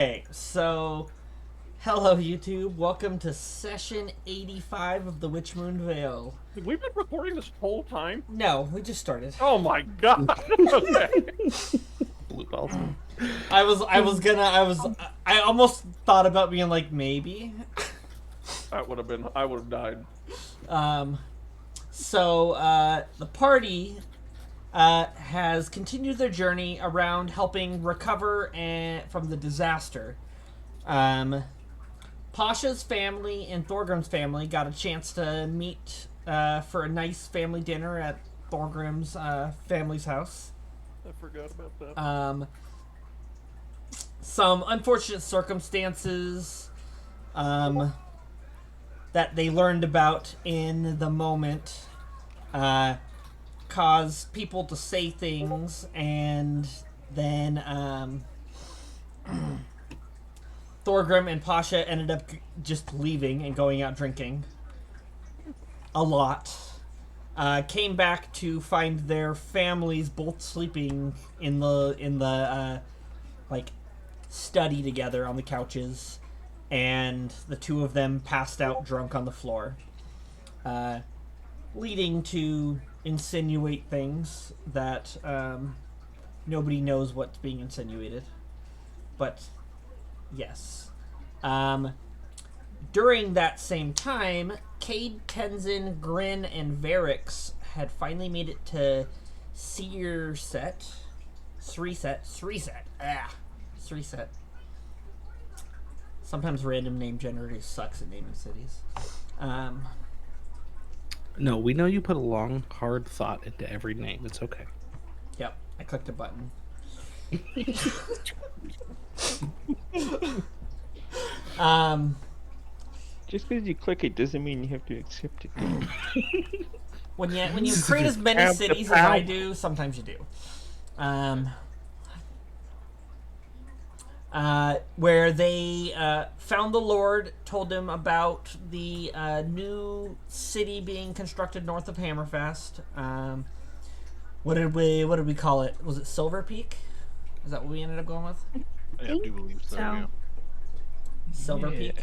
Okay, so hello YouTube. Welcome to session 85 of the Witch Moon Vale. We've been recording this whole time? No, we just started. Oh my god. Okay. Blue balls. I almost thought about being like, maybe. I would have died. So the party has continued their journey around helping recover from the disaster. Pasha's family and Thorgrim's family got a chance to meet for a nice family dinner at Thorgrim's family's house. I forgot about that. Some unfortunate circumstances that they learned about in the moment caused people to say things, and then Thorgrim and Pasha ended up just leaving and going out drinking a lot. Came back to find their families both sleeping in the like study together on the couches, and the two of them passed out drunk on the floor, leading to insinuate things that nobody knows what's being insinuated, but yes. During that same time, Caed, Tenzin, Grin, and Varix had finally made it to Seerset. Sometimes random name generator sucks at naming cities. No, we know you put a long, hard thought into every name. It's okay. Yep, I clicked a button. Just because you click it doesn't mean you have to accept it. When you create as many cities as I do, sometimes you do. Where they found the Lord, told him about the new city being constructed north of Hammerfest. What did we call it? Was it Silver Peak? Is that what we ended up going with? I do believe so. Yeah. Silver Peak.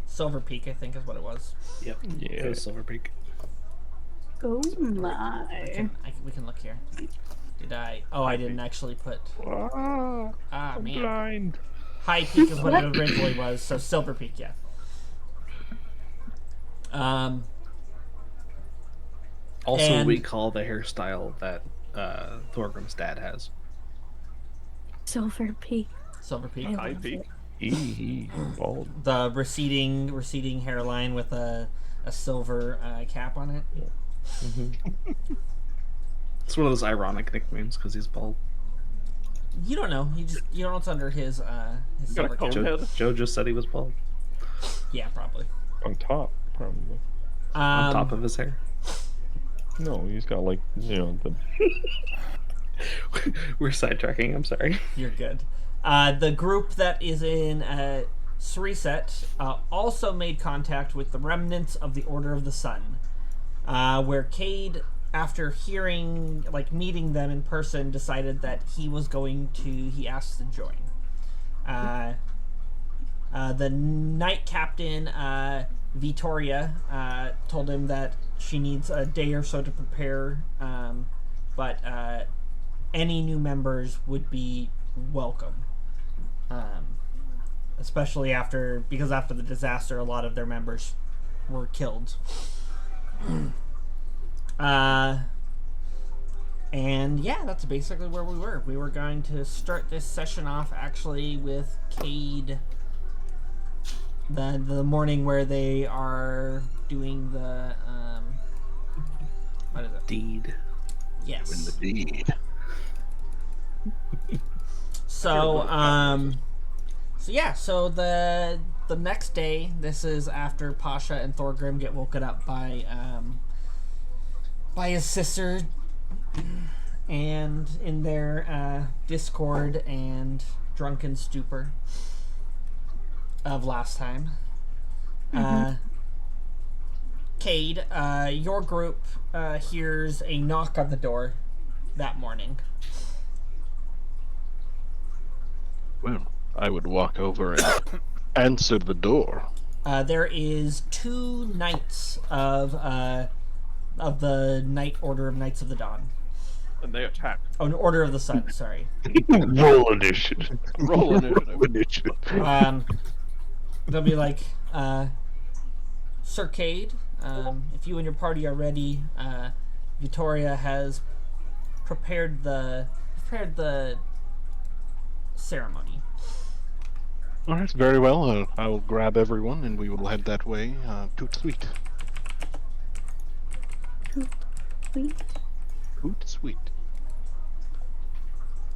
Silver Peak, I think, is what it was. Yep. Yeah. It was Silver Peak. Oh my! We can look here. Did I? Oh, I didn't actually put. I'm man. blind. High Peak is what it originally was, so Silver Peak, yeah. Also, we call the hairstyle that Thorgrim's dad has. Silver Peak. Silver Peak. High Peak. Bald. The receding hairline with a silver cap on it. Yeah. Mm-hmm. It's one of those ironic nicknames because he's bald. You don't know. You don't know what's under his silver cap. Joe just said he was bald. Yeah, probably. On top, probably. On top of his hair. No, he's got like the. We're sidetracking. I'm sorry. You're good. The group that is in Seerset also made contact with the remnants of the Order of the Sun, where Caed, after meeting them in person, decided that he asked to join. The Knight Captain, Vittoria, told him that she needs a day or so to prepare, but any new members would be welcome. Especially because after the disaster, a lot of their members were killed. And yeah, that's basically where we were. We were going to start this session off actually with Caed, the morning where they are doing the what is it? Deed. Yes. Win the deed. So the next day, this is after Pasha and Thorgrim get woken up by his sister, and in their discord and drunken stupor of last time. Caed, your group hears a knock on the door that morning. Well, I would walk over and answer the door. There is 2 knights of the Knight Order of Knights of the Dawn. And they attack. Oh, an Order of the Sun. Sorry. Roll initiative. Roll initiative. They'll be like, Sir Caed, if you and your party are ready, Vittoria has prepared the ceremony. All right, very well. I will grab everyone, and we will head that way. Toot sweet. Sweet. Toot sweet.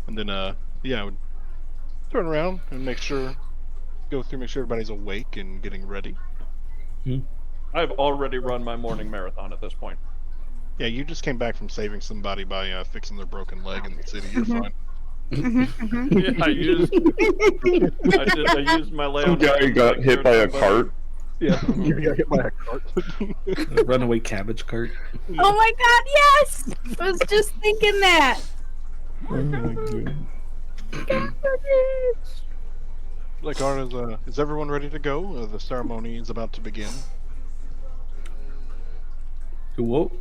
And then, yeah, I would turn around and make sure everybody's awake and getting ready. I've already run my morning marathon at this point. Yeah, you just came back from saving somebody by fixing their broken leg in the city. You're fine. Yeah, I used my lay Some on guy got hit by a cart. Yeah, you got hit by a cart. A runaway cabbage cart. Oh my god, yes! I was just thinking that. Like, is everyone ready to go? The ceremony is about to begin. Whoa.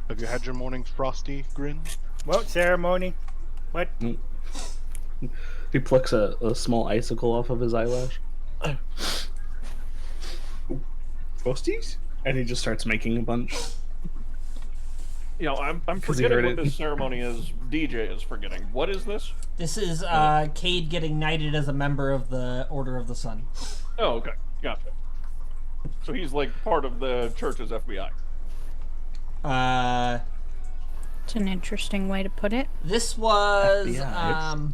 Have you had your morning frosty grin? What ceremony? What? He plucks a small icicle off of his eyelash. Frosties? And he just starts making a bunch. You know, I'm 'Cause he forgetting heard what it. this ceremony is. DJ is forgetting. What is this? This is Caed getting knighted as a member of the Order of the Sun. Oh, okay. Gotcha. So he's like part of the church's FBI. It's an interesting way to put it. This was FBI.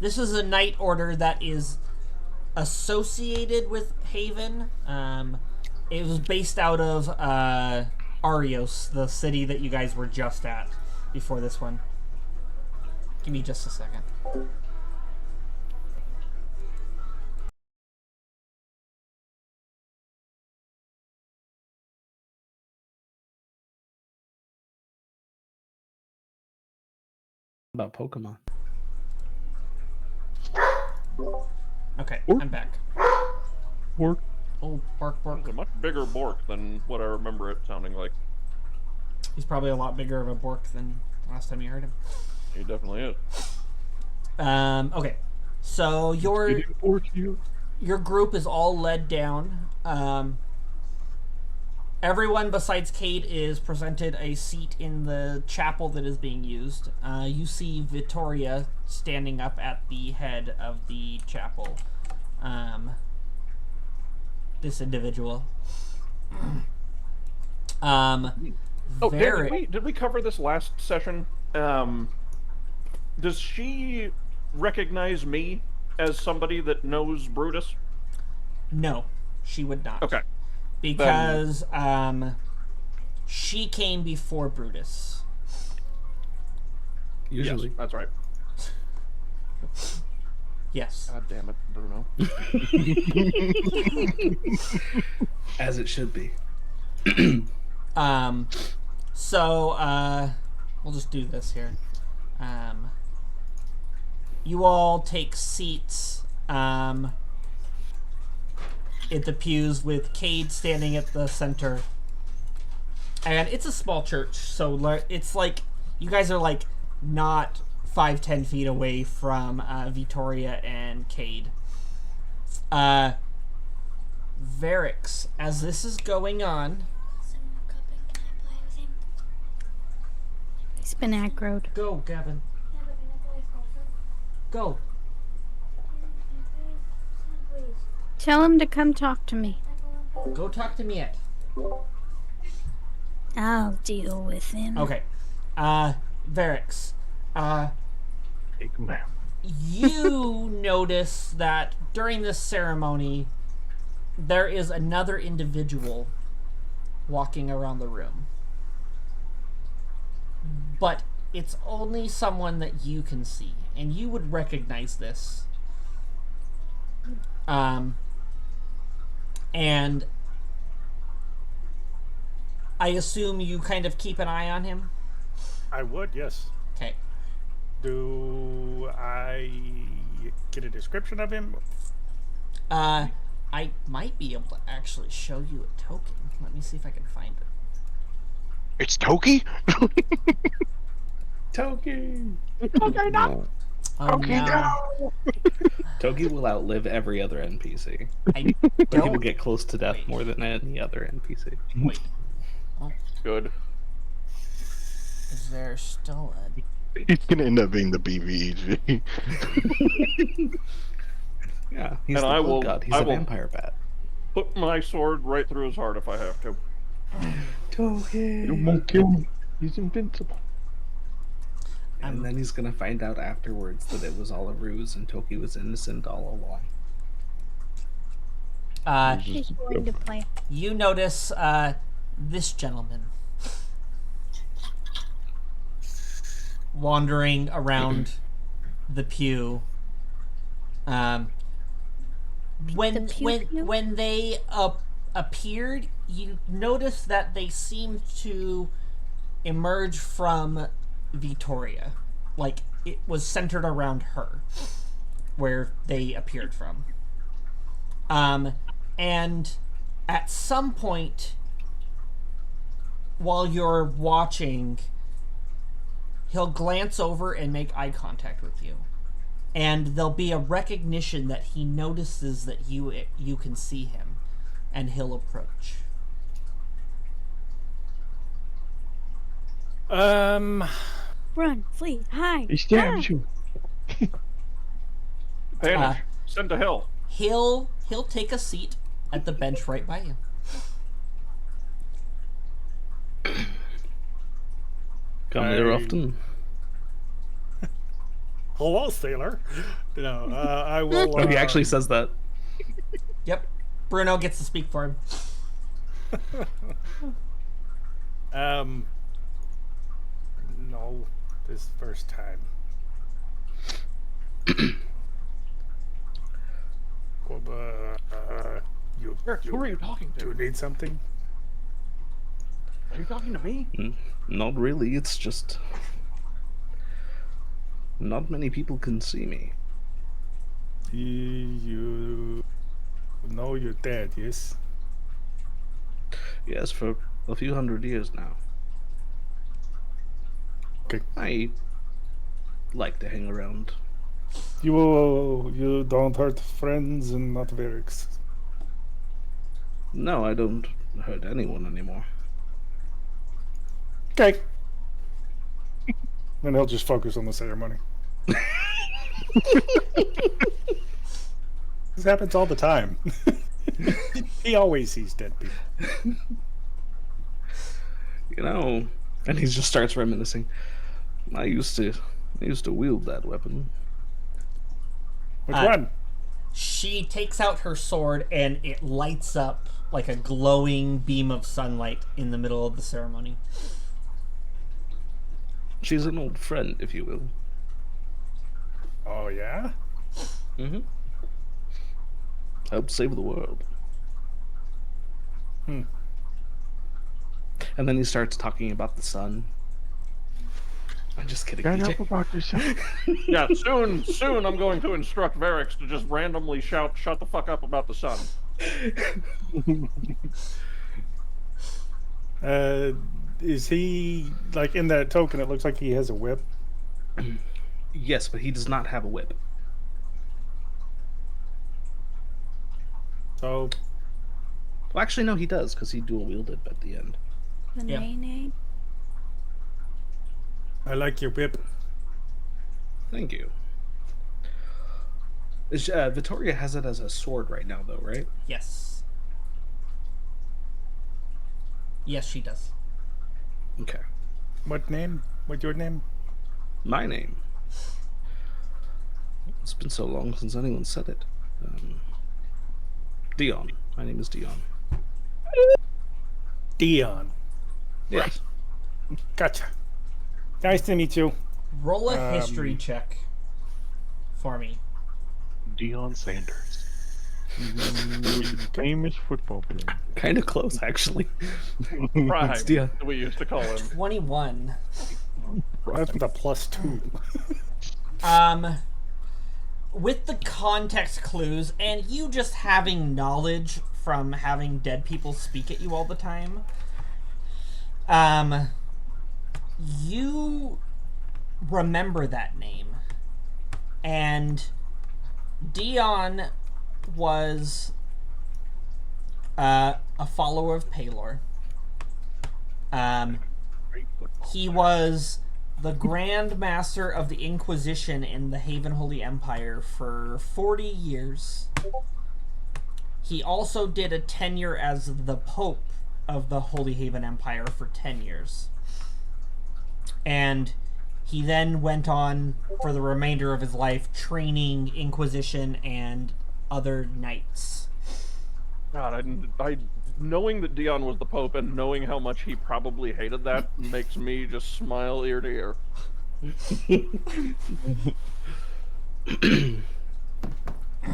this is a knight order that is associated with Haven. It was based out of Arios, the city that you guys were just at before this one. Give me just a second. About Pokemon. Okay, I'm back. Bork. Oh, bark, bark. It's a much bigger Bork than what I remember it sounding like. He's probably a lot bigger of a Bork than last time you heard him. He definitely is. Okay, so your group is all led down. Everyone besides Caed is presented a seat in the chapel that is being used. You see Vittoria standing up at the head of the chapel. This individual. Oh, Very. did we cover this last session? Does she recognize me as somebody that knows Brutus? No, she would not. Okay. Because she came before Brutus. Usually. Yes, that's right. Yes. God damn it, Bruno. As it should be. So we'll just do this here. You all take seats at the pews with Caed standing at the center. And it's a small church, so it's like you guys are like not 5-10 feet away from Vittoria and Caed. Varix, as this is going on, He's been aggroed. go, Gavin. Go. Tell him to come talk to me. Go talk to Miette. I'll deal with him. Okay. Varix. Take him out. You notice that during this ceremony, there is another individual walking around the room. But it's only someone that you can see, and you would recognize this. And I assume you kind of keep an eye on him? I would, yes. Okay. Do I get a description of him? I might be able to actually show you a token. Let me see if I can find it. It's Toki? Toki! Okay, no. Oh Okay, no. Toki will outlive every other NPC. I But he will don't. get close to death Wait. more than any other NPC. Wait. Good. Is there still a? He's gonna end up being the BVEG. Yeah, he's And the I blood will- god. He's I a will- vampire bat. Put my sword right through his heart if I have to. Toki! It won't kill him. He's invincible. And then he's gonna find out afterwards that it was all a ruse and Toki was innocent all along. She's going to play. You notice this gentleman wandering around the pew. When The pew? when they appeared, you notice that they seemed to emerge from Victoria, like it was centered around her, where they appeared from. And at some point, while you're watching, he'll glance over and make eye contact with you. And there'll be a recognition that he notices that you can see him, and he'll approach. Run, flee, hide. He stabs you. Vanish. Send to hell. He'll take a seat at the bench right by you. Come here often. Hello, sailor. No, I will. Oh, he actually says that. Yep. Bruno gets to speak for him. No, this first time. You, Who are you talking do you to? need something? Are you talking to me? Not really, it's just... Not many people can see me. You know you're dead, yes? Yes, for a few hundred years now. Okay. I like to hang around. You don't hurt friends and not Varix. No, I don't hurt anyone anymore. Okay. Then he'll just focus on the ceremony. This happens all the time. He always sees dead people. You know, and he just starts reminiscing. I used to wield that weapon. Which one? She takes out her sword and it lights up like a glowing beam of sunlight in the middle of the ceremony. She's an old friend, if you will. Oh, yeah? Mm-hmm. Help save the world. Hmm. And then he starts talking about the sun. I'm just kidding. Stand DJ. up about yourself. Yeah, soon I'm going to instruct Varix to just randomly shout, "Shut the fuck up" about the sun. Is he, like, in that token, it looks like he has a whip? Yes, but he does not have a whip. So, Well, actually, no, he does, because he dual wielded at the end. The Yeah. nay. I like your whip. Thank you. Vittoria has it as a sword right now, though, right? Yes. Yes, she does. Okay. What name? What's your name? My name. It's been so long since anyone said it. Dion. My name is Dion. Dion. Yes. Gotcha. Nice to meet you. Roll a history check for me. Deion Sanders. Famous football player. Kind of close, actually. Prime, It's Dion. we used to call him. 21. That's with a +2. With the context clues and you just having knowledge from having dead people speak at you all the time, you remember that name. And Dion was a follower of Palor. He was the Grand Master of the Inquisition in the Haven Holy Empire for 40 years. He also did a tenure as the Pope of the Holy Haven Empire for 10 years. And he then went on for the remainder of his life training Inquisition and other knights. God, I knowing that Dion was the Pope and knowing how much he probably hated that makes me just smile ear to ear.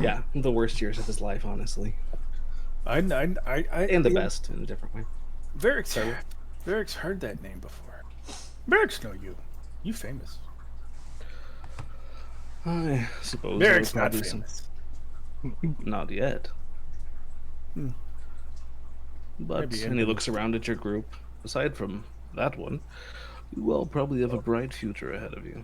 Yeah, the worst years of his life, honestly. And the best in a different way. Varric's heard that name before. Varric's know you. You famous. I suppose. Varric's there not was probably famous. Not yet. But, Maybe and he looks around at your group. Aside from that one, you all probably have a bright future ahead of you.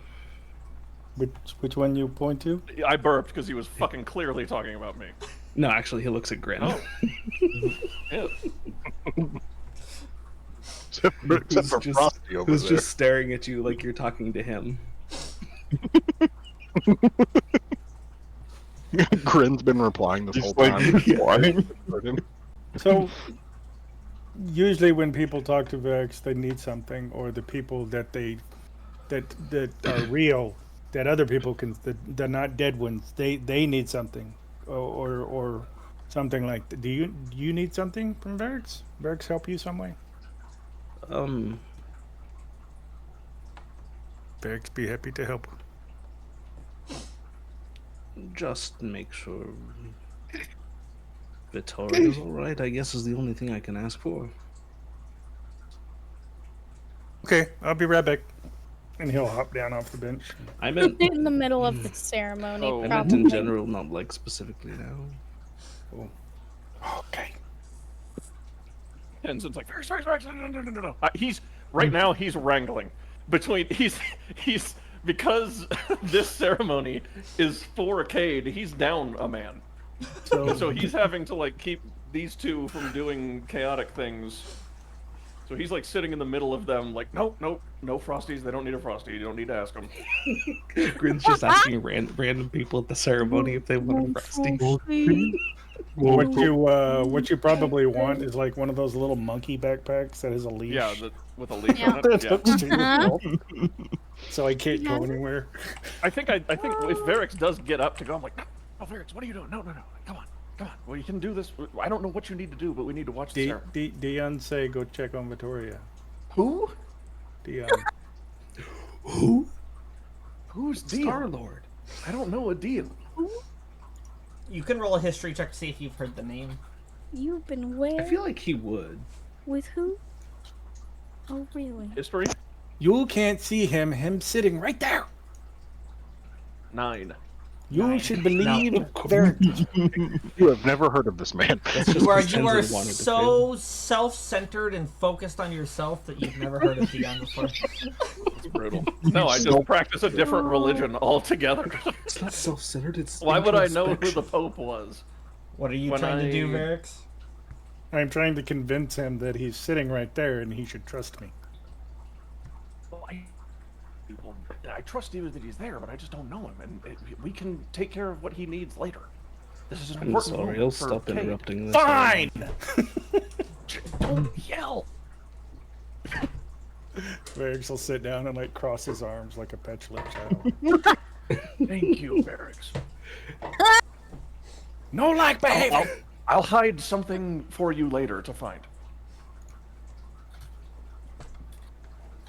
Which one you point to? I burped because he was fucking clearly talking about me. No, actually, he looks at Grin. Oh. Yeah. Except for Frosty over who's there. just staring at you like you're talking to him. Grin's been replying this whole Just time. So, usually when people talk to Varric's, they need something, or the people that are real, that other people can, that they're not dead ones, they need something, or something like that. Do you need something from Varric's? Varric's help you some way? Varric's be happy to help. Just make sure Vittoria's alright, I guess, is the only thing I can ask for. Okay, I'll be right back. And he'll hop down off the bench. I meant, In the middle of the ceremony, Oh. I meant probably. in general, not like specifically now. Okay. Tenzin's like, sorry, no. He's right now. He's wrangling between he's because this ceremony is for a Caed. He's down a man, so he's having to like keep these two from doing chaotic things. So he's like sitting in the middle of them, like, no Frosties. They don't need a Frosty. You don't need to ask them. Grin's just asking random people at the ceremony if they want a frosty. What you probably want is like one of those little monkey backpacks that has a leash. Yeah, with a leash Yeah. on it. Yeah. So I can't go anywhere. I think if Varric's does get up to go, I'm like, no, Varric's, what are you doing? No, come on. Well, you can do this. I don't know what you need to do, but we need to watch the ceremony. Dion say go check on Vittoria. Who? Dion. Who's Dion? Star-Lord. I don't know a Dion. You can roll a history check to see if you've heard the name. You've been where? I feel like he would. With who? Oh, really? History? You can't see him sitting right there. 9. You should believe No. there. You have never heard of this man. That's just You are because Tenzin wanted to so self-centered and focused on yourself that you've never heard of Dion before. It's brutal. No, I just practice a different religion altogether. It's not self-centered, it's Why would I know who introspection. the Pope was? What are you When trying to do, I- Varrix? I'm trying to convince him that he's sitting right there and he should trust me. Well, I trust you that he's there, but I just don't know him, and we can take care of what he needs later. This is an I'm important sorry, moment I'll for stop Caed. interrupting this. Fine! Don't yell. Varrix will sit down and like cross his arms like a petulant child. Thank you, Varrix. No like behavior! I'll hide something for you later to find.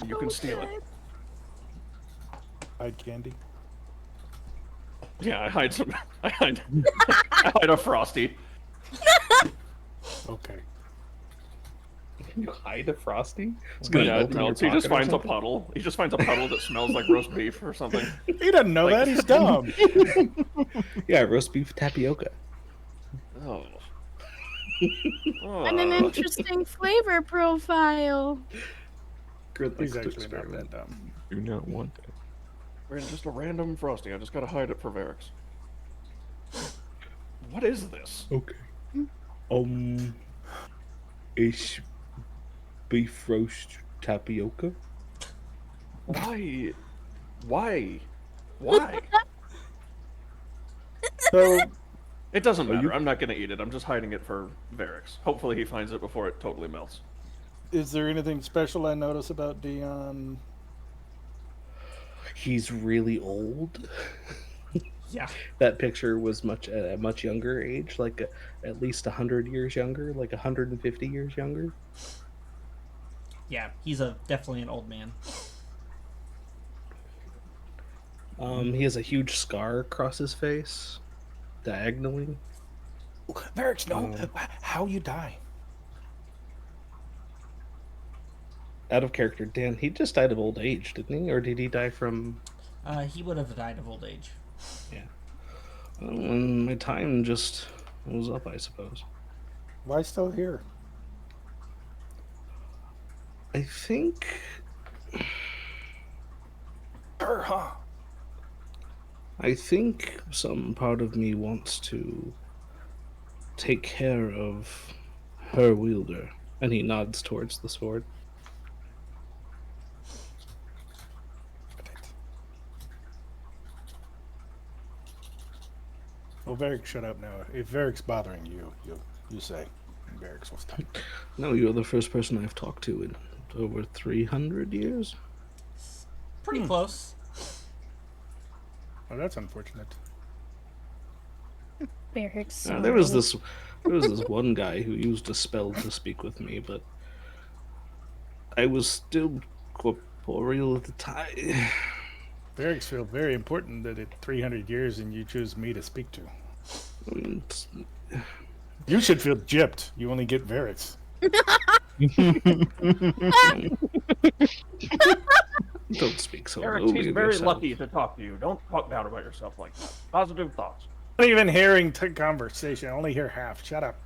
You can steal it. Hide candy. Yeah, I hide a Frosty. Okay. Can you hide a Frosty? It's gonna Yeah, melt it in your melts. He just pocket or finds a something? puddle. He just finds a puddle that smells like roast beef or something. He doesn't know Like- that. He's dumb. Yeah, roast beef tapioca. Oh. And an interesting flavor profile. Grid likes He's to actually not experiment. that dumb. Do not want that. We're in just a random frosty. I just gotta hide it for Varix. What is this? Okay. Is beef roast tapioca? Why? Why? Why? So, It doesn't Are matter. you- I'm not gonna eat it. I'm just hiding it for Varix. Hopefully he finds it before it totally melts. is there anything special I notice about Dion? He's really old. Yeah. That picture was at a much younger age, like at least 100 years younger, like 150 years younger. Yeah, he's definitely an old man. He has a huge scar across his face, diagonally. Varix, no. How you die? Out of character, Dan. He just died of old age, didn't he? Or did he die from? He would have died of old age. And my time just was up, I suppose. Why still here? I think. Huh? I think some part of me wants to take care of her wielder, and he nods towards the sword. Well, Varix, shut up now. If Varix bothering you, you say. And Varix will stop. No, you're the first person I've talked to in over 300 years. Pretty close. Oh, that's unfortunate. Barracks. There was this one guy who used a spell to speak with me, but I was still corporeal at the time. Varix feel very important that it's 300 years and you choose me to speak to. I mean, it's- You should feel gypped. You only get Varix. don't speak so Varix, lowly he's of very yourself. lucky to talk to you. Don't talk bad about yourself like that. Positive thoughts. I'm not even hearing conversation. I only hear half. Shut up.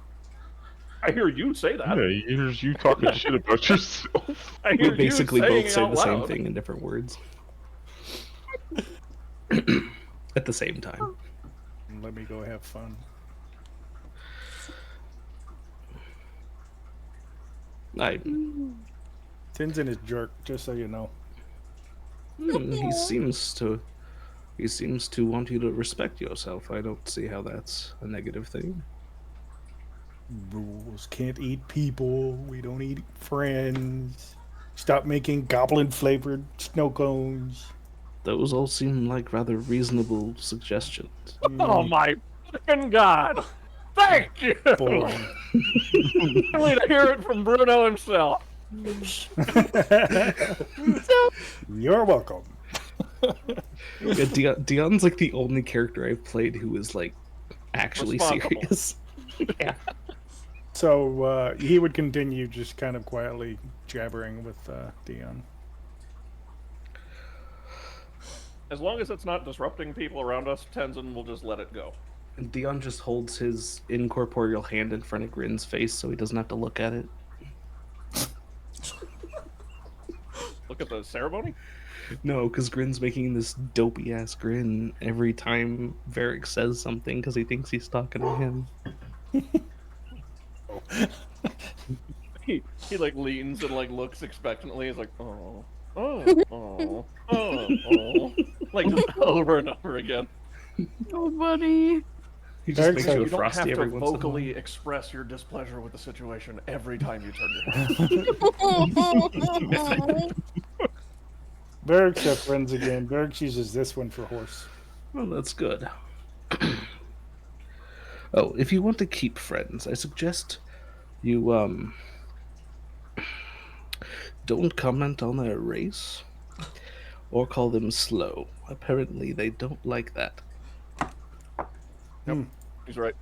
I hear you say that. Yeah, here's you talking shit about yourself. I hear We basically you saying both say out the same loud. thing in different words. At the same time. Let me go have fun. Tenzin is jerk, just so you know. He seems to want you to respect yourself. I don't see how that's a negative thing. Rules. Can't eat people. We don't eat friends. Stop making goblin flavored snow cones. Those all seem like rather reasonable suggestions. Oh my fucking god! Thank you! Boy. Finally to hear it from Bruno himself. You're welcome. Yeah, Dion's like the only character I've played who is like actually Responsible. serious. So he would continue just kind of quietly jabbering with Dion. As long as it's not disrupting people around us, Tenzin will just let it go. And Dion just holds his incorporeal hand in front of Grin's face so he doesn't have to look at it. Look at the ceremony. No, because Grin's making this dopey ass grin every time Varric says something because he thinks he's talking to him. He like leans and like looks expectantly. He's like, oh, like just over and over again. Oh, buddy. He just Varric's makes like, you a You don't frosty have to every once in a vocally while. express your displeasure with the situation every time you turn your head. Varric's have friends again. Varric uses this one for horse. Well, that's good. Oh, if you want to keep friends, I suggest you don't comment on their race or call them slow. Apparently, they don't like that. He's right.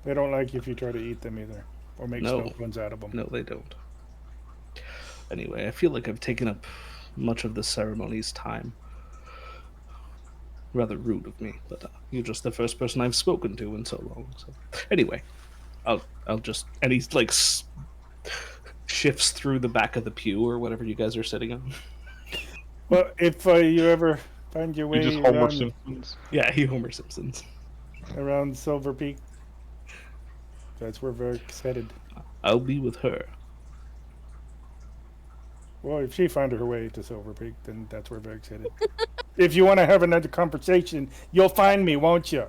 They don't like you if you try to eat them either. or make No. snow cones out of them. No, they don't. Anyway, I feel like I've taken up much of the ceremony's time. Rather rude of me, but you're just the first person I've spoken to in so long. So anyway, I'll just and he's like shifts through the back of the pew or whatever you guys are sitting on. Well, if you ever find your You just way Homer around, Simpsons. Yeah, he Homer Simpsons. around Silver Peak, that's where Veric's headed. I'll be with her. Well, if she found her way to Silver Peak, then that's where Veric's headed. If you want to have another conversation, you'll find me, won't you?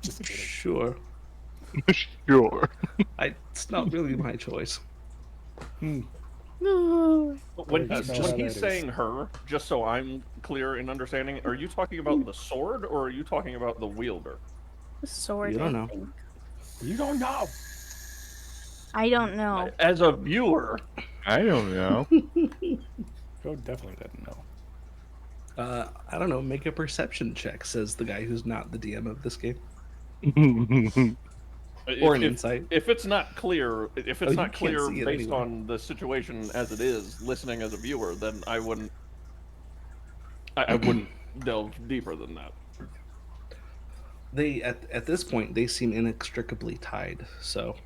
Just kidding. Sure. Sure. It's not really my choice. When That's not how he's that is. saying her, just so I'm clear in understanding, are you talking about the sword or are you talking about the wielder? The sword. You don't I know. think. You don't know. I don't know. As a viewer, I don't know. Joe definitely doesn't know. I don't know. Make a perception check, says the guy who's not the DM of this game, or an insight. If it's not clear, if it's you not can't clear see it based anyway. on the situation as it is, listening as a viewer, then I wouldn't. I wouldn't delve deeper than that. They at this point they seem inextricably tied. So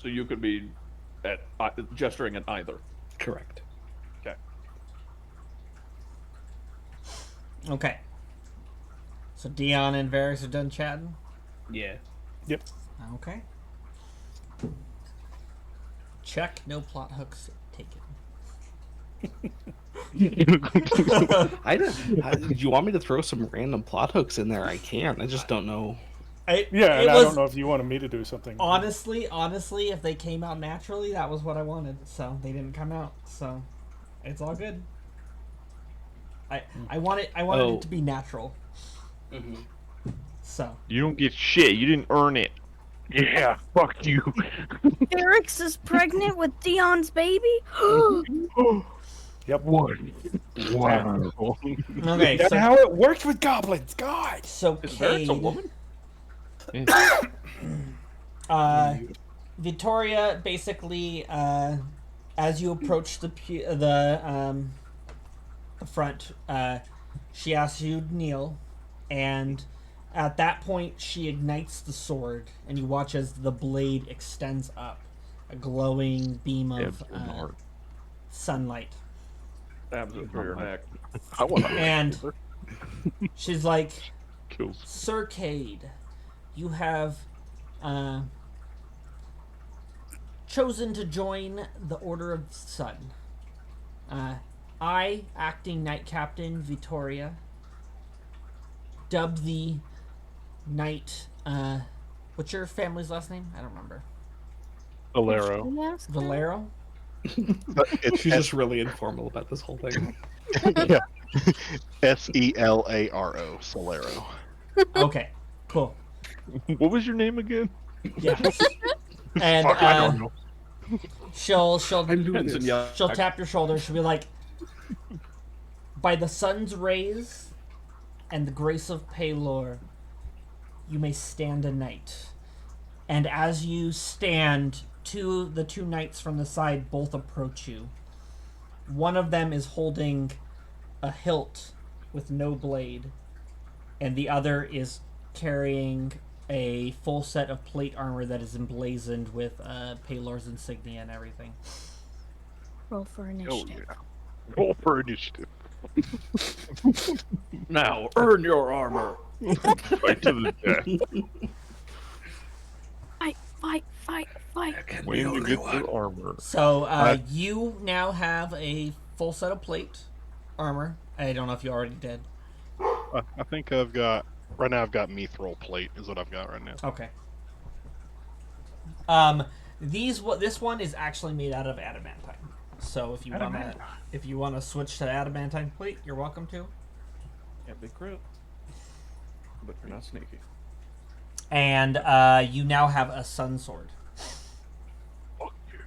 You could be at gesturing at either. correct. Okay. Okay. So Dion and Varys are done chatting? Yeah. Yep. Okay. Check, no plot hooks taken. Do you want me to throw some random plot hooks in there? I can. I just don't know. Yeah, it and I was, don't know if you wanted me to do something. honestly, if they came out naturally, that was what I wanted. So they didn't come out. So it's all good. I wanted it to be natural. So You don't get shit. You didn't earn it. Yeah, fuck you. Eric's is pregnant with Dion's baby. Yep. What? Wow. okay, That's so how it works with goblins. God. so Is Varys a Caed, woman? Victoria basically, as you approach the front, she asks you to kneel, and at that point she ignites the sword, and you watch as the blade extends up, a glowing beam of sunlight, Stabs it through your neck. I want to. and she's like, Kills. Sir Caed, you have chosen to join the Order of the Sun. I, acting Knight Captain Vittoria, dubbed the Knight. What's your family's last name? I don't remember. Valero. Yes. Valero? It's She's just really informal about this whole thing. yeah. Selaro. Solero. Okay, cool. What was your name again? Yeah. And Fuck, I don't know. she'll I'm doing Depends on this. ya- she'll tap your shoulder. She'll be like, by the sun's rays and the grace of Pelor, you may stand a knight. And as you stand, the two knights from the side both approach you. One of them is holding a hilt with no blade, and the other is carrying a full set of plate armor that is emblazoned with Pelor's insignia and everything. Roll for Oh initiative. yeah. Roll for initiative. Now, earn your armor. Fight to the death. Fight. When you get the armor. So you now have a full set of plate armor. I don't know if you already did. I think I've got right now. I've got mithril plate is what I've got right now. Okay. This one is actually made out of adamantine. So if you wanna switch to adamantine plate, you're welcome to. Yeah, big crit. But you're not sneaky. And you now have a sun sword. Fuck you.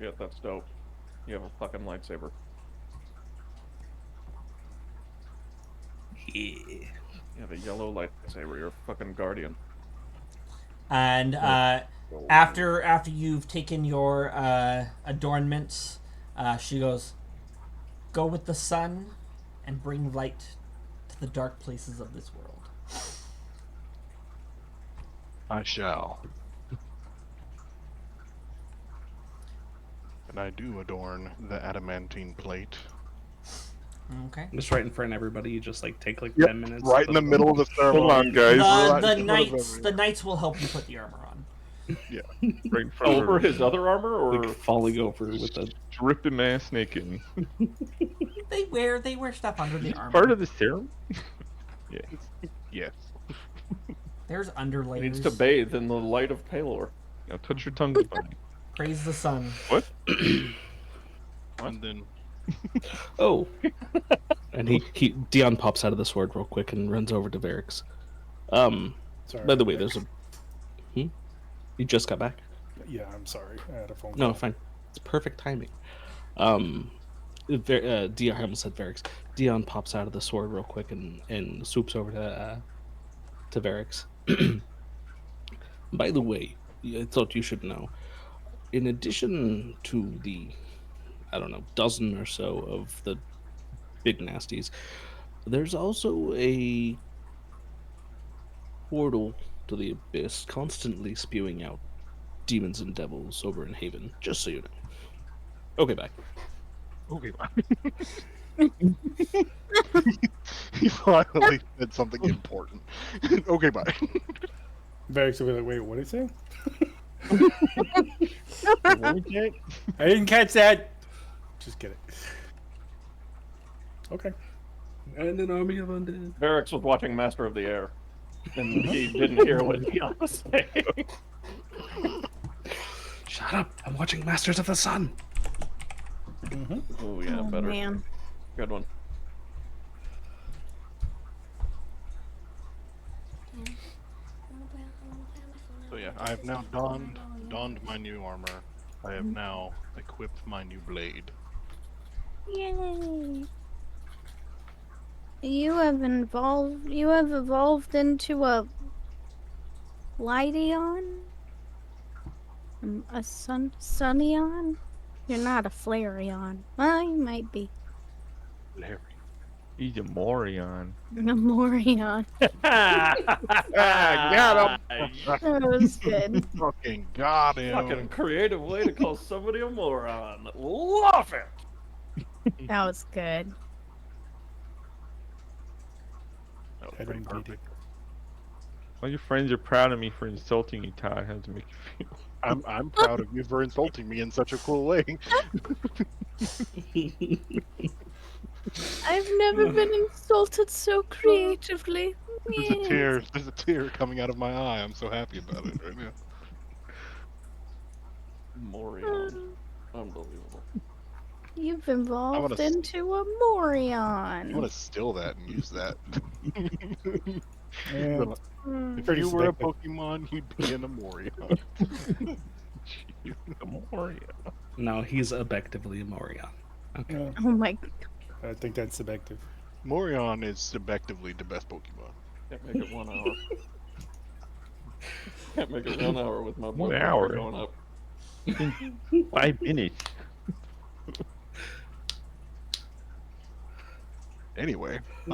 Yeah, that's dope. You have a fucking lightsaber. Yeah. You have a yellow lightsaber. You're a fucking guardian. And after you've taken your adornments, she goes, "Go with the sun, and bring light to the dark places of this world." I shall. And I do adorn the adamantine plate. Okay. Just right in front of everybody. You just like take like Yep, 10 minutes. right in the middle of the ceremony. Hold on, guys. Right The in front of knights, everyone. the knights will help you put the armor on. Right in front of Over her. his other armor, or Like falling over with a. Dripping ass naked. They wear stuff under the armor. Part of the ceremony? Yeah. Yes. There's underlayers. needs to bathe in the light of Palor. Now touch your tongue, buddy. Praise the sun. What? And then Oh. And Dion pops out of the sword real quick and runs over to Varix. Sorry. By the way, there's a. You just got back? Yeah, I'm sorry. I had a phone call. No, fine. It's perfect timing. Dion, I almost said Varix. Dion pops out of the sword real quick and swoops over to Varix. By the way, I thought you should know. In addition to the, I don't know, dozen or so of the big nasties, there's also a portal to the abyss constantly spewing out demons and devils over in Haven, just so you know. Okay, bye. okay. He finally said something important. Okay, bye. Varix will be like, wait, what did he say? What was that? I didn't catch that. Just kidding. Okay. And an army of undead. Varix was watching Master of the Air, and he didn't hear what Dion was saying. Shut up! I'm watching Masters of the Sun. Oh yeah, Oh, better. man. Good one. So yeah, I have now donned my new armor. I have now equipped my new blade. Yay! You have evolved into a Lightion? A Sunneon? You're not a Flareon. Well, you might be. Larry. He's a Morion. A Morion. Got him! That was good. Fucking got him! Fucking creative way to call somebody a moron. Love it. That was good. That was I pretty don't get it. perfect. All your friends are proud of me for insulting you, Todd. How does it make you feel? I'm proud of you for insulting me in such a cool way. I've never been insulted so creatively. There's a tear coming out of my eye. I'm so happy about it right now. Morion. Unbelievable. You've evolved s- into a I'm Morion. gonna steal that and use that. Yeah, Mm. If Pretty you were a seductive. Pokemon, you'd be an Amorion. A Morion. No, he's effectively a Morion. Okay. Yeah, Oh my. I think that's subjective. Morion is subjectively the best Pokemon. Can't make it 1 hour. Can't make it 1 hour with my blood 1 pressure hour? going up. 5 minutes. Anyway, So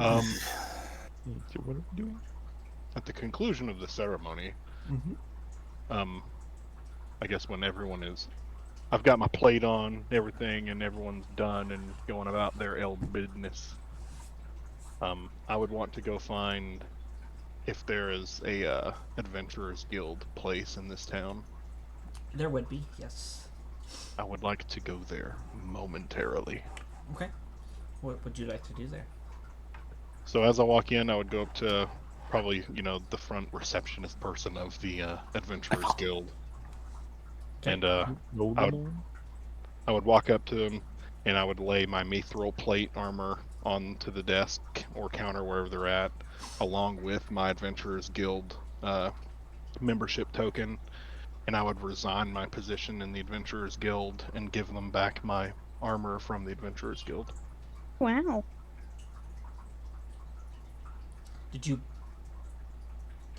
what are we doing? at the conclusion of the ceremony, I guess when everyone is, I've got my plate on, everything, and everyone's done and going about their business. I would want to go find if there is a adventurers guild place in this town. There would be, yes. I would like to go there momentarily. Okay. What would you like to do there? So as I walk in, I would go up to probably, the front receptionist person of the Adventurers Guild. And No, I would walk up to him and I would lay my mithril plate armor onto the desk or counter wherever they're at, along with my Adventurers Guild membership token. And I would resign my position in the Adventurers Guild and give them back my armor from the Adventurers Guild. Wow. Did you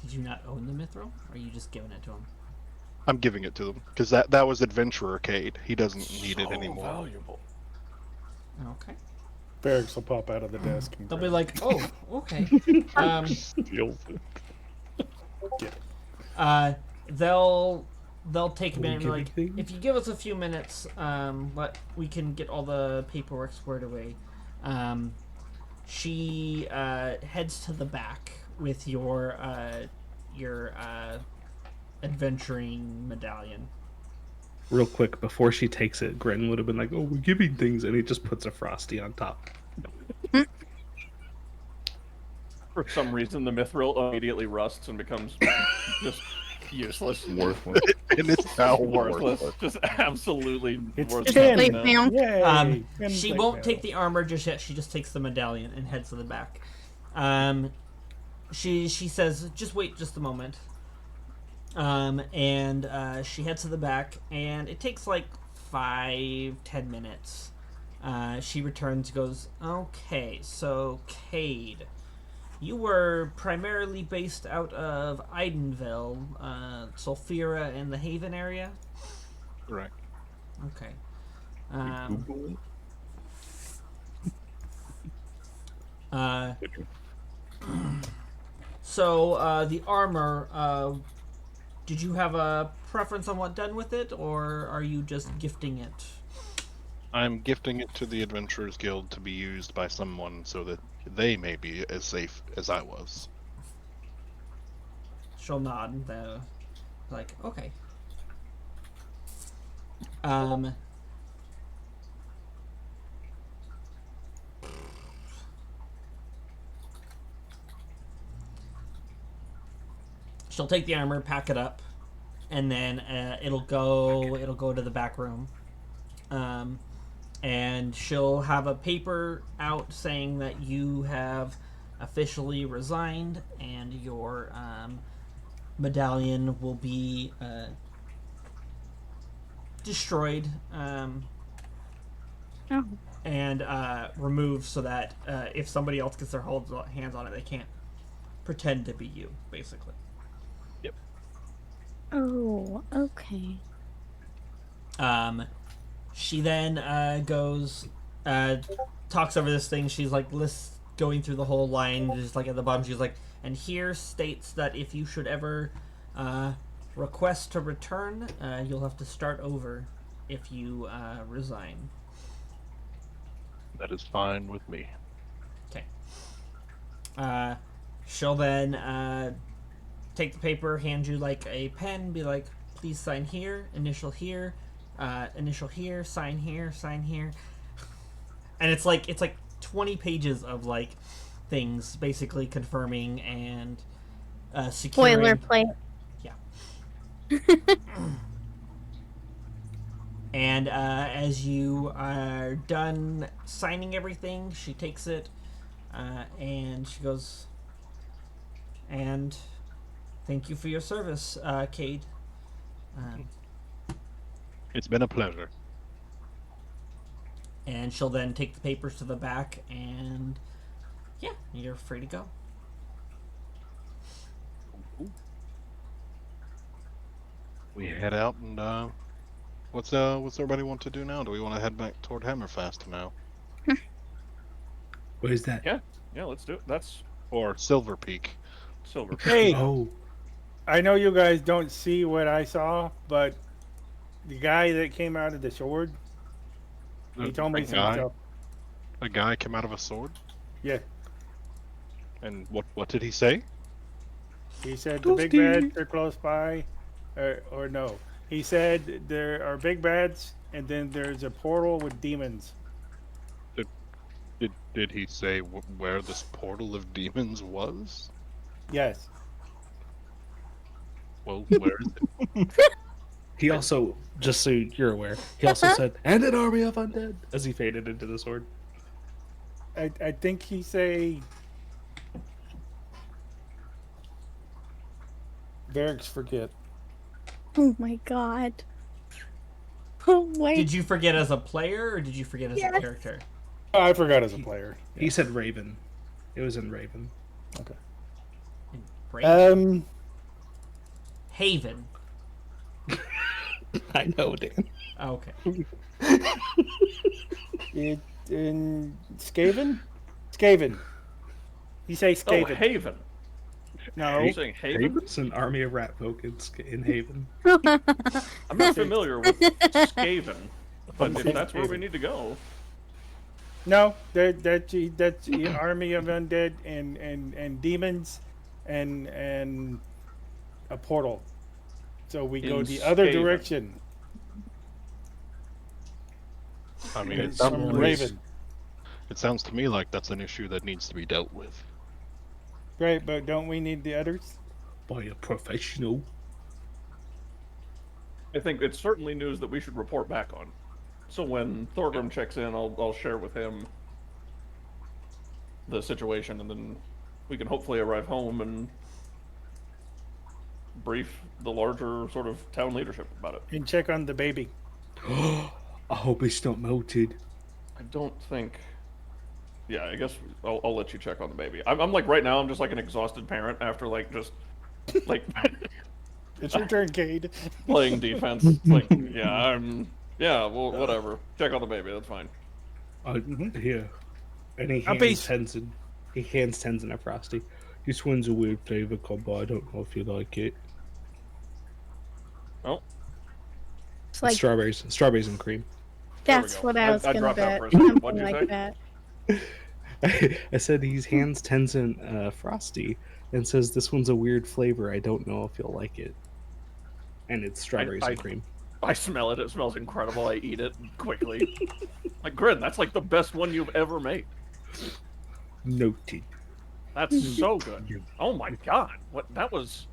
Did you not own the mithril, or are you just giving it to him? I'm giving it to them because that was Adventurer Caed. He doesn't need it anymore. Valuable. Okay. Barracks will pop out of the desk. And They'll be grab like, oh, okay. Steals it. They'll take a Will we minute and be give like, anything? if you give us a few minutes, we can get all the paperwork squared away. She heads to the back with your adventuring medallion. Real quick, before she takes it, Gren would have been like, "Oh, we're giving things," and he just puts a frosty on top. For some reason, the mithril immediately rusts and becomes just useless. Worthless. And it's now Worthless. Just absolutely It's worthless. tin. Plate No. mail. Yay! Tin She plate won't mail. take the armor just yet. She just takes the medallion and heads to the back. She says, "Just wait just a moment." And she heads to the back, and it takes like 5-10 minutes. She returns, goes, "Okay, so Caed, you were primarily based out of Eidenville, Sulfira, and the Haven area." correct. Okay. Google it. So the armor, did you have a preference on what done with it, or are you just gifting it? I'm gifting it to the Adventurers Guild to be used by someone so that they may be as safe as I was. She'll nod. Like, okay. She'll take the armor, pack it up, and then it'll go to the back room. And she'll have a paper out saying that you have officially resigned, and your medallion will be destroyed Oh. and removed, so that if somebody else gets their hands on it, they can't pretend to be you, basically. Oh, okay. She then goes, talks over this thing. She's like going through the whole line, just like at the bottom. She's like, and here states that if you should ever request to return, you'll have to start over if you resign. That is fine with me. Okay. She'll then take the paper, hand you like a pen, be like, please sign here, initial here, sign here, sign here. And it's like 20 pages of like things basically confirming and securing. Boilerplate. Yeah. And as you are done signing everything, she takes it and she goes, and thank you for your service, Caed. It's been a pleasure. And she'll then take the papers to the back, and yeah, you're free to go. We head out and what's everybody want to do now? Do we want to head back toward Hammerfast now? What is that? Yeah, let's do it. That's Or Silver Peak? silver. Hey, Oh, I know you guys don't see what I saw, but the guy that came out of the sword, he told me some stuff. A guy came out of a sword? Yeah, And what did he say? he said the big bads are close by, or no. He said there are big bads, and then there's a portal with demons. Did he say where this portal of demons was? Yes. Well, where is it? he also, just so you're aware, he also said, "And an army of undead," as he faded into the sword. I think he say Barracks forget. Oh my god. Oh wait. Did you forget as a player, or did you forget as a Yes. character? I forgot as a player. He said Raven. It was in Raven. Great. Haven. I know, Dan. Okay. In Skaven? Skaven. You say Oh, Skaven. Haven. Are No. you saying Haven? It's an army of rat folk in Haven. I'm not familiar with Skaven, but if saying that's where we Haven. need to go, No, that's an army of undead and demons and a portal. So we go In the other Skaven. direction. I mean, It's it from sounds, Raven. it sounds to me like that's an issue that needs to be dealt with. Right, but don't we need the others? By a professional. I think it's certainly news that we should report back on. So when Thorgrim checks in, I'll share with him the situation, and then we can hopefully arrive home and brief the larger sort of town leadership about it. And check on the baby. I hope it's not melted. I don't think. Yeah, I guess I'll let you check on the baby. I'm like right now. I'm just like an exhausted parent after like just like It's your turn, Caed. playing defense. Like well whatever. Check on the baby. That's fine. Here. And he Puppies. hands Tenzin a Frosty. This one's a weird flavor combo. I don't know if you like it. Oh, It's like Strawberries and cream. there we that's go. what I was I gonna dropped out bet. for a second. Something What'd you like say? that. I said he hands Tenzin Frosty and says this one's a weird flavor. I don't know if you'll like it. And it's strawberries and cream. I smell it. It smells incredible. I eat it quickly. Like Grin, that's like the best one you've ever made. Noted. That's so good. Oh my god! What that was.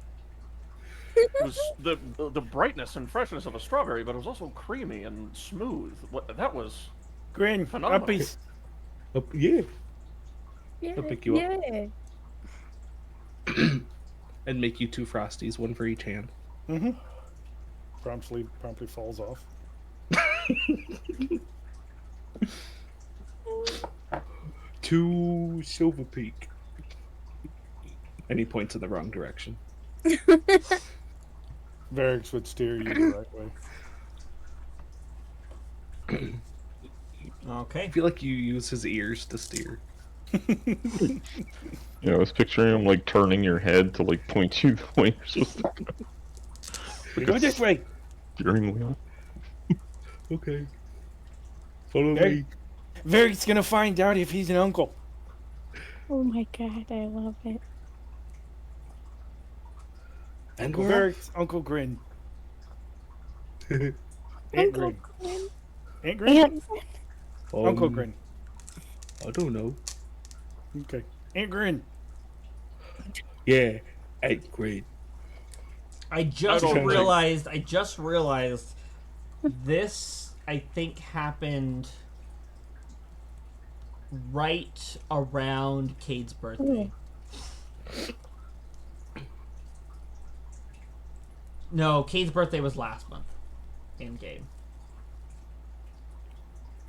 It was the brightness and freshness of a strawberry, but it was also creamy and smooth. What that was. Grin, Phenomenal. puppies. Yeah. Yeah, I'll pick you up. yeah. And make you 2 Frosties, one for each hand. Mm-hmm. Promptly falls off. 2 Silver Peak. And he points in the wrong direction. Varix would steer you the right way. Okay. I feel like you use his ears to steer. I was picturing him like turning your head to like point you the way you're supposed to go. Go this way. Steering wheel. Okay. Follow Okay. me. Varix gonna find out if he's an uncle. Oh my god, I love it. And Uncle we're Varix, Uncle Grin. Aunt Uncle Grin. Grin. Aunt Grin? Aunt Uncle Grin. I don't know. Okay. Aunt Grin. Yeah, 8th grade. I just don't think- realized this, I think, happened right around Cade's birthday. No, Cade's birthday was last month in game.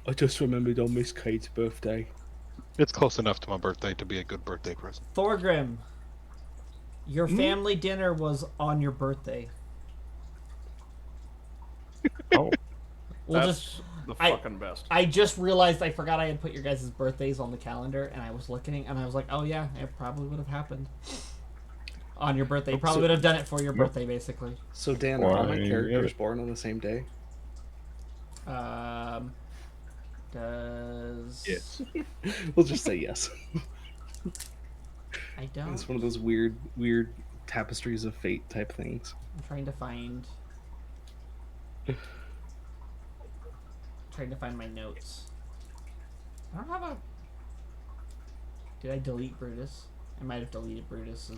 I just remembered on Miss Kate's birthday. It's close enough to my birthday to be a good birthday present. Thorgrim, your family dinner was on your birthday. Oh, We'll That's just the I- fucking best. I just realized I forgot I had put your guys' birthdays on the calendar, and I was looking, and I was like, oh yeah, it probably would have happened on your birthday. You probably would have done it for your birthday, basically. So Dan, are all my Why, characters yeah. born on the same day? Does yes. We'll just say yes. I don't? It's one of those weird tapestries of fate type things. I'm trying to find my notes. I don't have a. Did I delete Brutus? I might have deleted Brutus.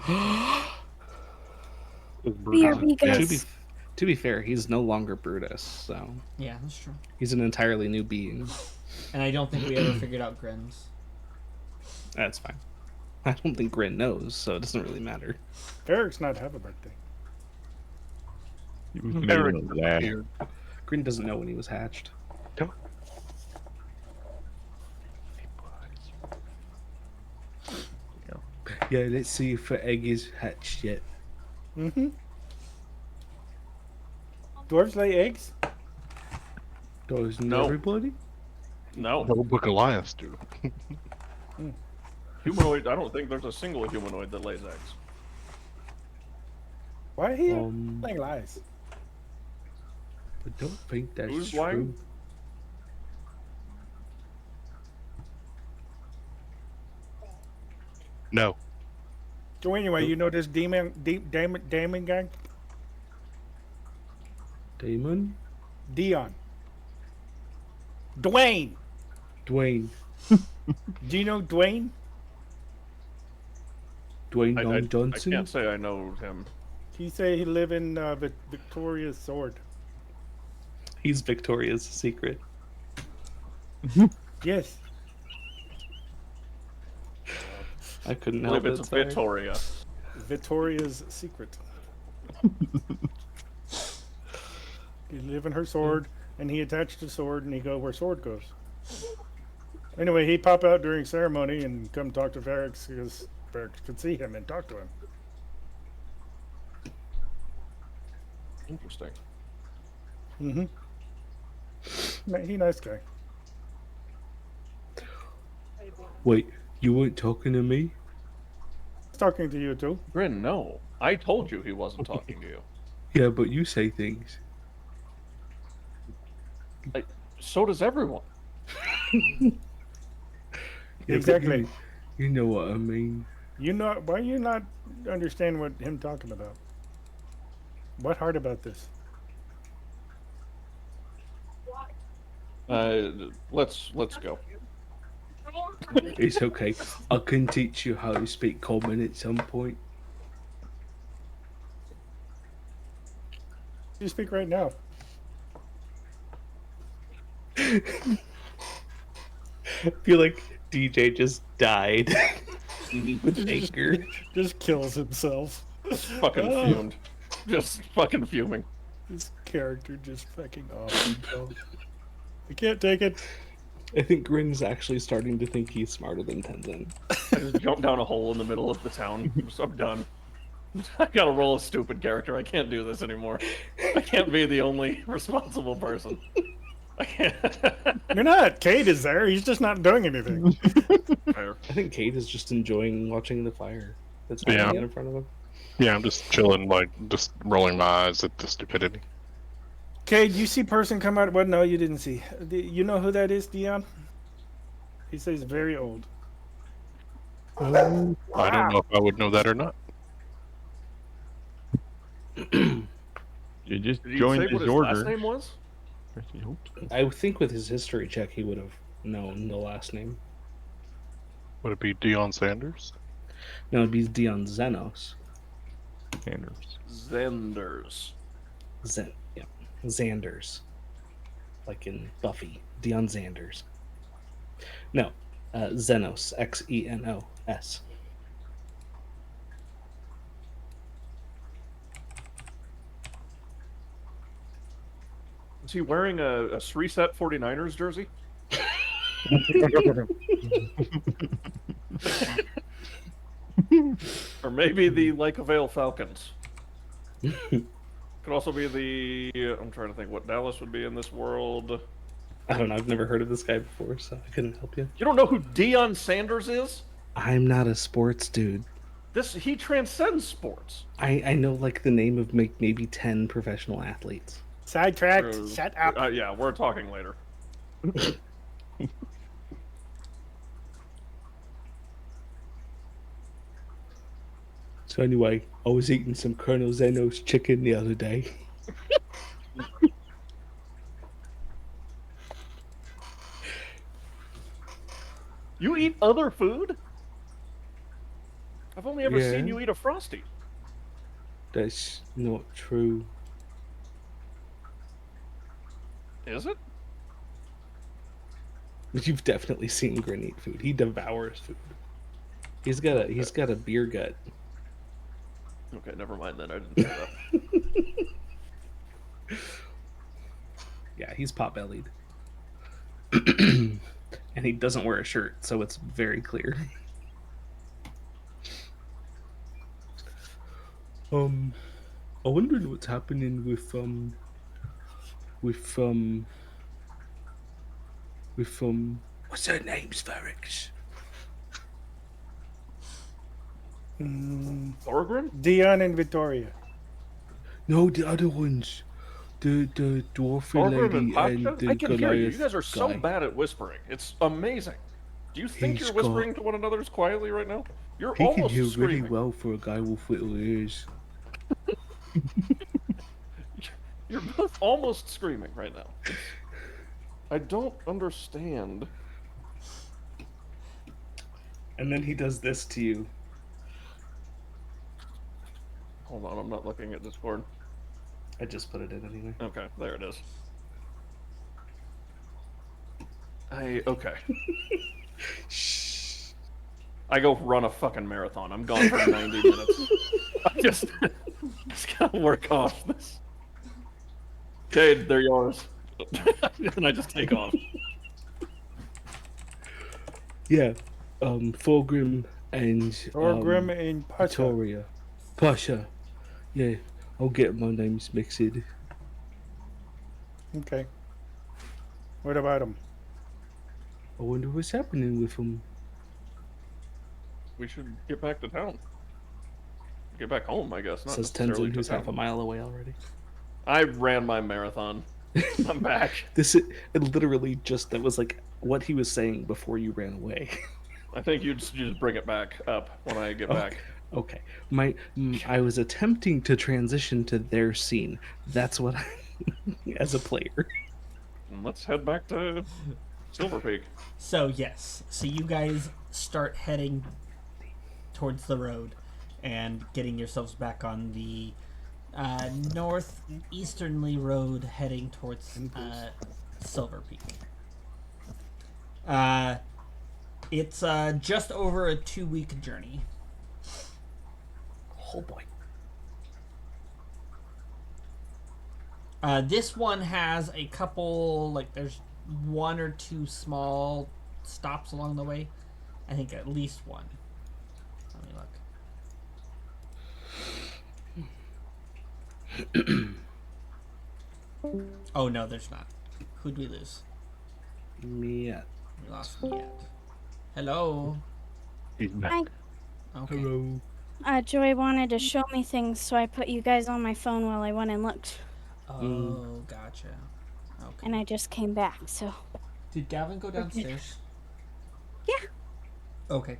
To be fair, he's no longer Brutus, so Yeah, that's true. he's an entirely new being. And I don't think we ever figured out Grin's. That's fine. I don't think Grin knows, so it doesn't really matter. Varix not have a birthday. He was made in a lab. Grin doesn't know when he was hatched. Yeah, let's see if the egg is hatched yet. Mm-hmm. Dwarves lay eggs? Doesn't No. everybody? No. The whole book Elias do. Humanoid, I don't think there's a single humanoid that lays eggs. Why are you Um, telling lies? I don't think that's Who's true. lying? No. So anyway, you know this Damon guy? Damon? Dion. Dwayne. Dwayne. Do you know Dwayne? Dwayne I Long Johnson? can't say I know him. He say he live in Victoria's Sword. He's Victoria's Secret. Yes. I couldn't I help believe it. it's Sorry. Victoria. Victoria's Secret. He live in her sword, and he attached the sword, and he go where sword goes. Anyway, he pop out during ceremony and come talk to Varix because Varix could see him and talk to him. Interesting. Mm-hmm. He nice guy. Wait, you weren't talking to me? He's talking to you too. Grin, no. I told you he wasn't talking to you. Yeah, but you say things. So does everyone. Yeah, but Exactly. You know what I mean. You know why you not understand what him talking about? What hard about this? Let's go. It's okay. I can teach you how to speak common at some point. You speak right now. I feel like DJ just died with anger. Just kills himself. Fucking fumed. Just fucking fuming. This character just fucking off himself. I can't take it. I think Grin's actually starting to think he's smarter than Tenzin. I just jumped down a hole in the middle of the town. I'm done. I gotta roll a stupid character. I can't do this anymore. I can't be the only responsible person. I can't. You're not. Caed is there. He's just not doing anything. Fair. I think Caed is just enjoying watching the fire that's Yeah. burning in front of him. Yeah, I'm just chilling, like, just rolling my eyes at the stupidity. Caed, you see person come out? Well, no, you didn't see. You know who that is, Dion? He says very old. I don't know if I would know that or not. You just Did he joined say what his his order. last name was? I hope so. I think with his history check, he would have known the last name. Would it be Deion Sanders? No, it'd be Dion Xenos. Sanders. Zenders. Yeah. Xanders. Like in Buffy. Dion Xanders. No, Xenos. Xenos. Is he wearing a 3-set 49ers jersey? Or maybe the Lake of Vale Falcons. Could also be the... I'm trying to think what Dallas would be in this world. I don't know. I've never heard of this guy before, so I couldn't help you. You don't know who Deion Sanders is? I'm not a sports dude. He transcends sports. I know like the name of maybe 10 professional athletes. Sidetracked. True. Shut up. Yeah, we're talking later. So anyway, I was eating some Colonel Xenos chicken the other day. You eat other food? I've only ever Yeah. seen you eat a Frosty. That's not true. Is it? You've definitely seen Grin eat food. He devours food. He's got a beer gut. Okay, never mind then. I didn't say that. Yeah, he's pot-bellied. And he doesn't wear a shirt, so it's very clear. I wondered what's happening with with what's her name's Varix? Thorgrim? Dion and Victoria. No, the other ones. The dwarfy Thorgrim and lady and Pasha? the I can hear you. You Goliath guys are so guy. bad at whispering. It's amazing. Do you think He's you're whispering to one another quietly right now? You're He can almost hear screaming. really well for a guy with little ears. You're both almost screaming right now. I don't understand. And then he does this to you. Hold on, I'm not looking at Discord. I just put it in anyway. Okay, there it is. Okay. Shh. I go run a fucking marathon. I'm gone for 90 minutes. I just gotta work off this. Caed, they're yours. And I just take off. Yeah. Thorgrim and Thorgrim and Pasha. Victoria. Pasha. Yeah. I'll get my names mixed. Okay. What about him? I wonder what's happening with him. We should get back to town. Get back home, I guess. Not Says necessarily Tenzin, to who's half a town. mile away already. I ran my marathon. I'm back. It literally just, that was like what he was saying before you ran away. I think you just bring it back up when I get back. Okay. I was attempting to transition to their scene. That's what I, as a player. And let's head back to Silver Peak. So yes, so you guys start heading towards the road and getting yourselves back on the northeasternly road heading towards Silver Peak. It's just over a 2-week journey. Oh boy. This one has a couple, like there's 1 or 2 small stops along the way. I think at least one. Let me look. Oh no, there's not. Who'd we lose? Yeah. We lost Miet. Hello. He's back. Hi. Okay. Hello. Joy wanted to show me things, so I put you guys on my phone while I went and looked. Oh, gotcha. Okay. And I just came back, so. Did Gavin go downstairs? Yeah. Okay.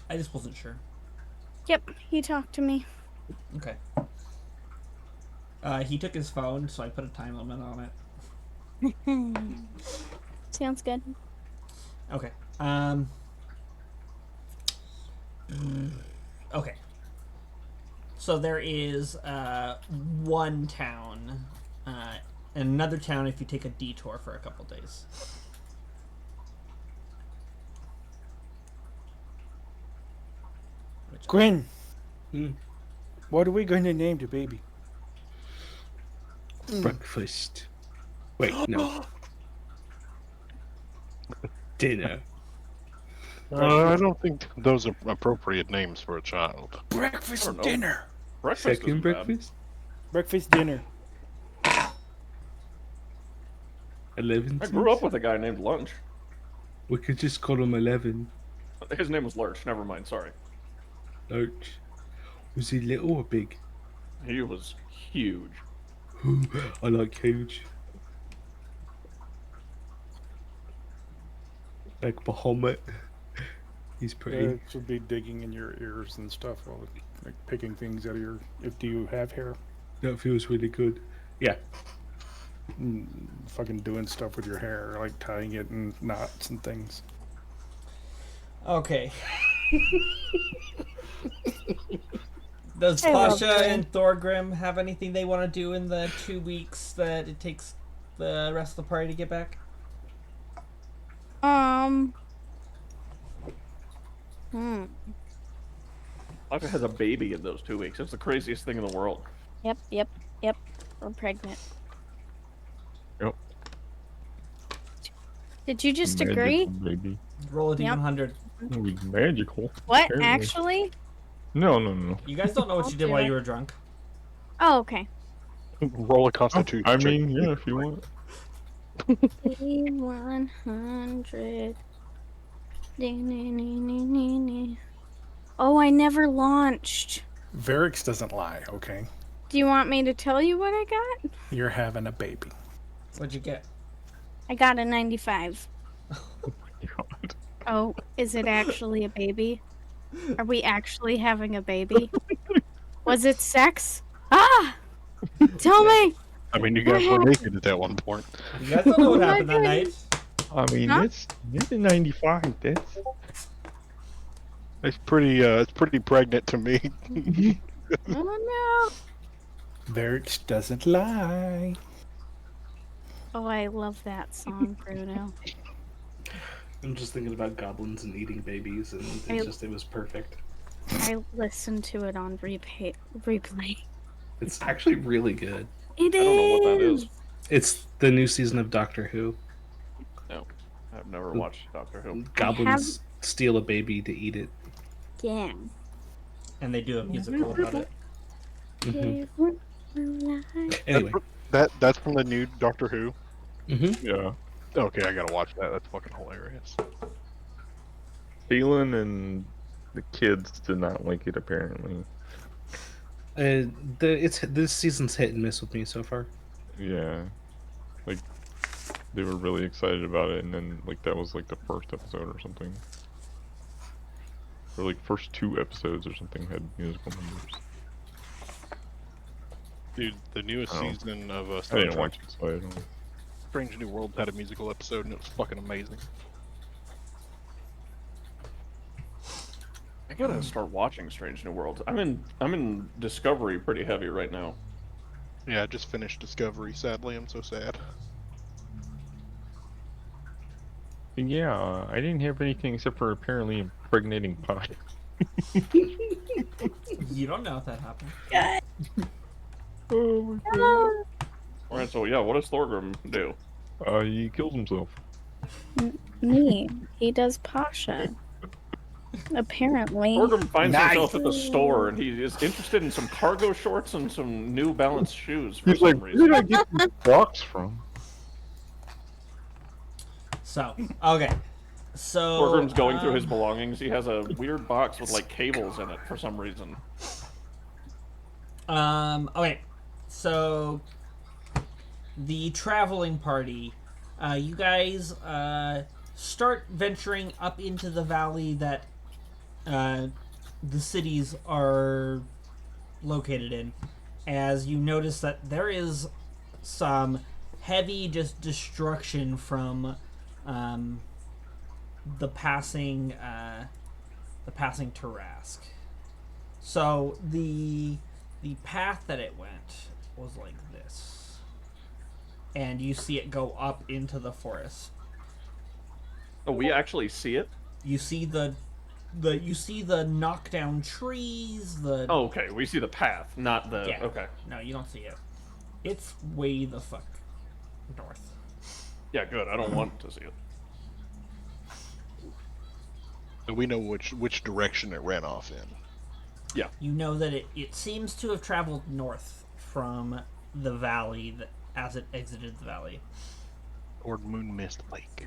I just wasn't sure. Yep, he talked to me. Okay. He took his phone, so I put a time limit on it. Sounds good. Okay. Okay. So there is one town, and another town if you take a detour for a couple days. Gwen, Hmm. what are we going to name the baby? Breakfast. Wait, no. Dinner. I don't think those are appropriate names for a child. Breakfast I don't know. dinner. Breakfast Second isn't bad. breakfast? Breakfast dinner. 11. I grew up with a guy named Lunch. We could just call him 11. His name was Lurch. Never mind. Sorry. Lurch. Was he little or big? He was huge. I like huge. Like Bahamut. He's pretty. It should be digging in your ears and stuff, while like picking things out of your. If do you have hair? That feels really good. Yeah. Fucking doing stuff with your hair, like tying it in knots and things. Okay. Does I love Pasha Gwen. and Thorgrim have anything they want to do in the 2 weeks that it takes the rest of the party to get back? Aka has a baby in those 2 weeks. It's the craziest thing in the world. Yep. We're pregnant. Yep. Did you just Magical agree? Baby. Roll a Yep. D100. It was magical. What? Apparently. Actually? No. You guys don't know what I'll you did do while it. you were drunk. Oh, okay. Roll a Constitution. I check. mean, yeah, if you want. E100. Oh, I never launched. Varix doesn't lie, okay? Do you want me to tell you what I got? You're having a baby. What'd you get? I got a 95. God. Oh, is it actually a baby? Are we actually having a baby? Was it sex? Ah! Tell me! I mean, you guys were naked at that one point. You guys don't know what Oh my happened that night. I mean, Huh? it's a 95. That's It's pretty pregnant to me. Oh Varix doesn't lie. no! Oh, I love that song, Bruno. I'm just thinking about goblins and eating babies, and it was perfect. I listened to it on replay. It's actually really good. It I don't know what that is. It's the new season of Doctor Who. No, I've never watched Doctor Who. Goblins steal a baby to eat it. Yeah. And they do a musical about it. Anyway, That's from the new Doctor Who. yeah. Okay, I gotta watch that. That's fucking hilarious. Phelan and the kids did not like it apparently. this season's hit and miss with me so far. Yeah. Like they were really excited about it, and then like that was like the first episode or something. Or like first 2 episodes or something had musical numbers. Dude, the newest Oh. season of I Star didn't Trek watch it, so I don't know. Strange New Worlds had a musical episode, and it was fucking amazing. I gotta start watching Strange New Worlds. I'm in Discovery pretty heavy right now. Yeah, I just finished Discovery. Sadly, I'm so sad. Yeah, I didn't have anything except for apparently impregnating pie. You don't know if that happened. Oh my god. Alright, so yeah, what does Thorgrim do? He killed himself. Me. He does Pasha. Apparently. Thorgrim finds Nice. himself at the store, and he is interested in some cargo shorts and some New Balance shoes for He's some like, where reason. did I get these socks from? So, okay. So. Thorgrim's going through his belongings. He has a weird box with like cables in it for some reason. Okay. So, the traveling party. You guys start venturing up into the valley that the cities are located in, as you notice that there is some heavy just destruction from the passing Tarask. So the path that it went was like this, and you see it go up into the forest. Oh, we actually see it? You see the knockdown trees. Oh, okay. We see the path, not the... Yeah. Okay. No, you don't see it. It's way the fuck north. Yeah, good. I don't want to see it. So we know which direction it ran off in. Yeah. You know that it seems to have traveled north from the valley as it exited the valley. Toward Moon Mist Lake.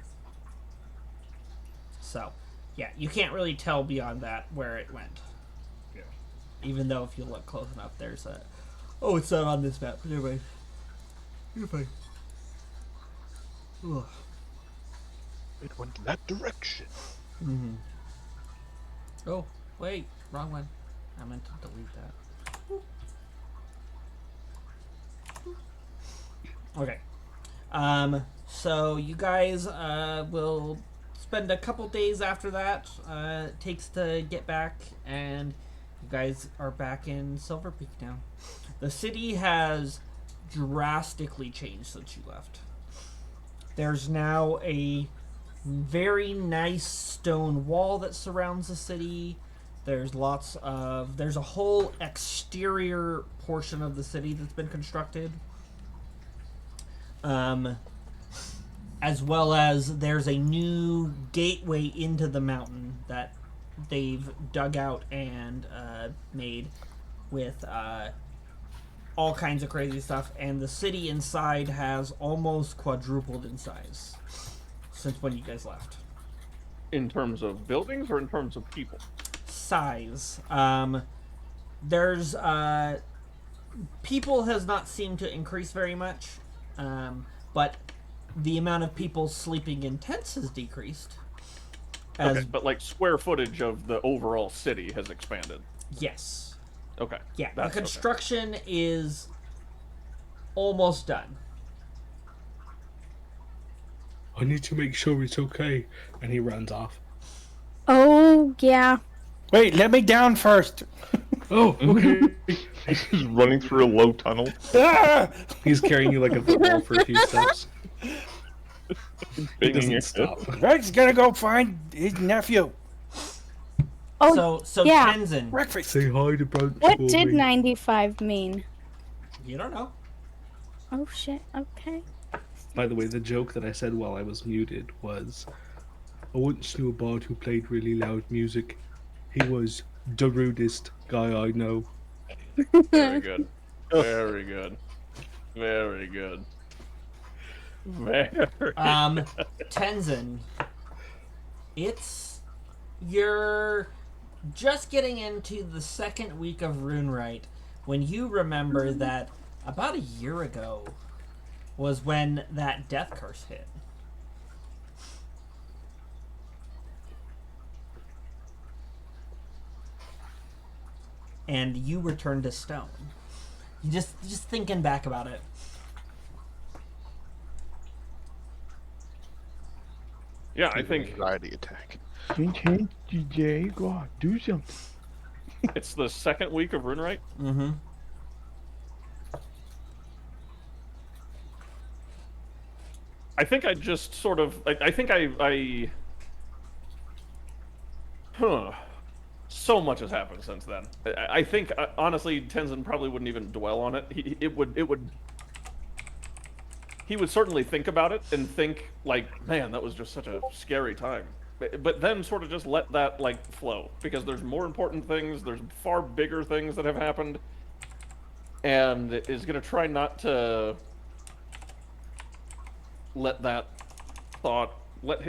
So, yeah, you can't really tell beyond that where it went. Yeah. Even though if you look close enough, there's a... Oh, it's not on this map. Never mind. You're fine. Ugh. It went that direction. Mm-hmm. Oh, wait. Wrong one. I meant to delete that. Okay. So you guys will spend a couple days after that. It takes to get back, and you guys are back in Silver Peak now. The city has drastically changed since you left. There's now a very nice stone wall that surrounds the city. There's a whole exterior portion of the city that's been constructed. As well as there's a new gateway into the mountain that they've dug out and made with all kinds of crazy stuff, and the city inside has almost quadrupled in size since when you guys left. In terms of buildings or in terms of people? Size. There's people has not seemed to increase very much, but the amount of people sleeping in tents has decreased. Okay, but like square footage of the overall city has expanded. Yes. Okay. Yeah, the That's okay. construction is almost done. I need to make sure it's okay. And he runs off. Oh, yeah. Wait, let me down first. Oh, okay. He's running through a low tunnel. Ah! He's carrying you like a football for a few steps. He Banging your doesn't head. stop. Rex's gonna go find his nephew. Oh, So yeah. Tenzin, Breakfast. Say hi to Brunch What for did me. 95 mean? you don't know. Oh, shit. Okay. By the way, the joke that I said while I was muted was, I once knew a bard who played really loud music. He was the rudest guy I know. Very good. Very good. Very good. Very Tenzin, you're just getting into the second week of Runeright when you remember that about a year ago was when that death curse hit. And you returned to stone. You just thinking back about it. Yeah, I think Anxiety attack. DJ, go on, do something. it's the second week of Runeright. Mm-hmm. I think I just sort of. I think I. Huh. So much has happened since then. I think honestly, Tenzin probably wouldn't even dwell on it. It would. He would certainly think about it and think like, man, that was just such a scary time. But then sort of just let that like flow because there's more important things. There's far bigger things that have happened, and is gonna try not to let that thought.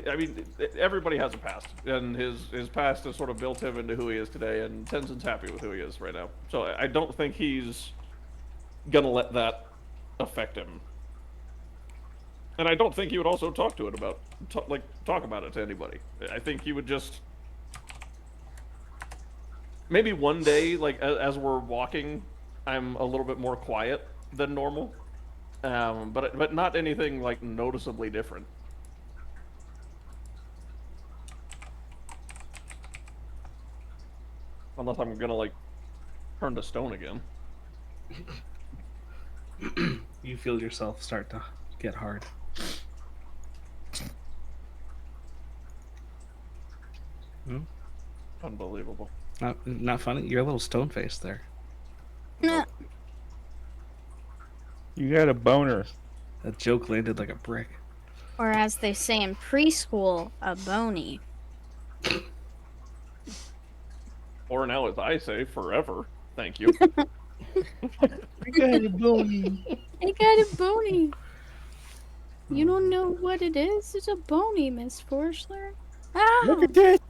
I mean, everybody has a past, and his past has sort of built him into who he is today. And Tenzin's happy with who he is right now. So I don't think he's gonna let that affect him. And I don't think he would also talk to it about, talk about it to anybody. I think he would just, maybe one day, like as we're walking, I'm a little bit more quiet than normal, but not anything like noticeably different. Unless I'm gonna like turn to stone again. You feel yourself start to get hard. Unbelievable. Not funny? You're a little stone faced there. Nah. You got a boner. That joke landed like a brick. Or as they say in preschool, a bony. Or now, as I say, forever. Thank you. I got a bony. I got a bony. You don't know what it is? It's a bony, Miss Forschler. Look Ah! at this.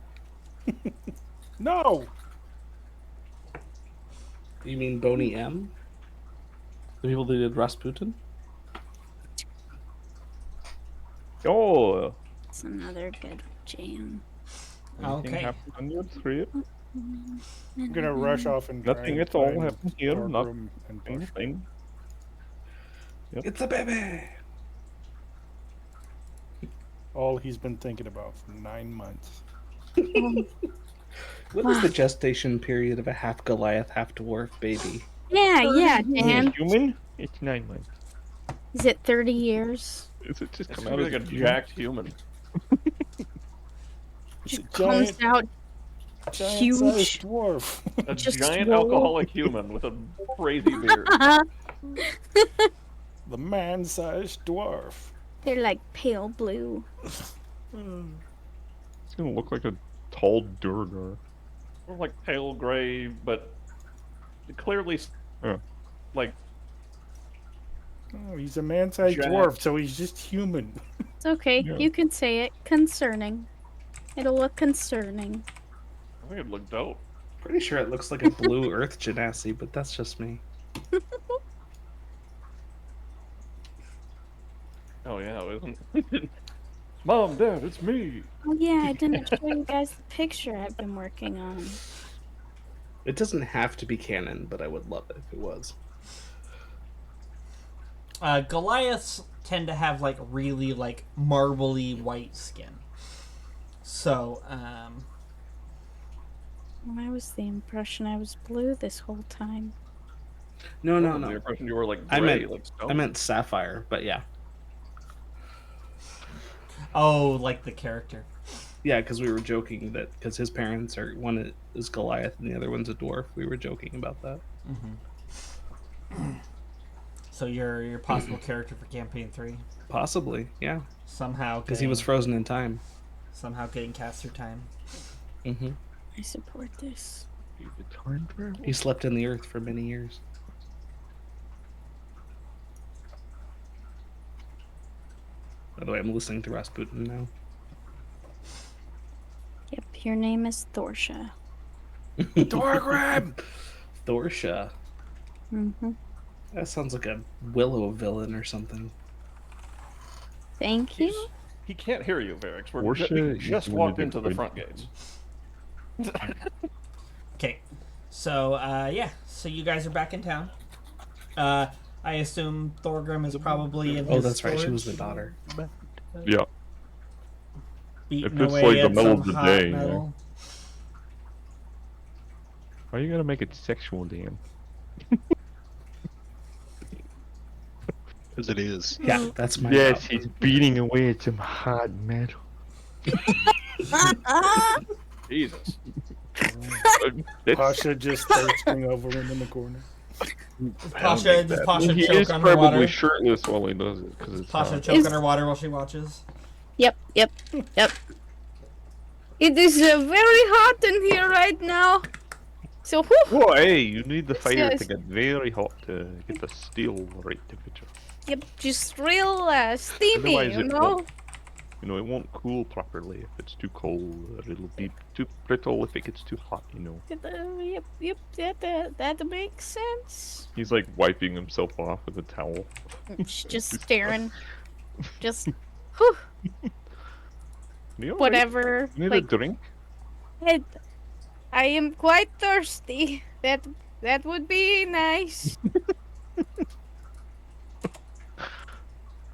No. You mean Boney M? The people that did Rasputin? Oh, It's another good jam. anything Okay. happened on your trip? I'm gonna rush off and try Nothing and at all find happened here. Torgrim and Bush. Anything. It's a baby! All he's been thinking about for 9 months. What is the gestation period of a half Goliath, half dwarf baby? Yeah, Is Dan. it human? It's 9 months. Is it 30 years? Is it just It's come out probably of like a the jacked human. Just Giant- comes out Giant-sized huge. dwarf. A Just giant swole. alcoholic human with a crazy beard. The man-sized dwarf. They're like pale blue. It's gonna look like a tall Durgar. Or like pale gray, but clearly Yeah. like Oh, he's a man-sized Jack. dwarf, so he's just human. It's okay. Yeah. You can say it. Concerning. It'll look concerning. I think it looked dope. Pretty sure it looks like a blue Earth Genasi, but that's just me. Oh yeah, it wasn't. Mom, Dad, it's me. Oh yeah, I didn't show you guys the picture I've been working on. It doesn't have to be canon, but I would love it if it was. Goliaths tend to have like really like marbly white skin. So, I was the impression I was blue this whole time. No, I no, was the no. impression you were like I gray, meant- like stone. I meant sapphire, but yeah. oh, like the character. Yeah, because we were joking that because his parents are one is Goliath and the other one's a dwarf. We were joking about that. So your possible character for campaign 3 Possibly, yeah, somehow because he was frozen in time. somehow getting cast through time. Hmm I support this. He slept in the earth for many years. By the way, I'm listening to Rasputin now. Yep, your name is Thorsha. Dorgrim! Thorsha. Mm-hmm. That sounds like a Willow villain or something. Thank you. He can't hear you, Varix. We Portia is just one of walked the into the good front gates. Okay, so yeah, so you guys are back in town. I assume Thorgrim is probably in his Oh, that's right. She was the storage, daughter. Yeah. beating If it's away like the at middle some of the hot day, yeah. metal. Why are you gonna make it sexual, Dan? As it is. Yeah, that's my Yes, job. he's beating away at some hard metal. Jesus. That's- Pasha just thirsting over him in the corner. Pasha, does Pasha he choke is on her probably water? shirtless while he does it because it's Pasha hot. choke on her water while she watches. Yep. It is very hot in here right now. So, whew, Whoa, hey, you need the This fire guy's- to get very hot to get the steel right temperature. yep, just real steamy, Otherwise you it know? won't. You know, it won't cool properly if it's too cold, or it'll be too brittle if it gets too hot, you know. Yep, that makes sense. He's like wiping himself off with a towel. Just staring. Just, whew, You alright? whatever. You need Like, a drink? I am quite thirsty. That would be nice.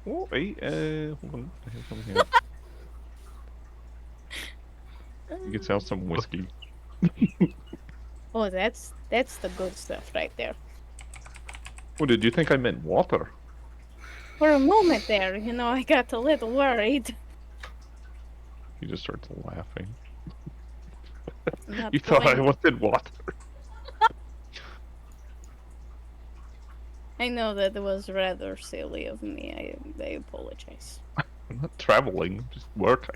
Oh, hey, hold on. I have some here. You can sell some whiskey. Oh, that's the good stuff right there. Oh, did you think I meant water? For a moment there, you know, I got a little worried. He just starts laughing. I'm not You thought I going- wanted water? I know that was rather silly of me. I apologize. I'm not traveling, I'm just working.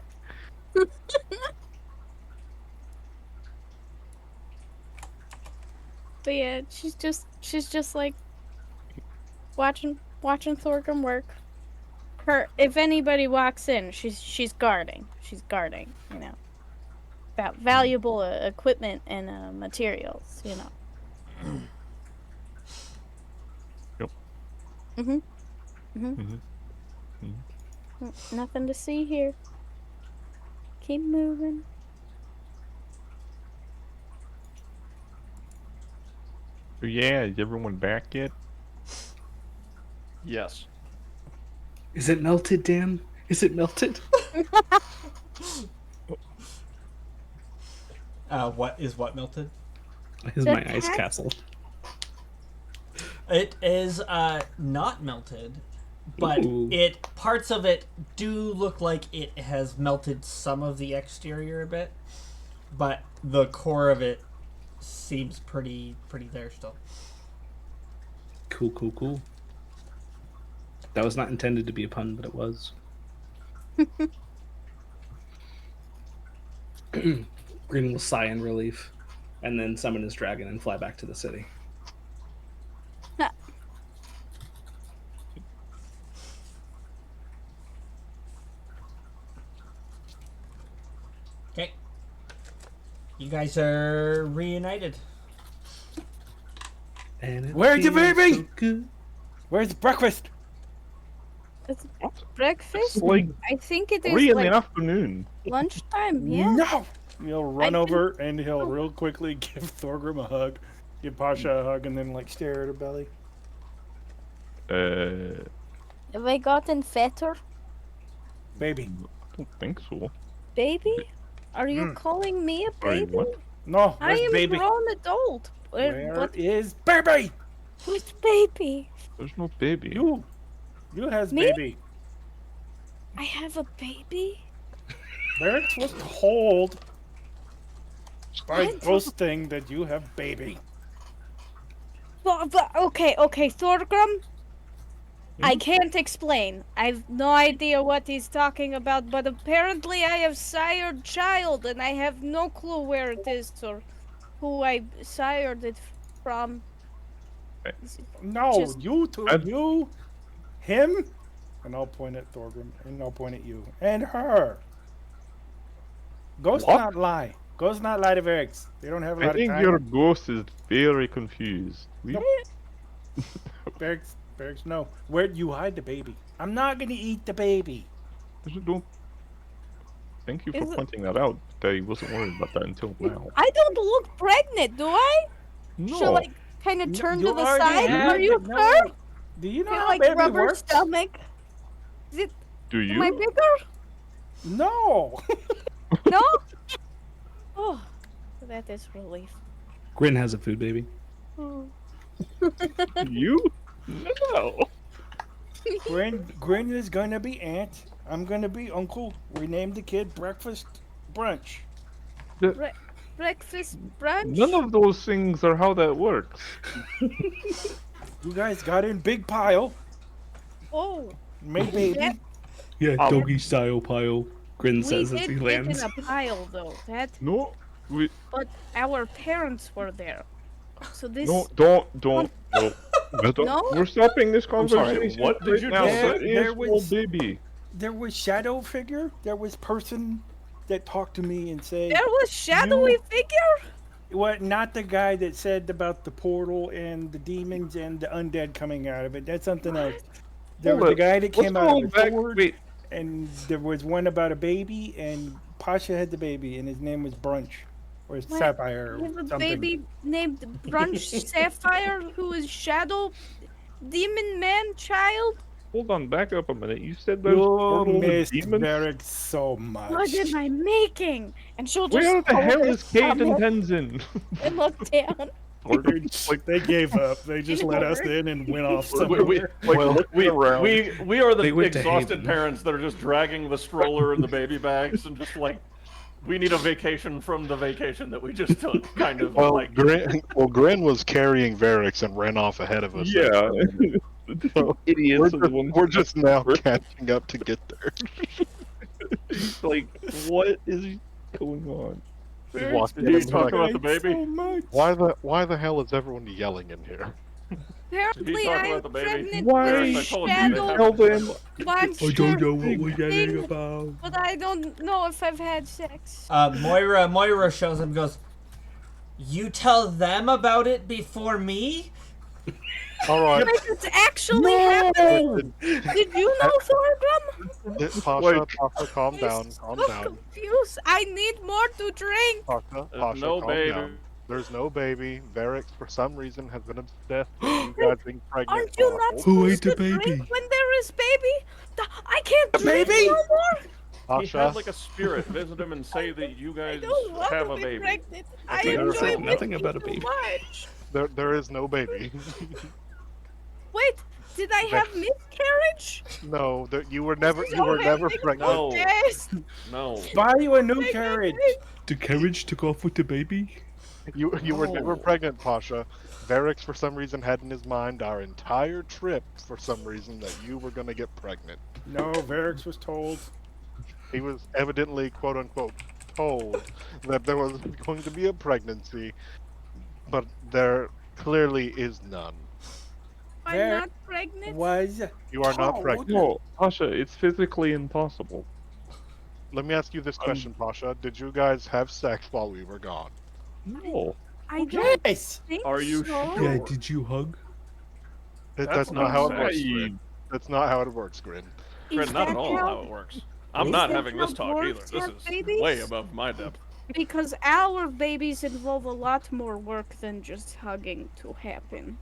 But yeah, she's just like watching Thorgrim work. If anybody walks in, she's guarding. She's guarding, you know. Valuable equipment and materials, you know. Yep. Mhm. Mhm. Nothing to see here. Keep moving. Oh, yeah, is everyone back yet? Yes. Is it melted, Dan? Is it melted? What melted? Is The my ice cat- castle? It is not melted, but Ooh. parts of it do look like it has melted some of the exterior a bit, but the core of it seems pretty there still. Cool. That was not intended to be a pun, but it was. Green will sigh in relief, and then summon his dragon and fly back to the city. Okay. You guys are reunited. And it Where's the feels baby? so good. Where's breakfast? It's breakfast. It's like I think it is 3 in like the afternoon. lunchtime. Yeah. No. He'll run I over and he'll real quickly give Thorgrim a hug, give Pasha a hug, and then like stare at her belly. Have I gotten fatter, Baby. I don't think so. baby? Are you Mm. calling me a Sorry, baby? what? No, I where's am baby? a grown adult. Where is baby? Who's baby? There's no baby. You has Me? baby. I have a baby. Barracks was told by What? Ghost Thing that you have baby. But okay, Thorgrim. I can't explain. I've no idea what he's talking about, but apparently I have sired child, and I have no clue where it is or who I sired it from. No, Just- you two, you, him, and I'll point at Thorgrim, and I'll point at you, and her. Ghost What? not lie. Ghost not lie to Varix. They don't have a I lot of think time. your ghost is very confused. No. Varix, no. Where'd you hide the baby? I'm not gonna eat the baby. Don't. Thank you for Is it- pointing that out. I wasn't worried about that until now. I don't look pregnant, do I? Shall I No. kind of turn You to the already side? had Are you it. No. sure? Do you know Feel how like baby rubber works? stomach? Is it? Do Am I you? bigger? No. No. Oh, that is relief. Grin has a food baby. Oh. You? No. Grin is gonna be aunt. I'm gonna be uncle. We named the kid breakfast brunch. Breakfast brunch. None of those things are how that works. You guys got in big pile, Oh, made baby. That- Yeah, Um, doggy style pile. Grin we says as did he live lands. in a pile though. That, No. We. but our parents were there. So this. No. Don't. No. No? We're stopping this I'm sorry, conversation. what did right you now. just say? That is There small was- baby. There was shadow figure. There was person that talked to me and said, There was shadowy figure. "What? Not the guy that said about the portal and the demons and the undead coming out of it. That's something else. There was Hold the up. guy that came Let's out go of the back. sword, Wait. and there was one about a baby, and Pasha had the baby, and his name was Brunch or Sapphire We or have a something. baby named Brunch Sapphire who is shadow demon man child. Hold on. Back up a minute. You said there's You portals and missed demons. Varric so much. What am I making? And she'll just Where the hell hold is her Caed and stomach Tenzin? and look down. Like they gave up. They just let us in and went off We, somewhere. we, Well, we are the They went to exhausted Haven. parents that are just dragging the stroller and the baby bags and just like, we need a vacation from the vacation that we just took, kind of Well, like. Grin was carrying Varix and ran off ahead of us. Yeah. So, Idiots are the we're ones we're who just got now hurt. catching up to get there. Like, what is going on? Walk Did in you and be talk like, about the baby? So much. why the hell is everyone yelling in here? Apparently, talk I'm about the baby? pregnant Why? with I a told you they shadow have- Tell them. monster. I don't know what we're yelling thing, about. But I don't know if I've had sex. Moira shows up and goes, "You tell them about it before me?" All right, Like it's actually happening. Did you know, Thorgrim? Pasha, calm down, I'm calm so down. confused. I need more to drink. Pasha, no calm baby. down. There's no baby. Varix, for some reason, has been obsessed with you guys being pregnant. Aren't you for a not whole- Who supposed ate to the drink baby? when there is baby? I can't drink baby? no more. He Pasha, had like a spirit visit him and say that you I guys don't want have to a be baby. pregnant. I That's what I enjoy said, nothing whipping about a too baby. much. there is no baby. Wait, did I have miscarriage? No, you were never No, pregnant. No. Yes. No. Buy you a new carriage. The carriage took off with the baby? You were never No. pregnant, Pasha. Varix, for some reason, had in his mind our entire trip, for some reason, that you were going to get pregnant. No, Varix was told. He was evidently, quote unquote, told that there was going to be a pregnancy, but there clearly is none. I'm There not pregnant. Was You are not told. pregnant. No, Pasha, it's physically impossible. Let me ask you this question, Pasha. Did you guys have sex while we were gone? No. I don't Yes. think Are you so. sure? Yeah, did you hug? That's not not how it sex. works, Grin. That's not how it works, Grin. Is Not at that all how how? it works. I'm Is not that having how this talk either. dwarves This have is babies? way above my depth. Because our babies involve a lot more work than just hugging to happen.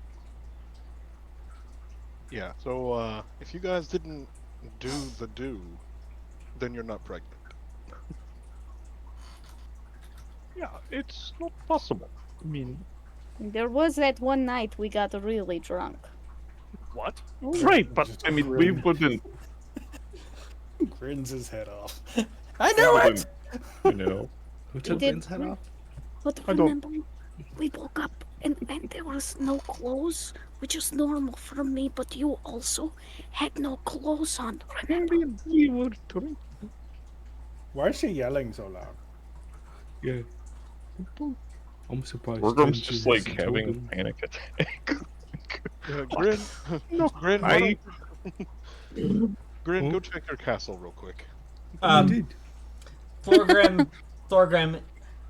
Yeah. So if you guys didn't do the then you're not pregnant. Yeah, it's not possible. I mean, There was that one night we got really drunk. What? right, but Just I mean, we grin. wouldn't. Grins his head off. I knew it. You know. Who took did- Ben's head off? But I don't- remember, we woke up and there was no clothes, which is normal for me, but you also had no clothes on, remember? We were drinking. Why is she yelling so loud? Yeah. I'm surprised. Orgrim's Tension just like hasn't told having a him. panic attack. Grin. No, Grin. I- Grin, Huh? go check your castle real quick. I Um, did. Thorgrim,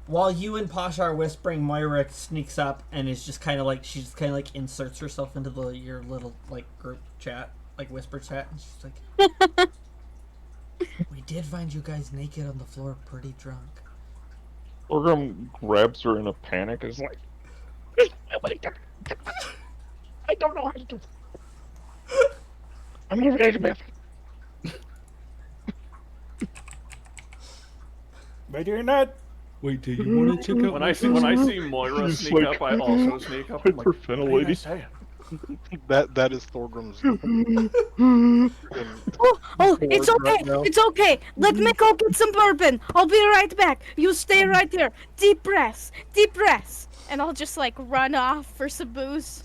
while you and Pasha are whispering, Moira sneaks up and is just kind of like, she just kind of like inserts herself into your little like group chat, like whisper chat, and she's like, "We did find you guys naked on the floor, pretty drunk." Orgrim grabs her in a panic. Is like, I don't know how to do it. I'm not ready to be. But you're not. Wait, do you want to check out When my I see Moira She's sneak like- up, I also sneak up. I'm like, what are you Hyperventilating. guys saying? That is Thorgrim's. Oh, it's Bored okay. right now. It's okay. Let me go get some bourbon. I'll be right back. You stay right there. Deep breaths. Deep breaths. And I'll just like run off for some booze.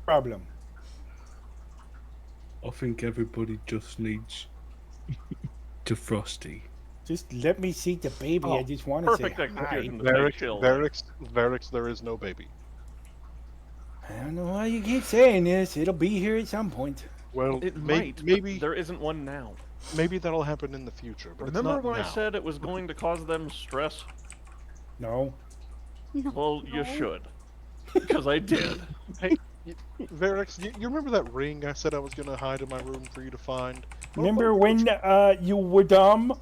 Problem. I think everybody just needs to frosty. Just let me see the baby. I just want to say Perfect hi. execution to take chill. Varix, there is no baby. I don't know why you keep saying this. It'll be here at some point. Well, It may- might, but maybe there isn't one now. maybe that'll happen in the future. But Remember it's not when now. I said it was going to cause them stress? No. No. Well, you No. should. Because I did. Hey, Varix, you remember that ring I said I was gonna hide in my room for you to find? Remember when you were dumb?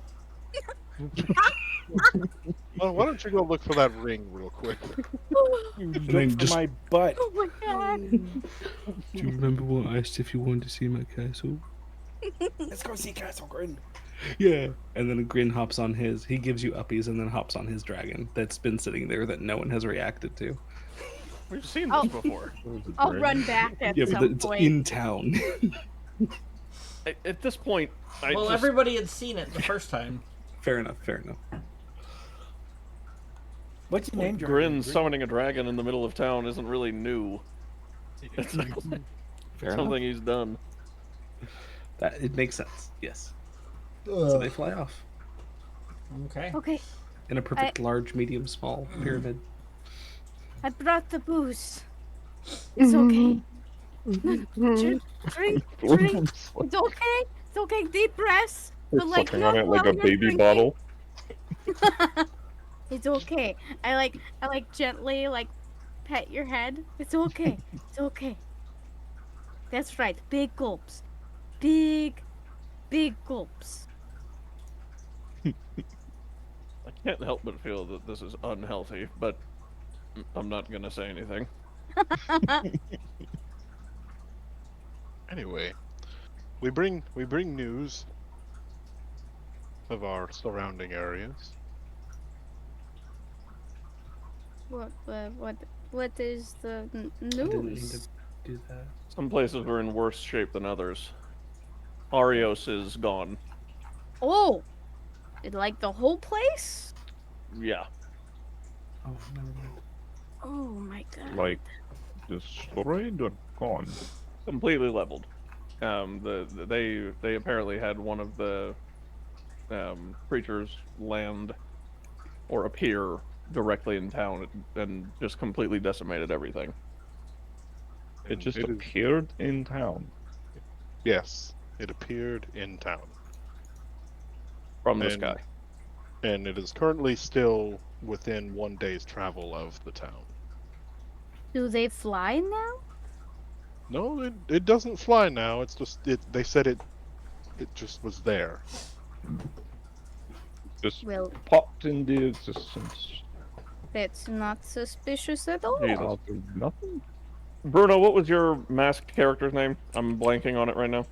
Well, why don't you go look for that ring real quick? You then looked for just- my butt. Oh my god. Do you remember when I asked if you wanted to see my castle? Let's go see Castle Grin. Yeah. And then Grin hops on his. He gives you uppies and then hops on his dragon that's been sitting there that no one has reacted to. We've seen this before. I'll run back at Yeah, but some it's point. in town. At this point, I Well, just... everybody had seen it the first time. Fair enough. Fair enough. What's your name, Jordan? Grin summoning a dragon in the middle of town isn't really new. It's Fair enough. something he's done. That it makes sense. Yes. So they fly off Okay. Okay, in a perfect large, medium, small pyramid. I brought the booze. It's okay. Drink, drink. It's okay. It's okay. Deep breaths. We're But like sucking on not it like while a you're baby drinking. bottle. It's okay. I like gently like pet your head. It's okay. It's okay. That's right. Big gulps. Big gulps. I can't help but feel that this is unhealthy, but I'm not gonna say anything. Anyway, we bring news of our surrounding areas. What is the I didn't mean news? to do that. Some places are in worse shape than others. Arios is gone. Oh, like the whole place? Yeah. Oh, never mind. Oh my god. Like, destroyed or gone? Completely leveled. They apparently had one of the creatures land or appear directly in town and just completely decimated everything. It And just it is- appeared in town. Yes, it appeared in town. From the And- sky. And it is currently still within 1 day's travel of the town. Do they fly now? No, it doesn't fly now. It's just they said it just was there. Just Well, popped into existence that's not suspicious at all. Jesus. out of nothing. Bruno, what was your masked character's name? I'm blanking on it right now.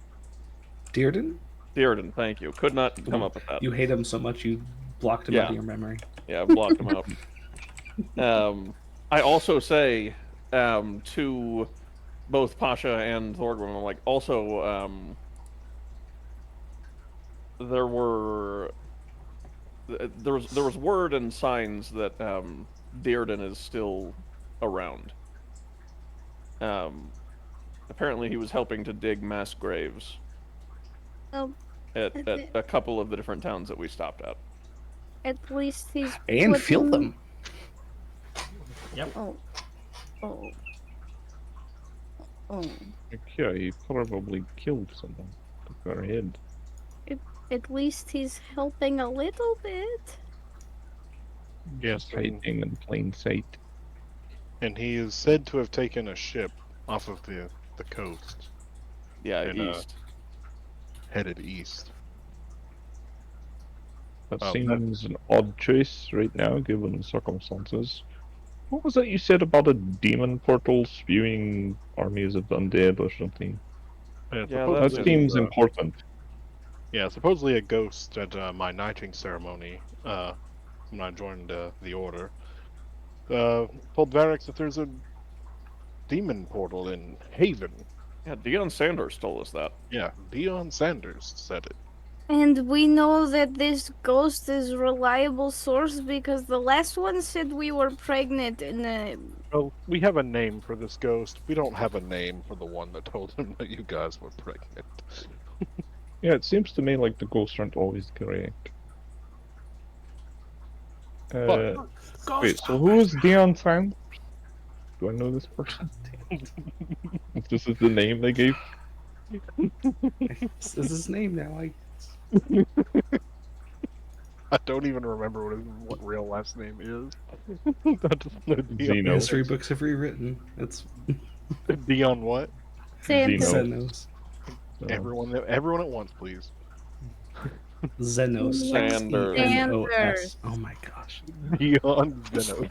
Dearden? Dearden, thank you. Could not come up with that. You hate him so much you blocked him out Yeah. of your memory. Yeah, I blocked him out. I also say to both Pasha and Thorgrim, I'm like, also, there was word and signs that Dearden is still around. Apparently he was helping to dig mass graves Oh, at a couple of the different towns that we stopped at. at least he's And feel putting- them. Yep. Oh. Oh. Oh. Yeah, he probably killed someone. Took their head. At least he's helping a little bit. Yes, Hiding in plain sight. and he is said to have taken a ship off of the coast, Yeah, And, east. headed east. That Oh, seems an odd choice right now, given the circumstances. What was that you said about a demon portal spewing armies of undead or something? Yeah, Yeah, That that's seems important. Yeah, supposedly a ghost at my knighting ceremony, when I joined the order, told Varix that there's a demon portal in Haven. Yeah, Dion Sanders told us that. Yeah, Dion Sanders said it. And we know that this ghost is a reliable source because the last one said we were pregnant in a... Well, we have a name for this ghost. We don't have a name for the one that told him that you guys were pregnant. Yeah, it seems to me like the ghosts aren't always correct. Wait, so who is Dion Sanders? Do I know this person? If this is the name they gave? This is his name now. I don't even remember what real last name is. I just know Dion. Zeno. History books have rewritten. It's Dion what? Sanders. Zeno. Zenos. Everyone at once, please. Zenos. Sanders. Zenos. Oh my gosh. Dion Zeno.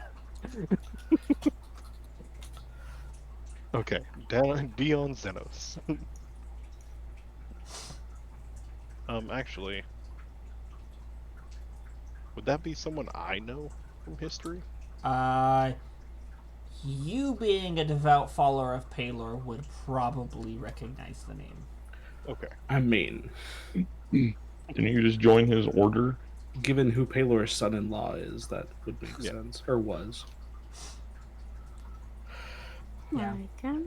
Okay, Dion Zenos. Actually, would that be someone I know from history? You being a devout follower of Palor would probably recognize the name. Okay. I mean, Didn't you just join his order? given who Palor's son-in-law is, that would make Yeah. sense. Or was. Yeah. My God.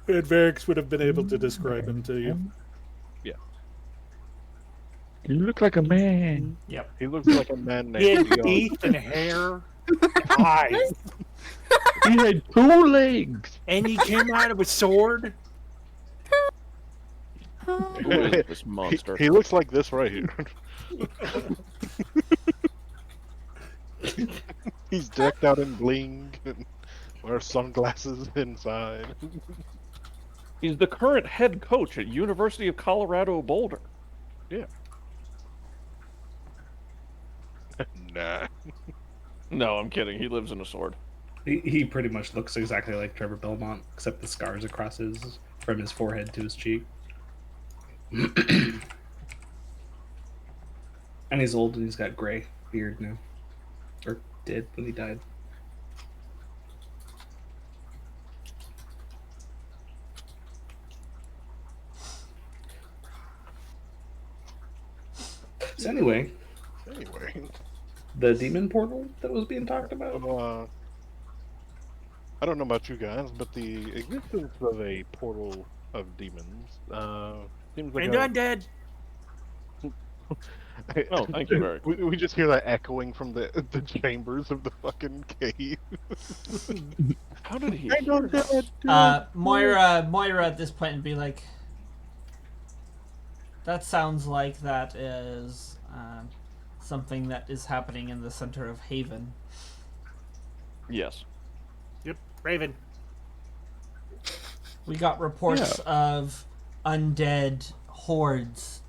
And Varix would have been able to describe him to you. You look like a man. Yep. He looks like a man He named had Dion. teeth and hair, eyes, He had 2 legs. and he came out with a sword. Who is this monster? He looks like this right here. He's decked out in bling and wears sunglasses inside. He's the current head coach at University of Colorado Boulder. Nah. No, I'm kidding. He lives in a sword. He pretty much looks exactly like Trevor Belmont, except the scars across from his forehead to his cheek. And he's old and he's got gray beard now. Or did when he died. So anyway, Anyway, the demon portal that was being talked about? I don't know about you guys, but the existence of a portal of demons seems like And undead. Oh, thank you, Eric. We just hear that echoing from the chambers of the fucking cave. How did he? Moira at this point would be like, That sounds like that is something that is happening in the center of Haven. Yes. Yep, Raven. We got reports of undead hordes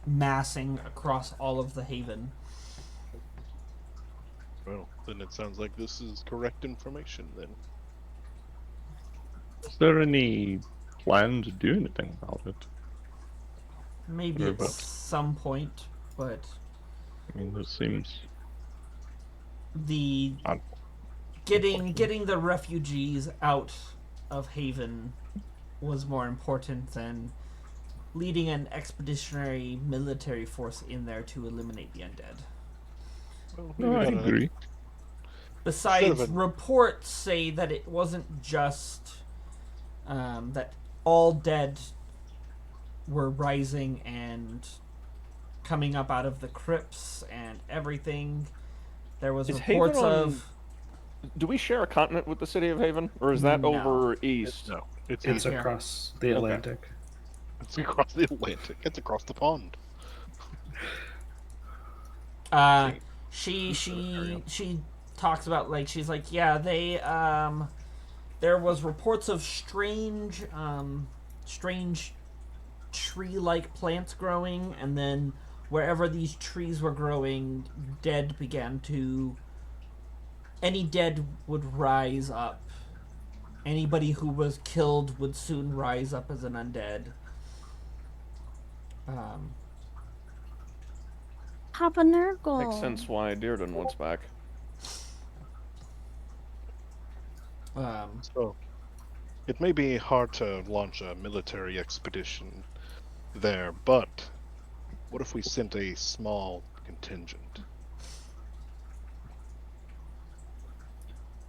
massing across all of the Haven. Well, then it sounds like this is correct information then. Is there any plan to do anything about it? Maybe Or at about- some point, but I mean, this seems the un- getting the refugees out of Haven was more important than leading an expeditionary military force in there to eliminate the undead. Well, No, I agree. Besides, Instead of reports say that it wasn't just that all dead were rising and coming up out of the crypts and everything. There was Is reports Haven on- of Do we share a continent with the city of Haven, or is that No. over east? No, it's It's here. across the Atlantic. it's across the Atlantic. It's across the pond. she talks about, like, she's like, yeah, they there was reports of strange tree-like plants growing, and then wherever these trees were growing, any dead would rise up. Anybody who was killed would soon rise up as an undead. Papa Nurgle. Makes sense why Dearden wants back. So, it may be hard to launch a military expedition there, but what if we sent a small contingent?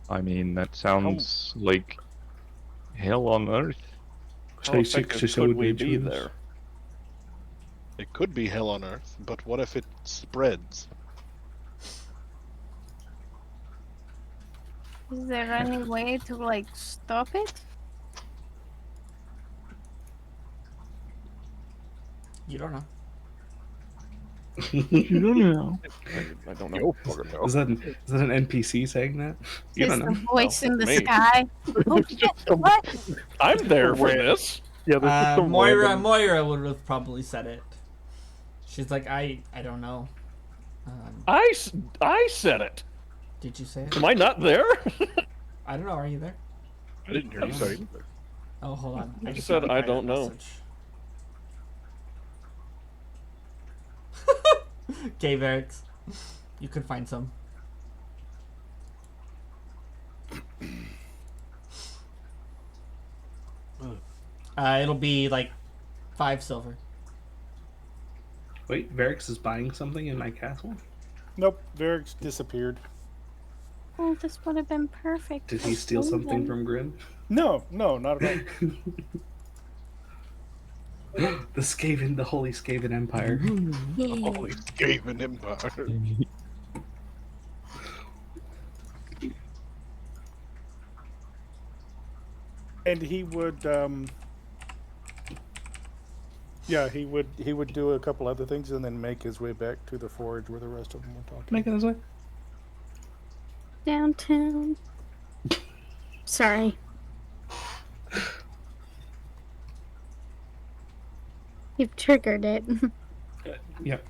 I mean, that sounds like hell on earth. How effective could we be there? It could be hell on earth, but what if it spreads? Is there any way to, like, stop it? You don't know. You don't know. I don't know. Is that an NPC saying that? You Is don't the know. voice in the me. sky? Oh shit! What? I'm there for this. Yeah, this is some random- Moira would have probably said it. She's like, I don't know. I said it. Did you say it? Am I not there? I don't know. Are you there? I didn't hear you say it. Oh, hold on. I just said got a I private don't know. message. Okay, Varix. You could find some. It'll be like 5 silver. Wait, Varix is buying something in my castle? Nope, Varix disappeared. Oh, this would have been perfect. Did he steal something from Grim? No, not at all. The Holy Skaven Empire. Holy Skaven Empire. And he would, he would do a couple other things and then make his way back to the forge where the rest of them were talking. Making his way. Downtown. Sorry. You've triggered it. Yep.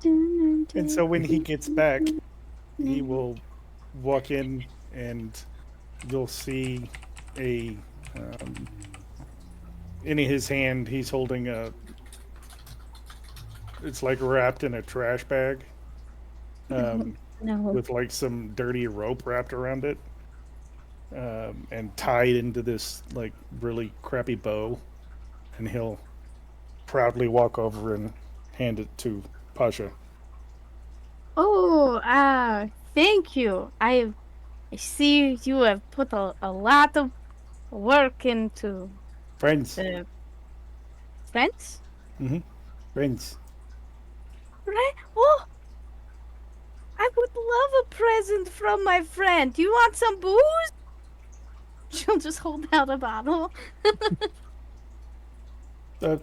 And so when he gets back, he will walk in and you'll see in his hand he's holding it's like wrapped in a trash bag No. with like some dirty rope wrapped around it and tied into this like really crappy bow, and he'll proudly walk over and hand it to Pasha. Oh, thank you. I see you have put a lot of work into Friends. friends. Friends. Right? Oh, I would love a present from my friend. Do you want some booze? She'll just hold out a bottle. Uh,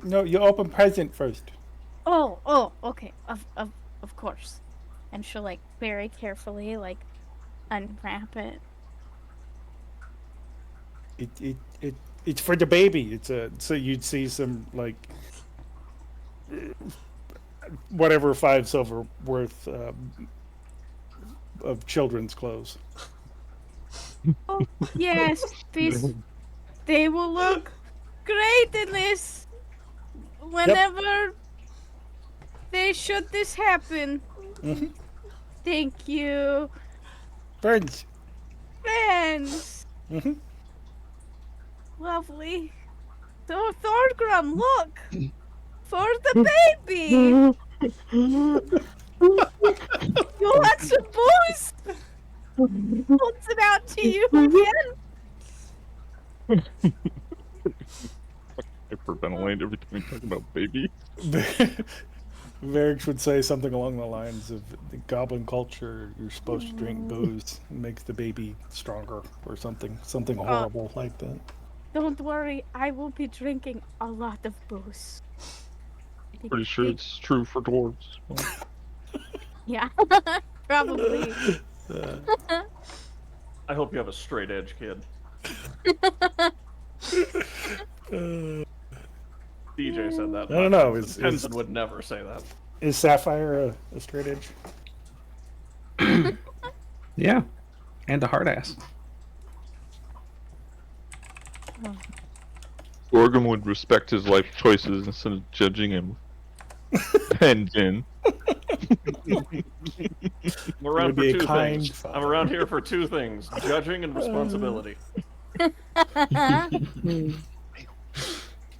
no, you open present first. Oh, okay. Of course. And she'll like very carefully like unwrap it. It's for the baby. It's a so you'd see some like whatever 5 silver worth of children's clothes. Oh yes, they will look great in this. Whenever should this happen. Mm-hmm. Thank you, Friends. friends. Mm-hmm. Lovely. So Thorgrim, look for the baby. You want some booze? Holds it out to you again. Hyperventilate every time we talk about baby. Varix would say something along the lines of the goblin culture. You're supposed to drink booze. It makes the baby stronger, or something horrible like that. Don't worry, I will be drinking a lot of booze. Pretty sure it's true for dwarves. Yeah, probably. I hope you have a straight edge, kid. DJ said that. I don't know. Tenzin would never say that. Is Sapphire a straight edge? Yeah, and a hard ass. Orgum would respect his life choices instead of judging him. Tenzin. I'm around for be a two kind things. father. I'm around here for two things: judging and responsibility,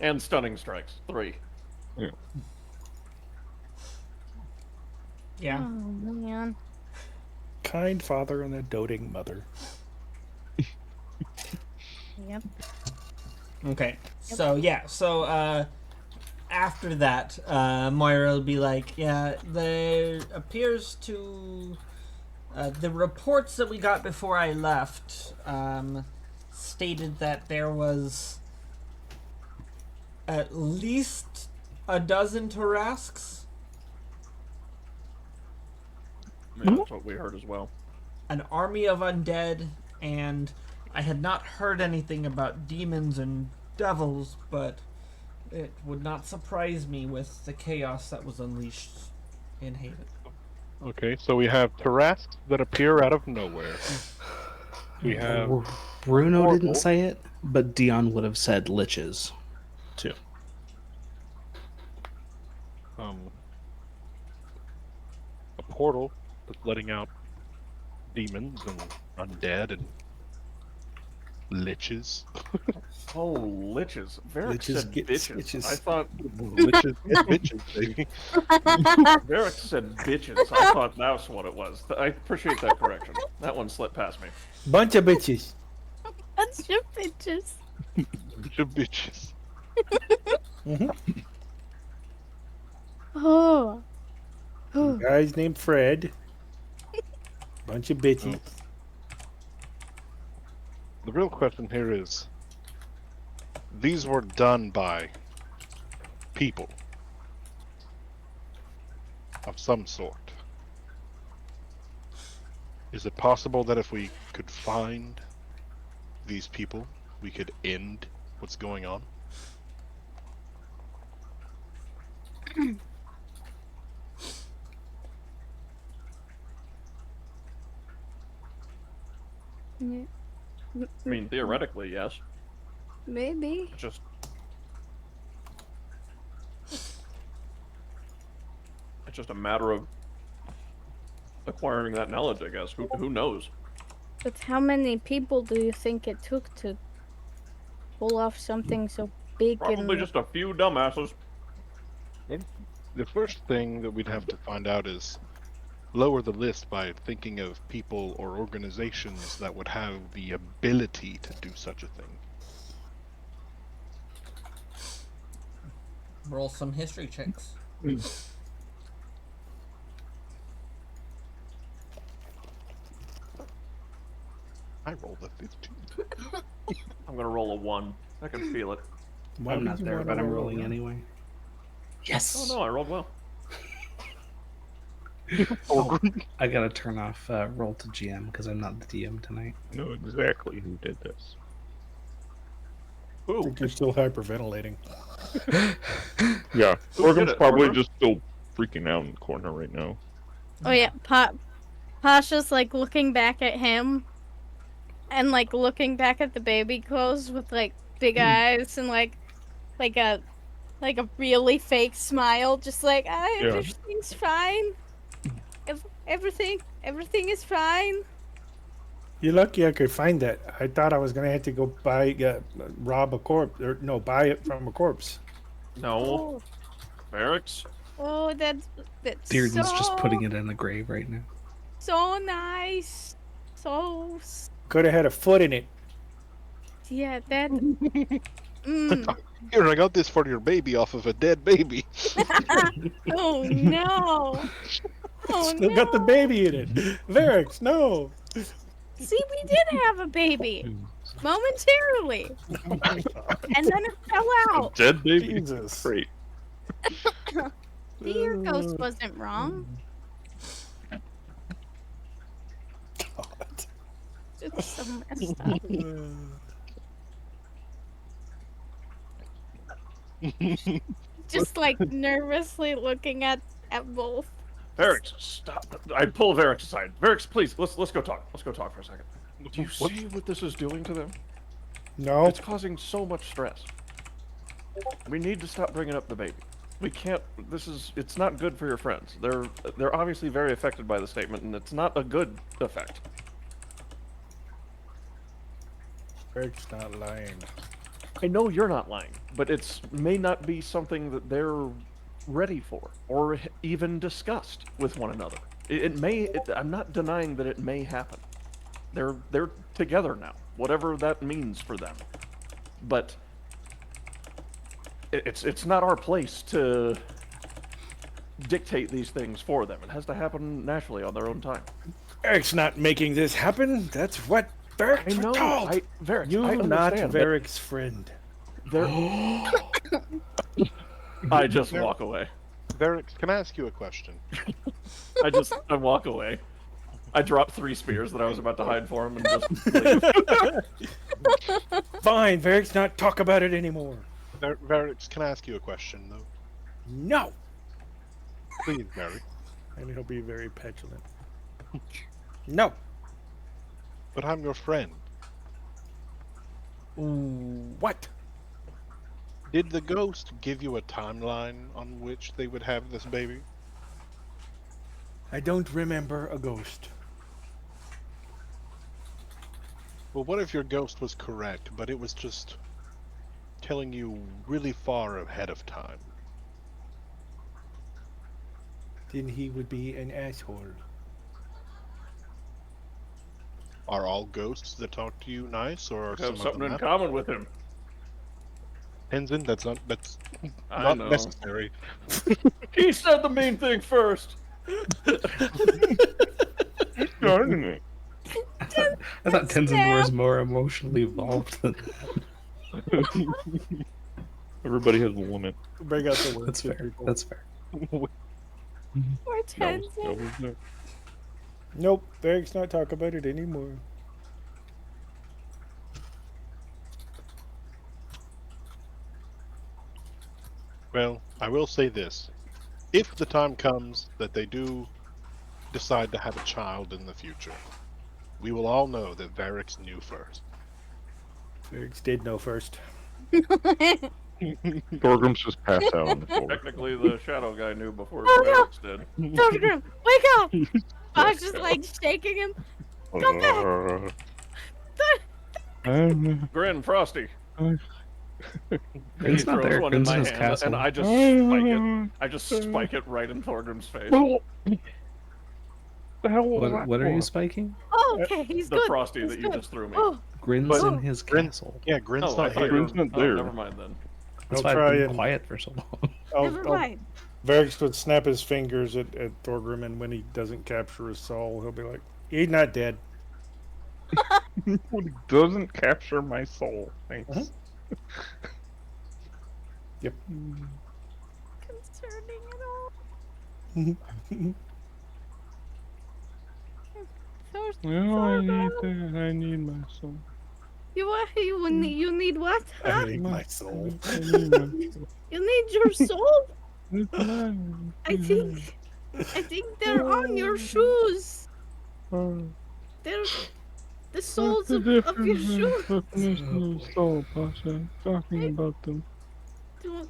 and stunning strikes. 3. Yeah. Oh man. Kind father and a doting mother. Yep. Okay. So after that, Moira will be like, yeah, there appears to the reports that we got before I left stated that there was at least a dozen Tarasques, Yeah, that's what we heard as well. an army of undead, and I had not heard anything about demons and devils, but it would not surprise me with the chaos that was unleashed in Haven. Okay, so we have Tarasques that appear out of nowhere. We have Bruno Horrible. didn't say it, but Dion would have said liches, too. A portal that's letting out demons and undead and liches. Oh, liches. Varric Liches said get bitches. stitches. I thought Liches get bitches, baby. Varric said bitches. I thought that's what it was. I appreciate that correction. That one slipped past me. Bunch of bitches. That's your bitches. Bunch of bitches. Oh. Guys named Fred. Bunch of bitches. The real question here is, these were done by people of some sort. Is it possible that if we could find these people, we could end what's going on? Yeah. I mean, theoretically, yes. Maybe. It's just a matter of acquiring that knowledge, I guess. Who knows? But how many people do you think it took to pull off something so big Probably and just a few dumbasses. The first thing that we'd have to find out is lower the list by thinking of people or organizations that would have the ability to do such a thing. Roll some history checks. I rolled a 15. I'm gonna roll a 1. I can feel it. Why I'm would not you there, wanna but I'm roll rolling around? anyway. Oh Yes. no, I rolled well. Oh, I gotta turn off roll to GM because I'm not the DM tonight. I know exactly who did this. I Ooh, think you're still hyperventilating. Yeah, Who did Organ's it, probably Barbara? just still freaking out in the corner right now. Oh yeah, Pasha's like looking back at him, and like looking back at the baby clothes with like big eyes and like a really fake smile, just like Yeah. everything's fine. Everything is fine. You're lucky I could find that. I thought I was gonna have to go rob a corpse, or no, buy it from a corpse. No, Oh, Barracks. oh, that's Dearden's just putting so it in the grave right now. so nice. So Could have had a foot in it. yeah, that. Mm. Here, I got this for your baby off of a dead baby. Oh no. Oh Still no. got the baby in it. Varix, no. See, we did have a baby momentarily, and then it fell out. Dead baby. Jesus. Great. The ear ghost wasn't wrong. God. It's so messed up. Just like nervously looking at both. Varix, stop! I pull Varix aside. Varix, please, let's go talk. Let's go talk for a second. Do you What? see what this is doing to them? No. It's causing so much stress. We need to stop bringing up the baby. We can't. It's not good for your friends. They're obviously very affected by the statement, and it's not a good effect. Varix not lying. I know you're not lying, but it's may not be something that they're ready for or even discussed with one another. It may. I'm not denying that it may happen. They're together now, whatever that means for them. But it's not our place to dictate these things for them. It has to happen naturally on their own time. Varix not making this happen. That's what Varix I know. told. Varix, You're I not understand, but Varix's friend. I just walk away. Varix, can I ask you a question? I walk away. I drop 3 spears that I was about to hide for him and just leave. Fine, Varix not talk about it anymore. Varix, can I ask you a question, though? No. Please, Varix. And he'll be very petulant. No. But I'm your friend. What? Did the ghost give you a timeline on which they would have this baby? I don't remember a ghost. Well, what if your ghost was correct, but it was just telling you really far ahead of time? Then he would be an asshole. Are all ghosts that talk to you nice, or are some Have of something them in not? common with him. Tenzin, that's I not know. necessary. He said the main thing first. Darn it. I thought Tenzin was more emotionally involved than Everybody has a limit. Bring out the that's fair. That's fair. Poor That was Tenzin. it. Nope, Varix not talk about it anymore. Well, I will say this. If the time comes that they do decide to have a child in the future, we will all know that Varix knew first. Varix did know first. Thorgrim's just passed out on the floor. Technically, the shadow guy knew before Oh, no. Varix did. Thorgrim, wake up! I was just like shaking him. Come back! Grin, Frosty. Grin's He not throws there. one in Grin's my in his hand, castle. and I just spike it. I just spike it right in Thorgrim's face. The hell was that What are you for? spiking? Oh, okay, he's The good. Frosty He's that you good. just threw me. Oh, Grin's But- in his Grin- castle. Yeah, Grin's Oh, I not thought here. you were... Grin's not Oh, there. never mind then. That's I'll why try I've been and quiet for so long. never mind. Varix would snap his fingers at Thorgrim, and when he doesn't capture his soul, he'll be like, "He's not dead." It doesn't capture my soul. Thanks. Yep. concerning at all. So, No, I need Thorgrim, that. I need my soul. you need what? I Huh? hate my soul. I need my soul. You need your soul? It's mine. I think they're on your shoes. Oh, They're the what's soles the of your difference shoes. definition of soul, Pasha? Talking about them.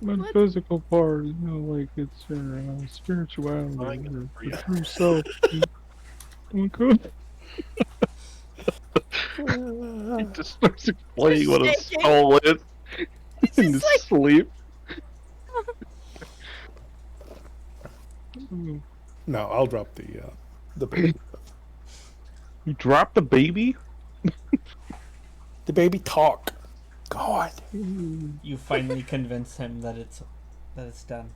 But What? physical part, like it's your spirituality, your the true self. Okay. He just starts explaining what a shaking. soul is It's in just his like sleep. No, I'll drop the baby. You dropped the baby? The baby talk. God. You finally convince him that it's done.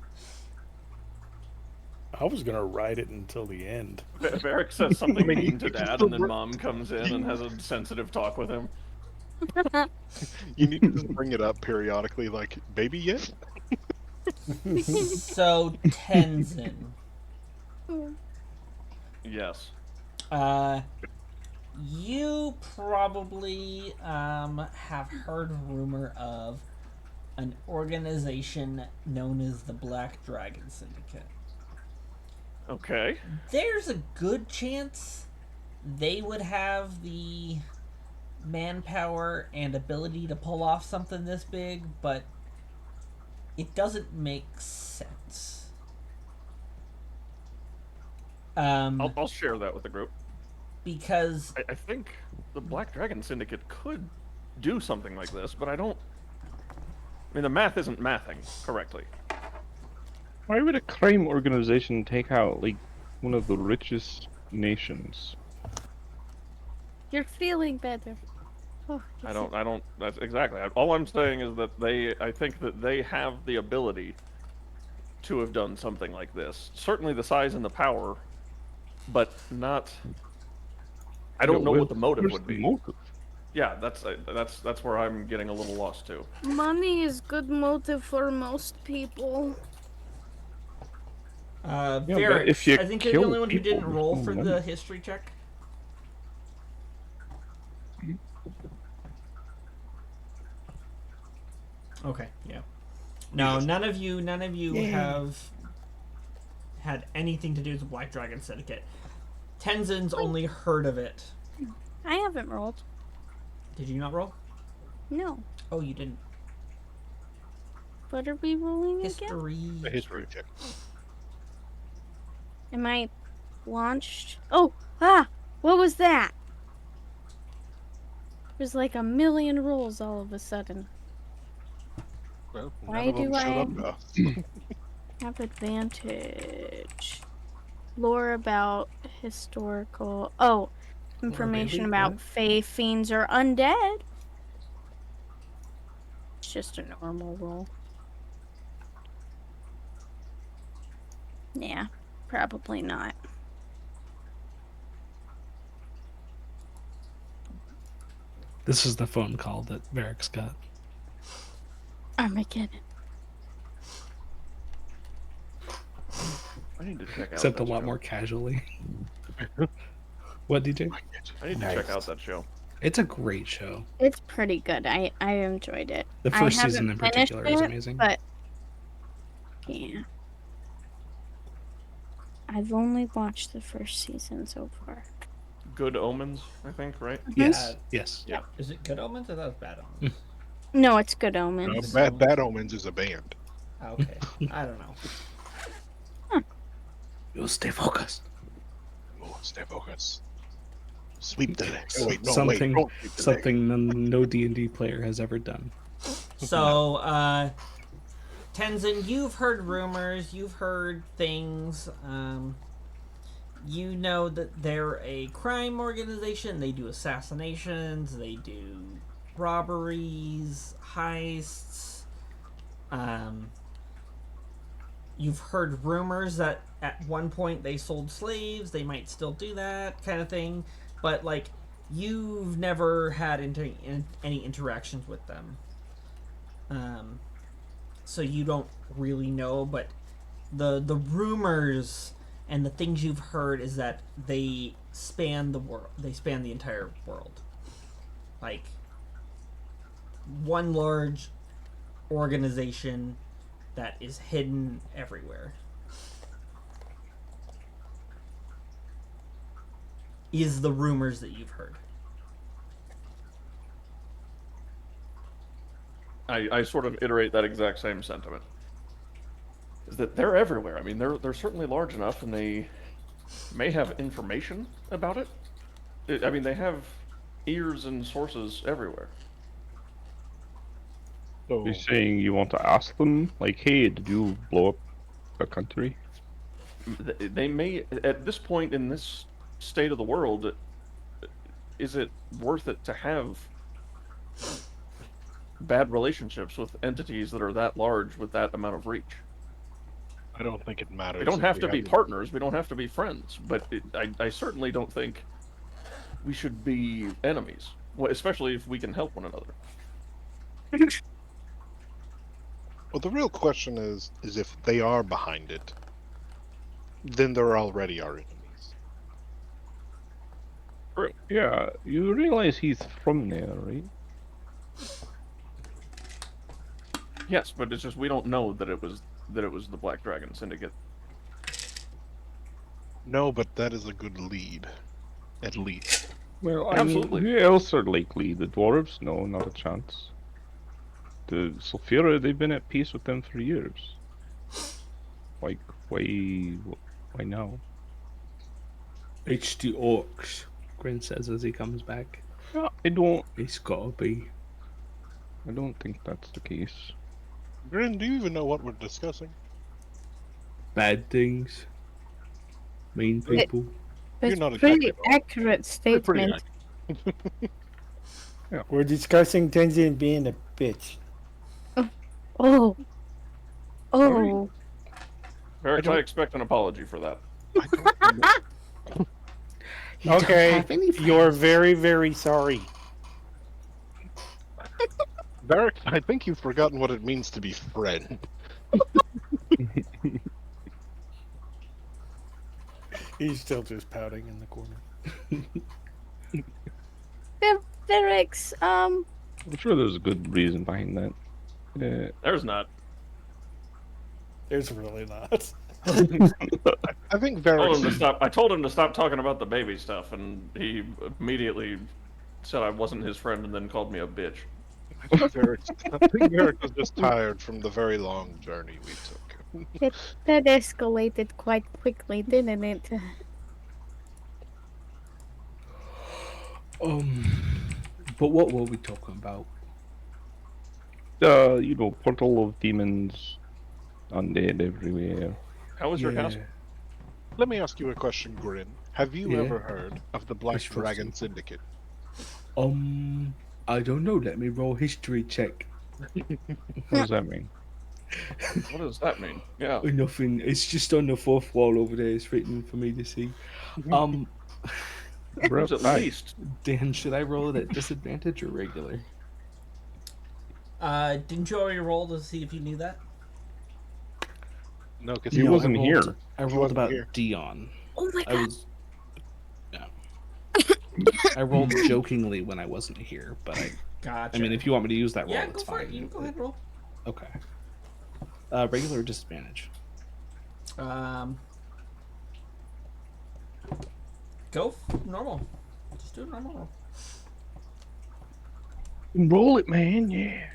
I was gonna ride it until the end. Varric says something I mean, mean to you Dad, still and then work- Mom comes in and has a sensitive talk with him. You need to just bring it up periodically, like, baby yet? So Tenzin, Yes. you probably have heard rumor of an organization known as the Black Dragon Syndicate. Okay. There's a good chance they would have the manpower and ability to pull off something this big, but it doesn't make sense. I'll share that with the group. Because I think the Black Dragon Syndicate could do something like this, but I don't. I mean, the math isn't mathing correctly. Why would a crime organization take out like one of the richest nations? you're feeling better. Oh, I don't. That's exactly. All I'm saying is that I think that they have the ability to have done something like this. Certainly the size and the power, but not. I don't know what the motive Where's would the be. motive? Yeah, that's where I'm getting a little lost too. Money is good motive for most people. but Varric, if you I think you're the kill only one who people, didn't there's roll no for money. the history check. Okay, yeah. No, none of you have had anything to do with the Black Dragon Syndicate. Tenzin's only heard of it. I haven't rolled. Did you not roll? No. Oh, you didn't. What are we rolling again? History. A history check. Am I launched? Oh, what was that? There's like a million rolls all of a sudden. Well, Why none of them do showed I- up to us. Have advantage. Lore about historical. Oh, information baby, about what? fae, fiends, or undead. It's just a normal roll. Yeah, probably not. This is the phone call that Varric's got. Armageddon. I need to check out. Except that a lot show. more casually. What, DJ? I need to check out that show. It's a great show. It's pretty good. I enjoyed it. The first I season in haven't finished particular is it, amazing. But yeah, I've only watched the first season so far. Good Omens, I think, right? Yes. Yes. Yeah. Is it Good Omens or that was Bad Omens? No, it's Good Omens. Bad Omens is a band. Okay, I don't know. You'll stay focused. Oh, stay focused. Sweep the legs. Oh, wait, no, something wait, don't sweep the leg. something no D&D player has ever done. So, Tenzin, you've heard rumors, you've heard things. You know that they're a crime organization. They do assassinations, they do robberies, heists. You've heard rumors that at one point they sold slaves. They might still do that kind of thing. But, like, you've never had any interactions with them. so you don't really know, but the rumors and the things you've heard is that they span the world. They span the entire world. Like one large organization that is hidden everywhere. Is the rumors that you've heard. I sort of iterate that exact same sentiment. Is that they're everywhere. I mean, they're certainly large enough, and they may have information about it. I mean, they have ears and sources everywhere. So You're saying you want to ask them, like, hey, did you blow up a country? They may, at this point in this state of the world, is it worth it to have bad relationships with entities that are that large with that amount of reach? I don't think it matters. We don't if have we to be the- partners. We don't have to be friends. But I certainly don't think we should be enemies, especially if we can help one another. Well, the real question is if they are behind it, then they're already our enemies. Yeah, you realize he's from there, right? Yes, but it's just we don't know that it was the Black Dragon Syndicate. No, but that is a good lead, at least. Well, I Absolutely. mean, who else are likely? The dwarves? No, not a chance. The Sulfura, they've been at peace with them for years. Like, why now? It's the orcs, Grin says as he comes back. Yeah, It's gotta be. I don't think that's the case. Grin, do you even know what we're discussing? Bad things. Mean people. You're That's not pretty exactly wrong. accurate You're pretty statement. We're discussing Tenzin being a bitch. Oh. Oh. Varric, don't- I expect an apology for that. I don't know. You don't Okay, have any you're very, very sorry. Varric, I think you've forgotten what it means to be friend. He's still just pouting in the corner. Varric, I'm sure there's a good reason behind that. There's not. There's really not. I think I told him to Varric. stop. I told him to stop talking about the baby stuff, and he immediately said I wasn't his friend, and then called me a bitch. I think Varric was just tired from the very long journey we took. that escalated quite quickly, didn't it? But what were we talking about? Portal of demons, undead everywhere. How was your house? Let me ask you a question, Grin. Have you Yeah. ever heard of the Black It's Dragon trusty. Syndicate? I don't know. Let me roll history check. What does that mean? What does that mean? Yeah. Nothing. It's just on the fourth wall over there. It's written for me to see. There's at Nice. least. Dan, should I roll it at disadvantage or regular? Didn't you already roll to see if you knew that? No, because He No, wasn't I rolled- here. I rolled wasn't about here. Dion. Oh my I god. was. Yeah. I rolled jokingly when I wasn't here, but Gotcha. I mean, if you want me to use that roll, yeah, it's go for fine. it. You can go ahead and roll. Okay. Regular or disadvantage? Go normal. Just do a normal roll. Roll it, man. Yeah.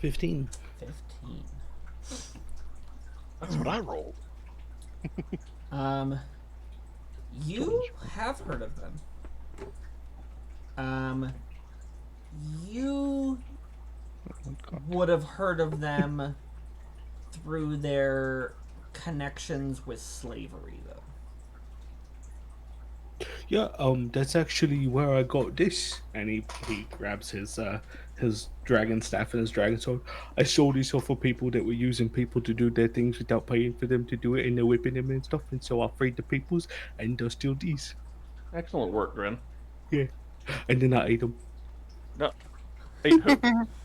15. 15. that's what I rolled. You have heard of them. You would have heard of them through their connections with slavery, though. Yeah, that's actually where I got this. And he grabs his dragon staff and his dragon sword. I sold these off for people that were using people to do their things without paying for them to do it, and they're whipping them and stuff. And so I freed the peoples and I steal these. Excellent work, Grin. Yeah, and then I ate them. No. Hey, who?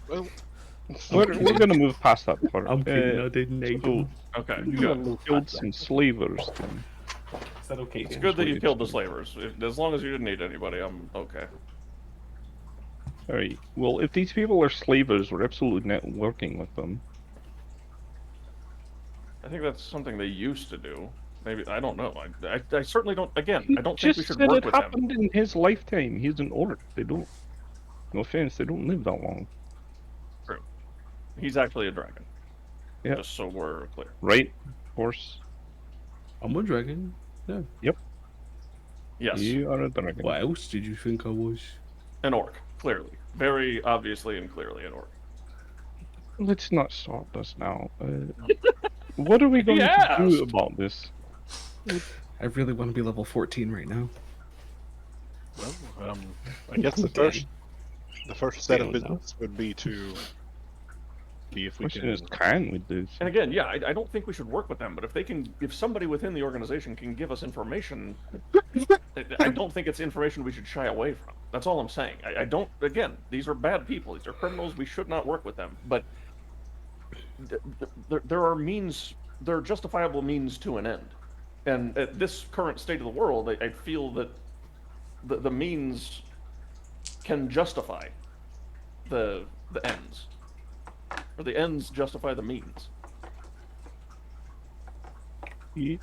Well, We're gonna move past that part. I'm kidding. I didn't need So them. Okay, you good. killed some slavers. Then. Is that okay? It's Dan? good that you Slaves. killed the slavers. As long as you didn't need anybody, I'm okay. All right. Well, if these people are slavers, we're absolutely not working with them. I think that's something they used to do. Maybe I don't know. I certainly don't. Again, He I don't think we just should said work it with them. happened in his lifetime. He's an orc. They don't. No offense, they don't live that long, True. He's actually a dragon. Yeah. Just so we're clear. right? Horse. I'm a dragon. Yeah. Yes, You are a dragon. What else did you think I was? an orc. Clearly, very obviously and clearly an orc. Let's not start this now. What are we going to Yes! do about this? I really want to be level 14 right now. Well, I guess the first set of Don't know. business would be to see if we Question can. is, can we do? And again, yeah, I don't think we should work with them. But if somebody within the organization can give us information, I don't think it's information we should shy away from. That's all I'm saying. I don't. Again, these are bad people. These are criminals. We should not work with them. But there are means. There are justifiable means to an end. And at this current state of the world, I feel that the means can justify the ends, or the ends justify the means. Yeah.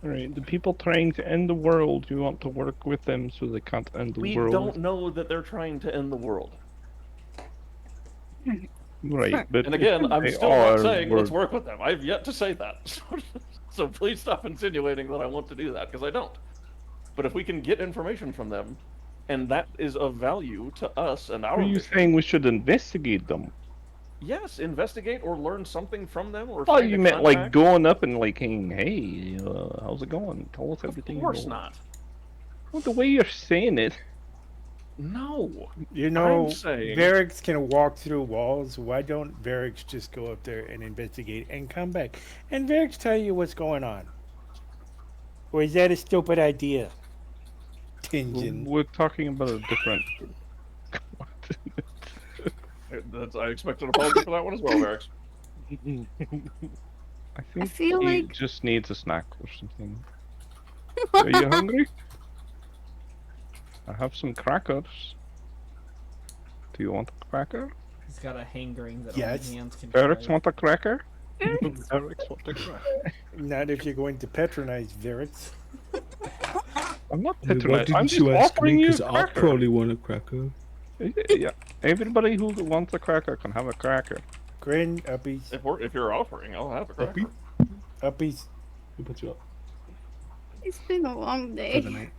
Alright, the people trying to end the world, you want to work with them so they can't end the We world. don't know that they're trying to end the world. Right, but And again, if I'm they still not are, saying we're- let's work with them. I've yet to say that. So please stop insinuating that I want to do that, because I don't. But if we can get information from them, and that is of value to us and our Are you mission, saying we should investigate them? yes, investigate or learn something from them, or Oh, find you a meant like contact. going up and like, hey, how's it going? Tell us Of everything. course you know. not. Well, the way you're saying it. No. You know, I'm saying- Varix can walk through walls. Why don't Varix just go up there and investigate and come back? And Varix tell you what's going on. Or is that a stupid idea? Tinjin. We're talking about a different. I expect an apology for that one as well, Varix. I think feel he like- just needs a snack or something. Are you hungry? I have some crackers. Do you want a cracker? He's got a hankering that Yes. only hands can Eric, drive. want a cracker? Not if you're going to patronize Varix. I'm not Why patronizing. I'm didn't just you ask offering me? you a Because I cracker. probably want a cracker. Yeah, everybody who wants a cracker can have a cracker. Grin, uppies, If you're offering, I'll have a cracker. uppies. Who put you up It's been a long for day. the night?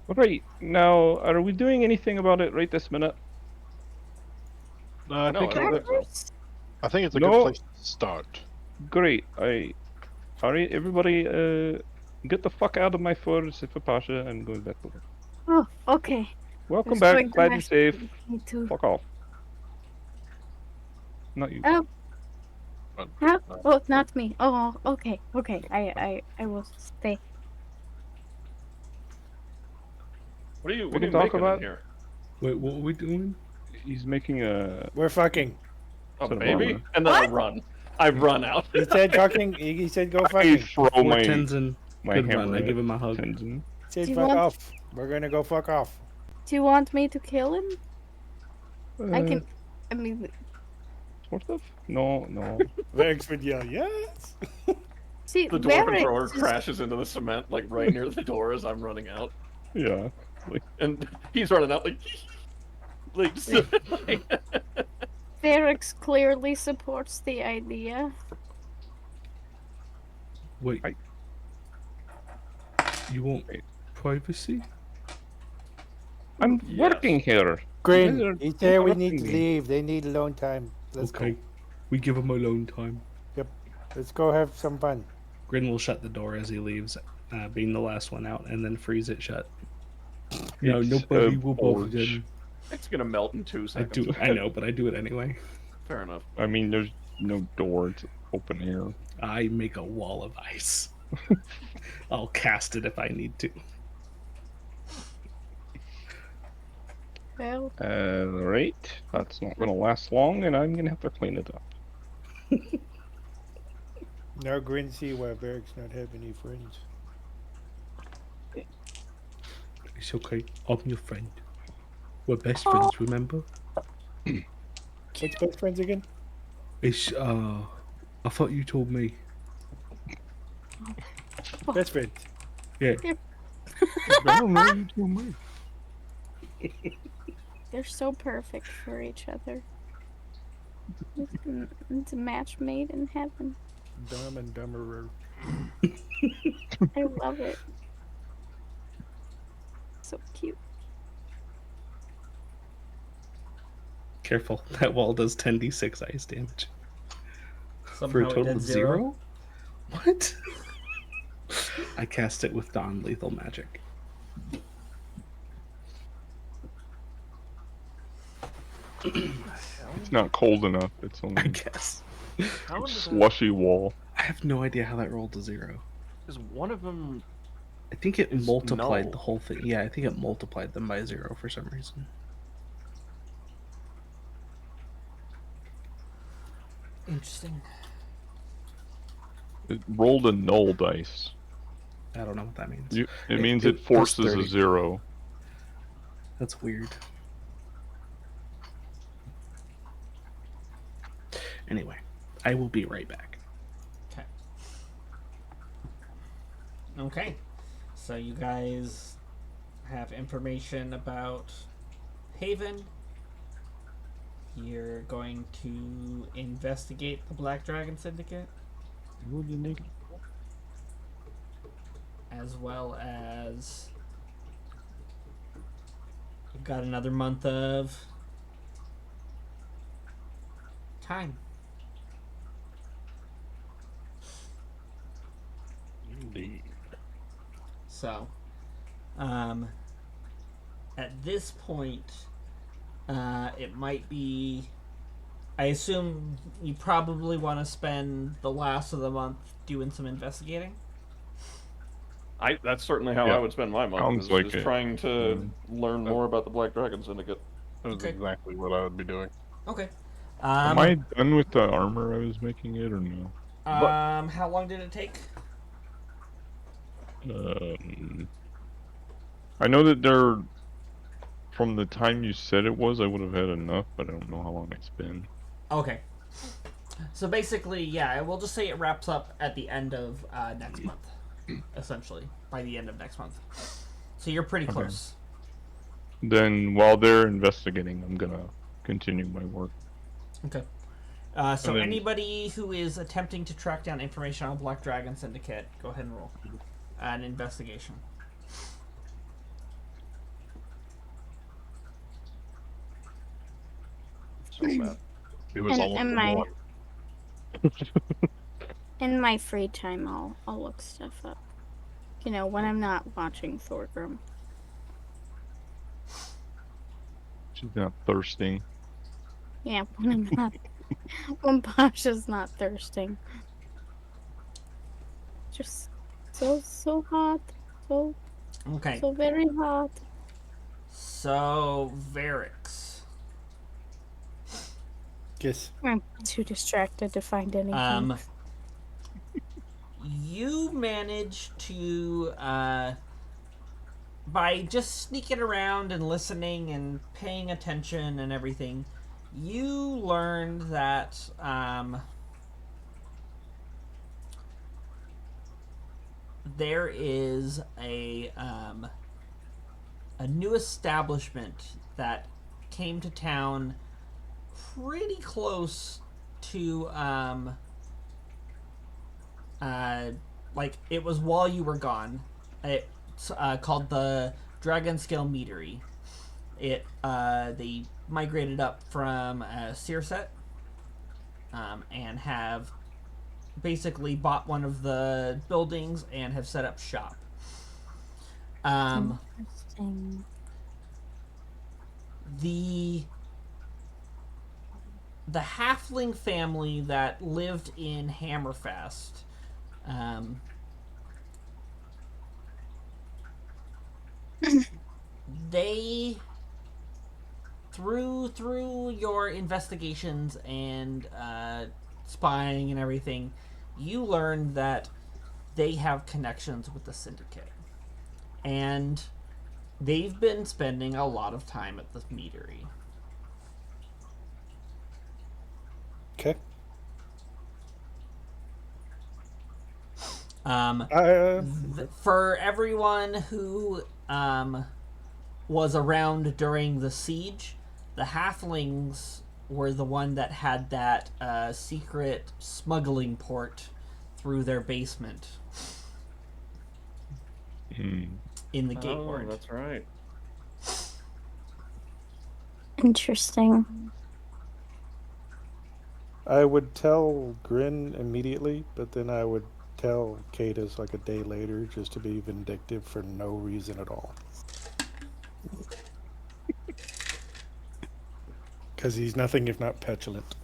Alright, now, are we doing anything about it right this minute? I No, think I don't think so. Crackers? I think it's a No. good place to start. Great, alright, everybody, get the fuck out of my forest, Pasha. I'm going back to work. Oh, okay. Welcome Just back, going to glad you're rest. safe. Me too. Fuck off. Not you. Oh, But, huh? Oh, not me. Oh, okay, okay. I will stay. What are you? We What are can you talk making about- in here? Wait, what are we doing? He's making a. We're fucking. A Sort of baby? armor. And then I run. I run out. He said fucking. He said go I fucking. throw Four my Tenzin. my Good hammer. run. I at give him a hug. Tenzin. He said Do you fuck want- off. We're gonna go fuck off. Do you want me to kill him? I Uh, can. I mean, Sort of. No, no. Varix would yell, yes. see, The dwarven Varix thrower is- crashes into the cement, like right near the door as I'm running out, Yeah. and he's running out like so, Varix clearly supports the idea. Wait. I- You want Wait. privacy? I'm Yes. working here. Grin. They're He said we need interrupting to me. leave. They need alone time. Let's Okay. go. We give him alone time. Let's go have some fun. Grin will shut the door as he leaves, being the last one out, and then freeze it shut. No, It's nobody a will bother forge. them. it's gonna melt in 2 I seconds. do. I know, but I do it anyway. Fair enough. I mean, there's no door. It's open air. I make a wall of ice. I'll cast it if I need to. Well, Right. That's not gonna last long, and I'm gonna have to clean it up. Now Grin see why Varric's not have any friends. It's okay. I'm your friend. We're best Oh. friends, remember? What's best friends again? It's I thought you told me. Best friends. Yeah. I don't know. You tell me. they're so perfect for each other. It's a match made in heaven. Dumb and dumberer. I love it. So cute. Careful. That wall does 10d6 ice damage. For Somehow a it total did of 0? What? I cast it with non-lethal magic. It's not cold enough. It's I only guess. How a did that, slushy wall. I have no idea how that rolled to 0. is one of them? I think it It's multiplied null. the whole thing. Yeah, I think it multiplied them by 0 for some reason. Interesting. It rolled a null dice. I don't know what that means. It means it it forces a +30. 0. That's weird. Anyway, I will be right back. Okay. Okay. So you guys have information about Haven. You're going to investigate the Black Dragon Syndicate, as well as you've got another month of time. Indeed. So, at this point, it might be. I assume you probably want to spend the last of the month doing some investigating. That's certainly how Yeah. I would spend my month. Sounds Is, like is it. trying to learn That- more about the Black Dragon Syndicate. That was Okay. exactly what I would be doing. Okay. Am I done with the armor I was making it or no? How long did it take? I know that they're. From the time you said it was, I would have had enough, but I don't know how long it's been. Okay. So basically, yeah, we'll just say it wraps up at the end of next month, essentially, by the end of next month. So you're pretty close. Then, while they're investigating, I'm gonna continue my work. Okay. So And then- anybody who is attempting to track down information on Black Dragon Syndicate, go ahead and roll an investigation. So bad. It was almost and a my one. in my free time, I'll look stuff up. You know, when I'm not watching Thorgrim. She's not thirsty. Yeah, when I'm not. When Pasha's not thirsting. Just so hot, so Okay. very hot. So Varix. Yes. I'm too distracted to find anything. You manage to, by just sneaking around and listening and paying attention and everything, you learned that, there is a new establishment that came to town pretty close to like it was while you were gone. It's called the Dragon Scale Meadery. It they migrated up from Searset and have basically bought one of the buildings and have set up shop. Interesting. The halfling family that lived in Hammerfest, they through your investigations and spying and everything, you learn that they have connections with the syndicate, and they've been spending a lot of time at the meadery. Okay. Um, for everyone who was around during the siege, the halflings were the one that had that secret smuggling port through their basement in the gateward. Oh, that's right. Interesting. I would tell Grin immediately, but then I would tell Cadus like a day later just to be vindictive for no reason at all. Because he's nothing if not petulant.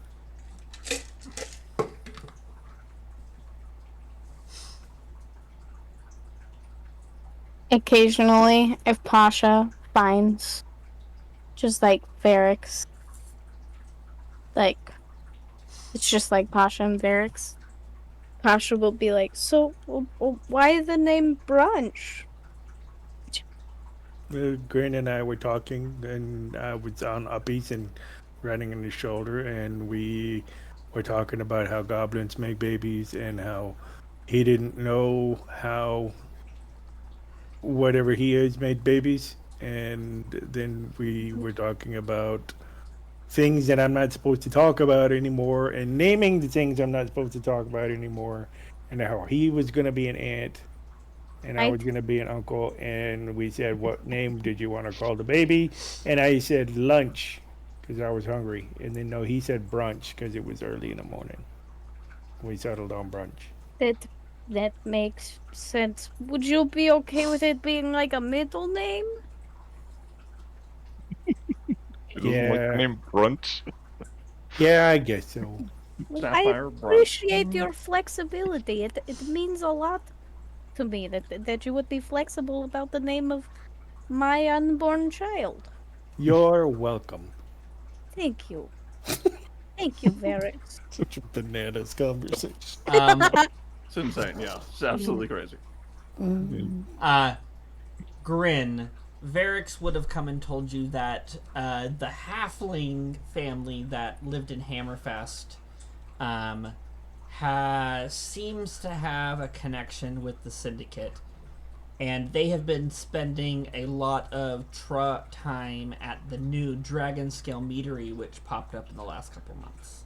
Occasionally, if Pasha finds just like Varix, like it's just like Pasha and Varix, Pasha will be like, "So, why the name Brunch?" Grin and I were talking, and I was on Uppies and riding on his shoulder, and we were talking about how goblins make babies and how he didn't know how whatever he is made babies. And then we were talking about things that I'm not supposed to talk about anymore and naming the things I'm not supposed to talk about anymore, and how he was going to be an aunt and I I- was going to be an uncle. And we said, what name did you want to call the baby? And I said lunch because I was hungry. And then no, he said brunch because it was early in the morning. We settled on brunch. That makes sense. Would you be okay with it being like a middle name? She doesn't like the Yeah, name Brunch. yeah, I guess so. I Sapphire brunch. appreciate your flexibility. It means a lot to me that you would be flexible about the name of my unborn child. You're welcome. Thank you. Thank you, Varix. Such a bananas conversation. It's insane. Yeah, it's absolutely crazy. Grin, Varix would have come and told you that the halfling family that lived in Hammerfest seems to have a connection with the Syndicate, and they have been spending a lot of time at the new Dragon Scale Meadery, which popped up in the last couple months.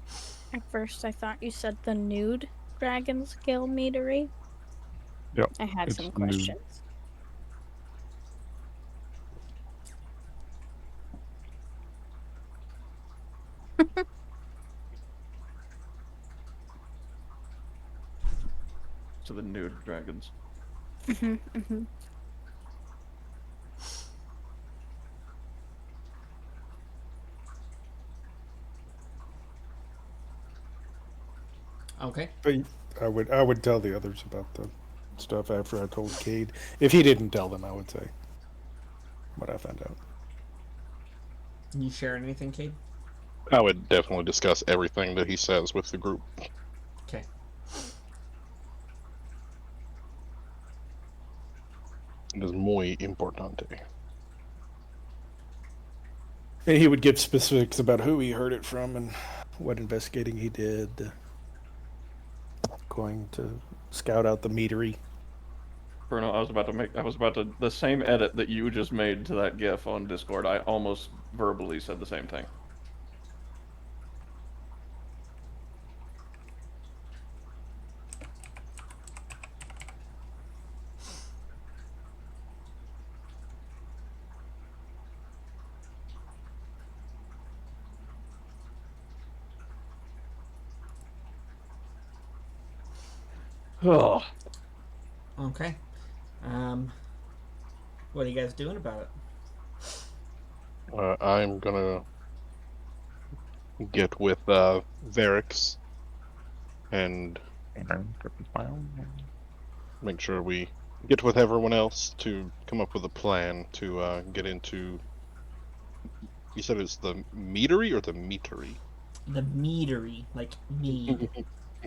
At first, I thought you said the nude dragon scale meadery. Yep. I had it's some nude. questions. To the nude dragons. Okay. But I would tell the others about the stuff after I told Caed. If he didn't tell them, I would say what I found out. Can you share anything, Caed? I would definitely discuss everything that he says with the group. Okay. It is muy importante. And he would give specifics about who he heard it from and what investigating he did. Going to scout out the meadery. Bruno, I was about to the same edit that you just made to that GIF on Discord. I almost verbally said the same thing. Oh, Okay. What are you guys doing about it? I'm gonna get with Varix and make sure we get with everyone else to come up with a plan to get into You said it's the meatery or the meatery? The meadery, like mead.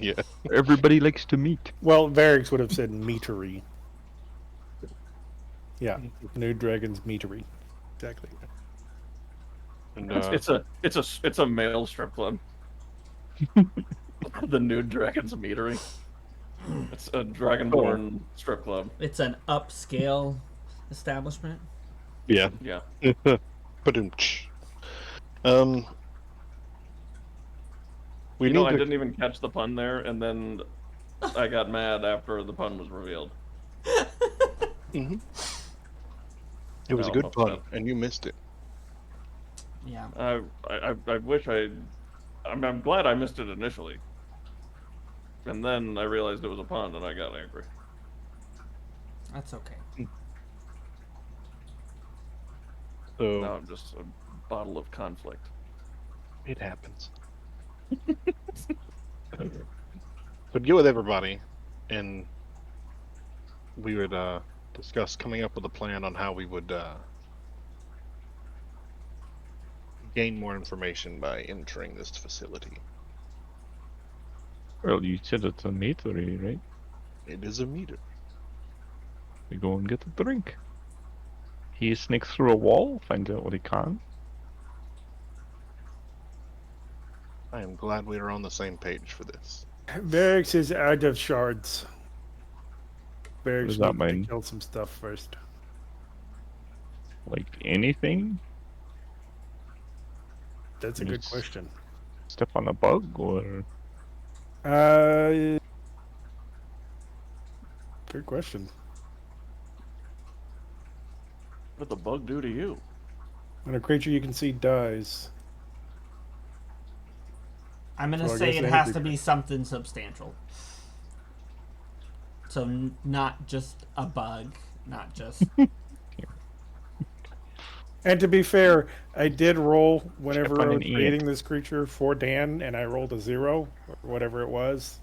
Yeah. Everybody likes to meet. Well, Varix would have said meatery. Yeah, New Dragon's meatery. Exactly. And It's a male strip club. The Nude Dragons Meadery. It's a Dragonborn strip club. It's an upscale establishment. yeah. Yeah. Ba-dum-tsh. Um. We You know, need I to. didn't even catch the pun there, and then I got mad after the pun was revealed. Mhm. It was Now a I'm good pun, upset. and you missed it. Yeah. I wish I'm glad I missed it initially. And then I realized it was a pun, and I got angry. That's okay. So Now I'm just a bottle of conflict. it happens. So get with everybody, and we would discuss coming up with a plan on how we would gain more information by entering this facility. Well, you said it's a meatery, right? It is a meter. We go and get a drink. He sneaks through a wall, finds out what he can. I am glad we are on the same page for this. Varix is out of shards. What Varix does that needs to mean? kill some stuff first. Like anything? That's a good question. Step on a bug or Good question. What did the bug do to you? When a creature you can see dies, I'm gonna So I say guess it has to anything. be something substantial. So not just a bug, not just. and to be fair, I did roll whenever Step on I an was ant. creating this creature for Dan, and I rolled a 0, or whatever it was.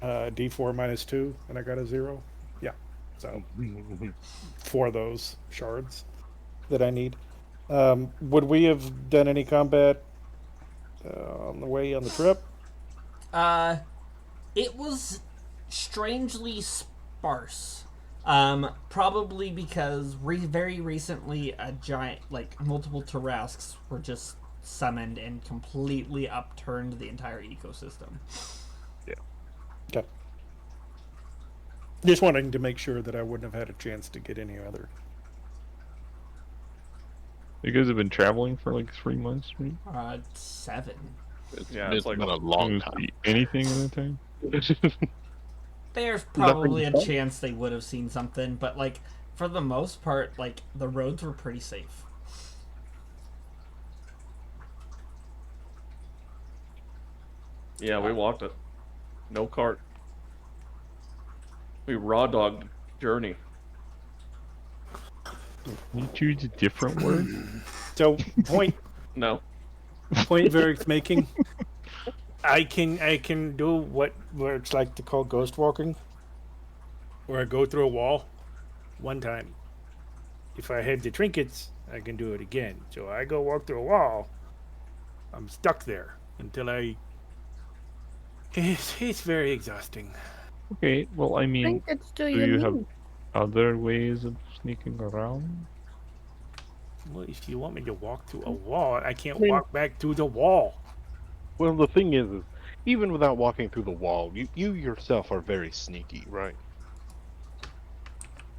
D4 minus 2, and I got a 0. Yeah, so 4 of those shards that I need. Would we have done any combat on the way on the trip? It was strangely sparse. Probably because very recently a giant, like multiple Tarrasques were just summoned and completely upturned the entire ecosystem. Okay. Just wanting to make sure that I wouldn't have had a chance to get any other. you guys have been traveling for like 3 months, right? 7. Yeah, It's it's like been a long Did time. you see anything in that time? There's probably a Nothing. chance they would have seen something, but like for the most part, like the roads were pretty safe. yeah, we walked it. No cart. We raw dogged journey. Can you choose a different word? So point No. Varix making. I can do what it's like to call ghost walking, where I go through a wall one time. If I have the trinkets, I can do it again. So I go walk through a wall. I'm stuck there until I. It's very exhausting. Okay, well, I mean, Trinkets do do you you need? have other ways of sneaking around? Well, if you want me to walk through a wall, I can't mean- walk back through the wall. Well, the thing is even without walking through the wall, you yourself are very sneaky, right?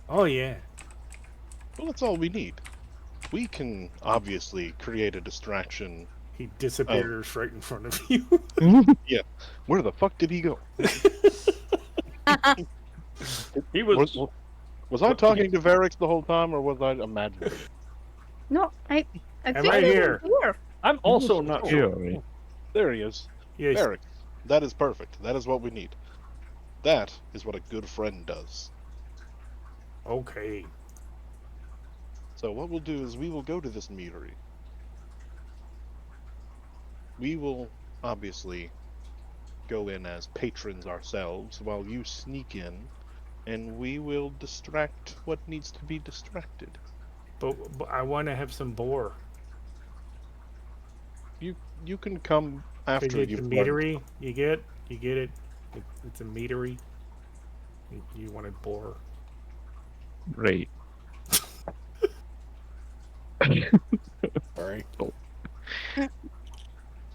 Oh yeah. Well, that's all we need. We can obviously create a distraction. He disappears right in front of you. Where the fuck did he go? He Was I talking to Varix the whole time, or was I imagining? No, I I'm think right he was here. here. I'm also not Yeah, sure. right. There he is. Yes. Varix. That is perfect. That is what we need. That is what a good friend does. Okay. So what we'll do is we will go to this meadery. We will obviously go in as patrons ourselves while you sneak in, and we will distract what needs to be distracted. But I want to have some boar. You can come after Figure you've the learned. meatery. You get it. It's a meatery. You wanted boar. Right. Sorry.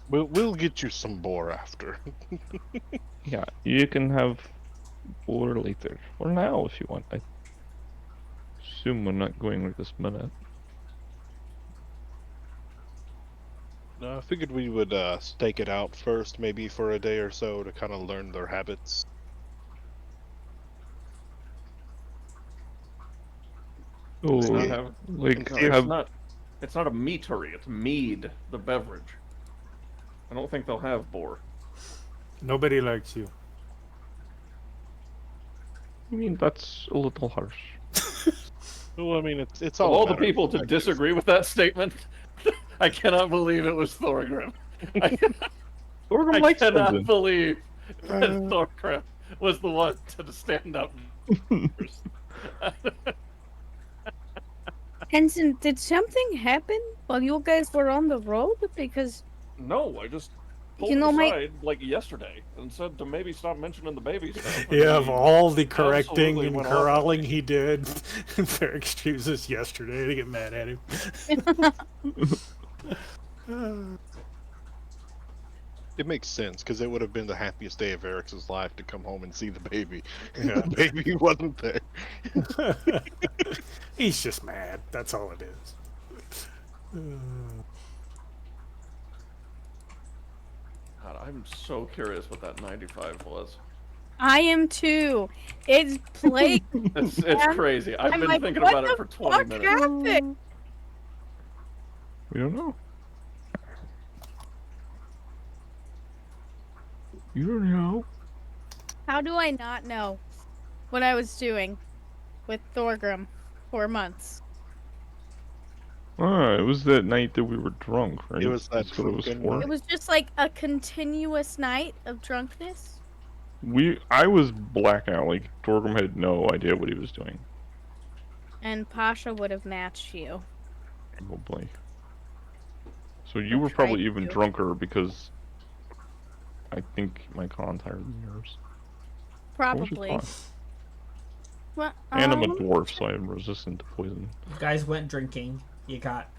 We'll get you some boar after. Yeah, you can have boar later. Or now if you want. I assume we're not going right this minute. No, I figured we would stake it out first, maybe for a day or so to kind of learn their habits. Oh, They not Yeah. have, like If- have it's not a meatery, it's mead, the beverage. I don't think they'll have boar. Nobody likes you. I mean that's a little harsh. Well, I mean, it's Of all. all a the matter of people to perspective. disagree with that statement, I cannot believe it was Thorgrim. I Thorgrim likes cannot something. believe that Thorgrim was the one to stand up first. Henson, did something happen while you guys were on the road? Because No, I just pulled You know, him my- aside like yesterday and said to maybe stop mentioning the baby stuff. and Yeah, of he all the correcting absolutely and went off on corralling me. he did, their excuses yesterday to get mad at him. It makes sense because it would have been the happiest day of Eric's life to come home and see the baby. Yeah. The baby wasn't there. He's just mad. That's all it is. God, I'm so curious what that 95 was. I am too. It's plague. It's Man, crazy. I've I'm been like, thinking what about it the for 20 fuck minutes. happened? We don't know. You don't know. How do I not know what I was doing with Thorgrim for months? Ah, it was that night that we were drunk, right? It was that That's what it was drunken for. night. It was just like a continuous night of drunkenness. I was blackout. Like Thorgrim had no idea what he was doing. And Pasha would have matched you. Probably. So you Or were tried probably even to. drunker because I think my con's higher than yours. What was your Probably. con? Well, And I'm a dwarf, so I'm resistant to poison. You guys went drinking. You got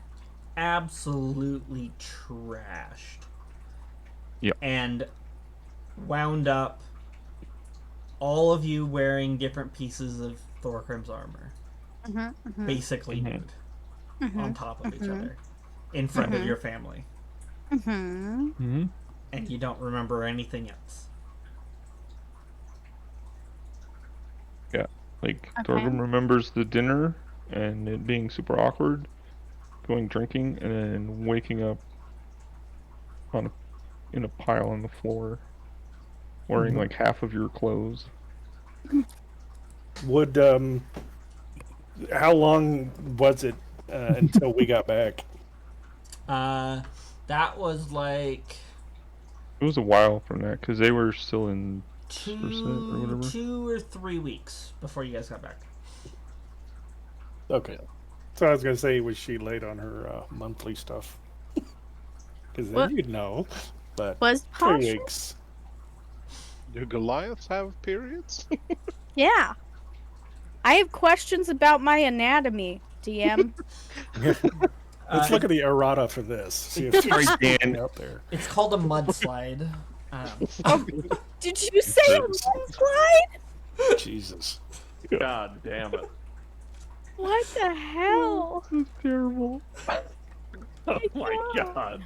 absolutely trashed. Yep. And wound up all of you wearing different pieces of Thorgrim's armor. Basically nude. On top of each other. In front of your family. Mm-hmm. And you don't remember anything else. Yeah. Like Okay. Thorgrim remembers the dinner and it being super awkward, going drinking, and then waking up in a pile on the floor, wearing like half of your clothes. Would how long was it until we got back? That was like It was a while from that because they were still in or whatever. 2 or 3 weeks before you guys got back. Okay. So I was gonna say, was she late on her monthly stuff? Because What? then you'd know. But Was 3 Pasha? weeks. Do Goliaths have periods? Yeah. I have questions about my anatomy, DM. Let's look at the errata for this. See if Sorry, there's Dan. out there. It's called a mudslide. Did you say a mudslide? Jesus. God damn it. What the hell? This is terrible. Oh my god.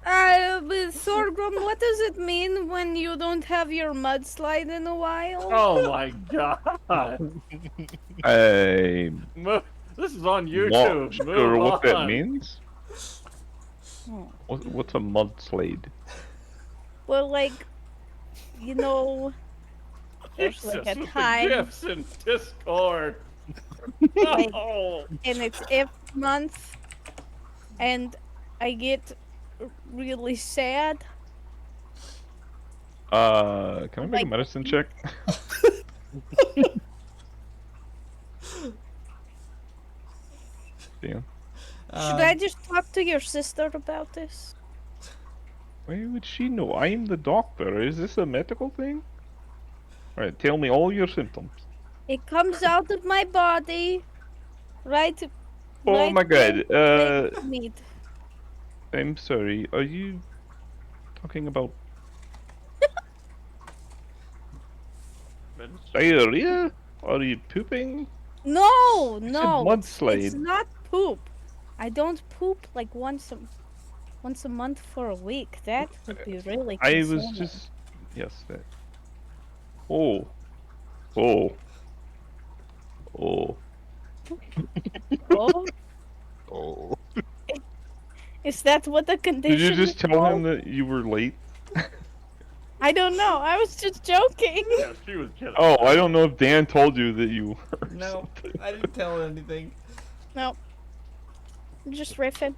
But Thorgrim, what does it mean when you don't have your mudslide in a while? Oh my god. This is on Not YouTube. sure Move what that on. means. What's a mudslide? Well, like, you know, there's like Jesus, a with the time, gifs in Discord. Like- Oh. and it's every month, and I get really sad. Can I make Like- a medicine check? Dan. Should I just talk to your sister about this? Why would she know? I am the doctor. Is this a medical thing? Alright, tell me all your symptoms. It comes out of my body, right? Oh right my when god. they meet. I'm sorry. Are you talking about diarrhea? Are you pooping? No, You said no, it's mudslide. not poop. I don't poop like once a month for a week. That would be really I was concerning. just yes. That. Oh. Oh. Oh. Oh, Oh, is that what the Did condition you is just tell him called? that you were late? I don't know. I was just joking. Yeah, she was kidding. Oh, I don't know if Dan told you that you were. or No, something. I didn't tell anything. No, just riffing.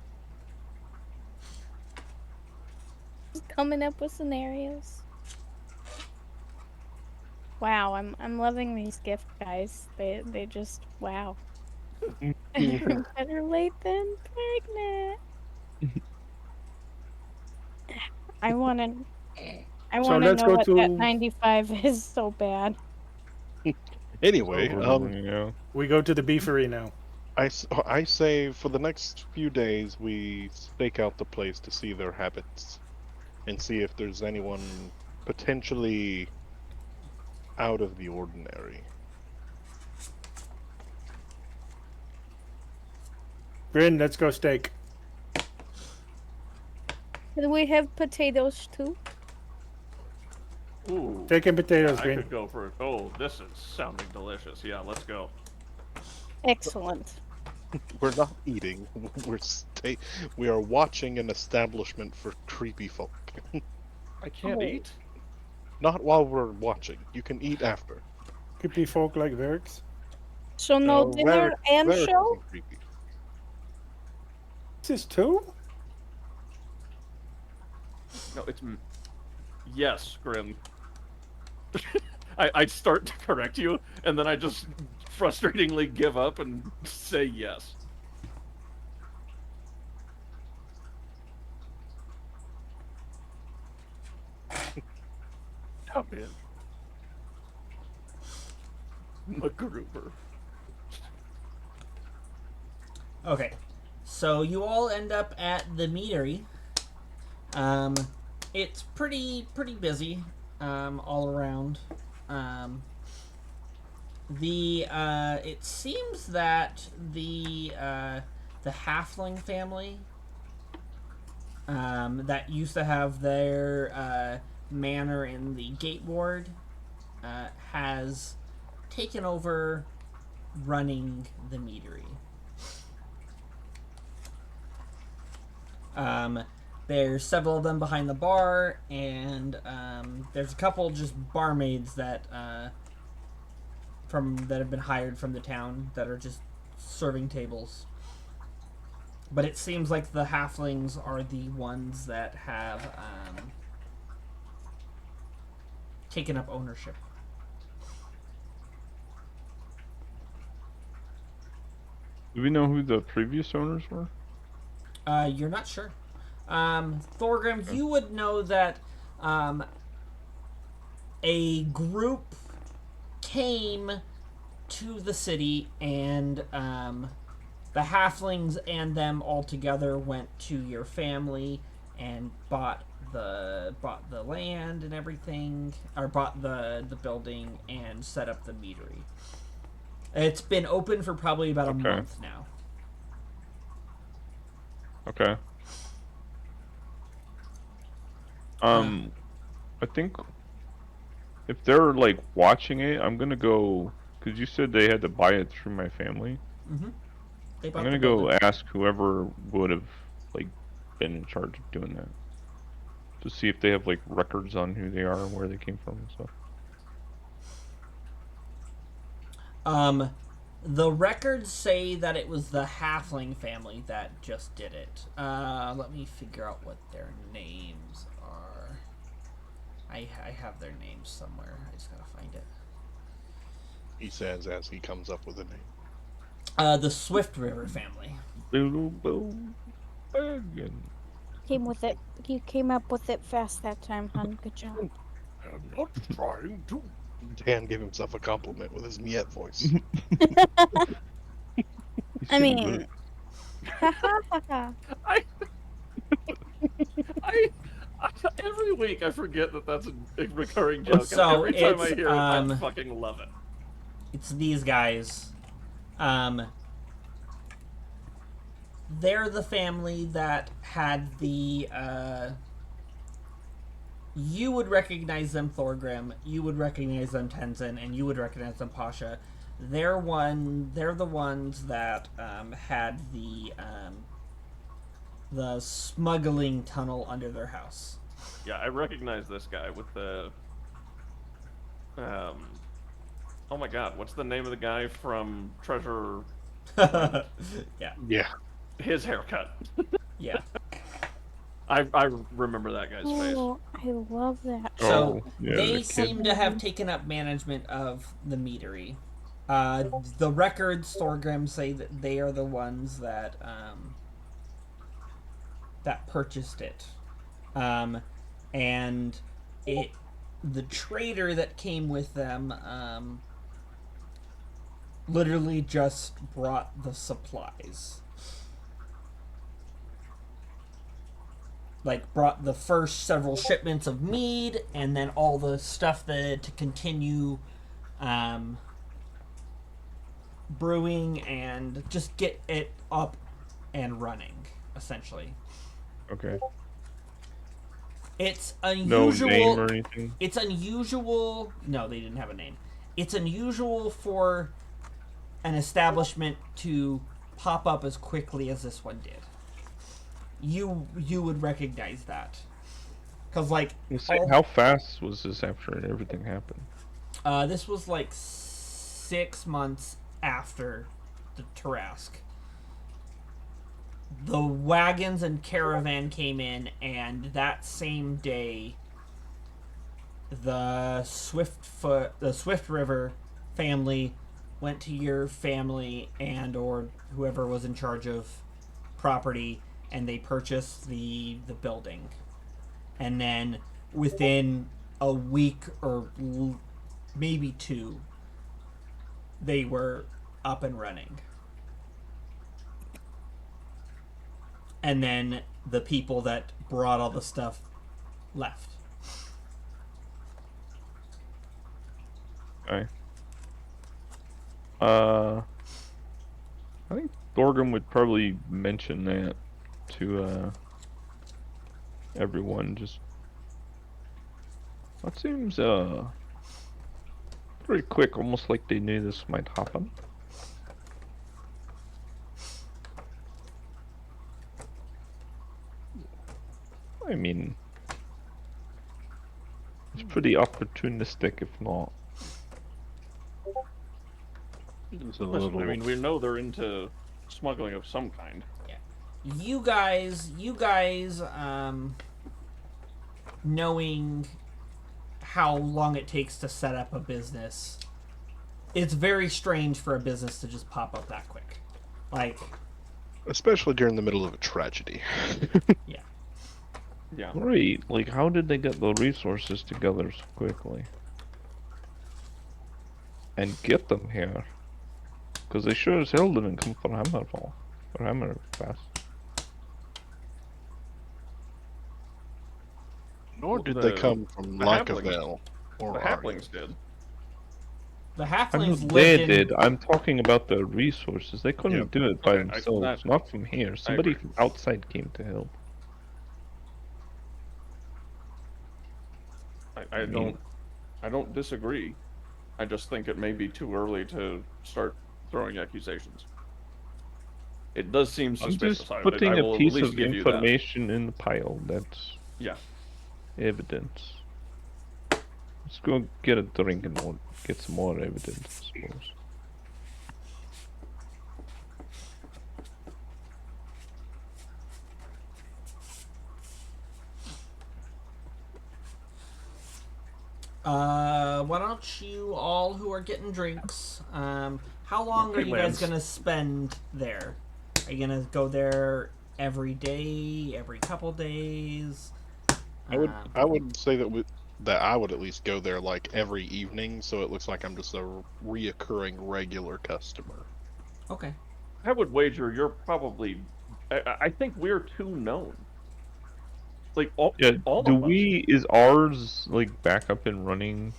Just coming up with scenarios. Wow, I'm loving these gift guys. They just wow. Better late than pregnant. I wanna I So wanna let's know go what that to 95 is so bad. anyway, Yeah. we go to the beefery now. I say for the next few days we stake out the place to see their habits and see if there's anyone potentially out of the ordinary. Grin, let's go steak. Do we have potatoes too? Ooh. Steak and potatoes, I Grin. could go for it. Oh, this is sounding delicious. Yeah, let's go. Excellent. We're not eating. We are watching an establishment for creepy folk. I can't Oh. eat. Not while we're watching. You can eat after. Creepy folk like Verix. So no dinner and Varric show? isn't creepy. This is two? No, it's yes, Grim. I start to correct you, and then I just frustratingly give up and say yes. Come in. MacGruber. Okay, so you all end up at the meadery. It's pretty busy, all around. It seems that the halfling family, that used to have their manor in the gate ward, has taken over running the meadery. There's several of them behind the bar, and there's a couple just barmaids that have been hired from the town that are just serving tables. But it seems like the halflings are the ones that have taken up ownership. Do we know who the previous owners were? You're not sure. Thorgrim, you would know that a group came to the city, and the halflings and them all together went to your family and bought the land and everything, or bought the building and set up the meadery. It's been open for probably about a month now. Okay. I think if they're like watching it, I'm gonna go because you said they had to buy it through my family. Mm-hmm. I'm gonna go ask whoever would have like been in charge of doing that to see if they have like records on who they are and where they came from and stuff. The records say that it was the halfling family that just did it. Let me figure out what their names are. I have their names somewhere. I just gotta find it. He says as he comes up with a name. The Swift River family. Bilbo Baggins. Came with it. You came up with it fast that time, hon. Good job. I'm not trying to. Dan gave himself a compliment with his Miette voice. He I said mean, ha ha ha ha. I, I, every week I forget that that's a recurring joke. So and every time I it's, hear it, I fucking love it. It's these guys. They're the family that had the. You would recognize them, Thorgrim. You would recognize them, Tenzin, and you would recognize them, Pasha. They're the ones that had the smuggling tunnel under their house. Yeah, I recognize this guy with the. Oh my god, what's the name of the guy from Treasure? Yeah. Yeah. His haircut. Yeah. I remember that guy's face. Oh, I love that. So yeah, they the kid. seem to have taken up management of the meadery. The records, Thorgrim, say that they are the ones that that purchased it, and the trader that came with them literally just brought the supplies. Like, brought the first several shipments of mead, and then all the stuff to continue brewing and just get it up and running, essentially. Okay. It's No unusual. name or anything. It's unusual. No, they didn't have a name. It's unusual for an establishment to pop up as quickly as this one did. You would recognize that, because like How fast was this after everything happened? this was like 6 months after the Tarask. The wagons and caravan came in, and that same day, the Swift River family went to your family and or whoever was in charge of property, and they purchased the building. And then within a week or maybe 2, they were up and running. And then the people that brought all the stuff left. Okay. I think Thorgrim would probably mention that to everyone. Just that seems pretty quick, almost like they knew this might happen. I mean, it's pretty opportunistic, if not. Listen, I mean, we know they're into smuggling of some kind. You guys, knowing how long it takes to set up a business, it's very strange for a business to just pop up that quick. Like, Especially during the middle of a tragedy. yeah. Yeah. Right, like how did they get the resources together so quickly? And get them here? Because they sure as hell didn't come from Hammerfall. Or Hammerfest. Nor Well, did the- they come from the Lackavel The or halflings did. The I halflings know they lived in... did. I'm talking about the resources. They couldn't Yeah. do it by Okay, themselves. Not from here. Somebody agree. from outside came to help. I don't disagree. I just think it may be too early to start throwing accusations. It does seem I'm suspicious. just I putting will a at piece least of give you that. information in the pile. That's Yeah. evidence. Let's go get a drink and get some more evidence, I suppose. Why don't you all who are getting drinks? How long are you guys Lance. gonna spend there? Are you gonna go there every day, every couple days? I would say that I would at least go there like every evening, so it looks like I'm just a reoccurring regular customer. Okay. I would wager you're probably. I think we're too known. Like Yeah, all do of us. is ours like back up and running?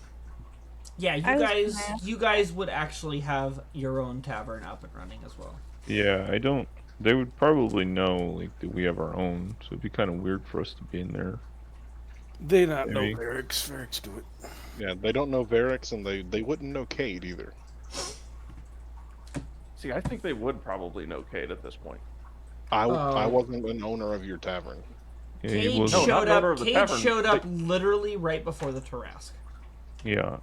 Yeah, I was gonna ask you guys would actually have your own tavern up and running as well. Yeah, I don't. They would probably know like that we have our own, so it'd be kind of weird for us to be in there. They not know Maybe. Varix. Varix do it. Yeah, they don't know Varix, and they wouldn't know Caed either. See, I think they would probably know Caed at this point. I Oh. wasn't an owner of your tavern. Yeah, he Caed was. No, not showed an owner up. of the Caed tavern. showed up literally right before the Tarrasque. Yeah,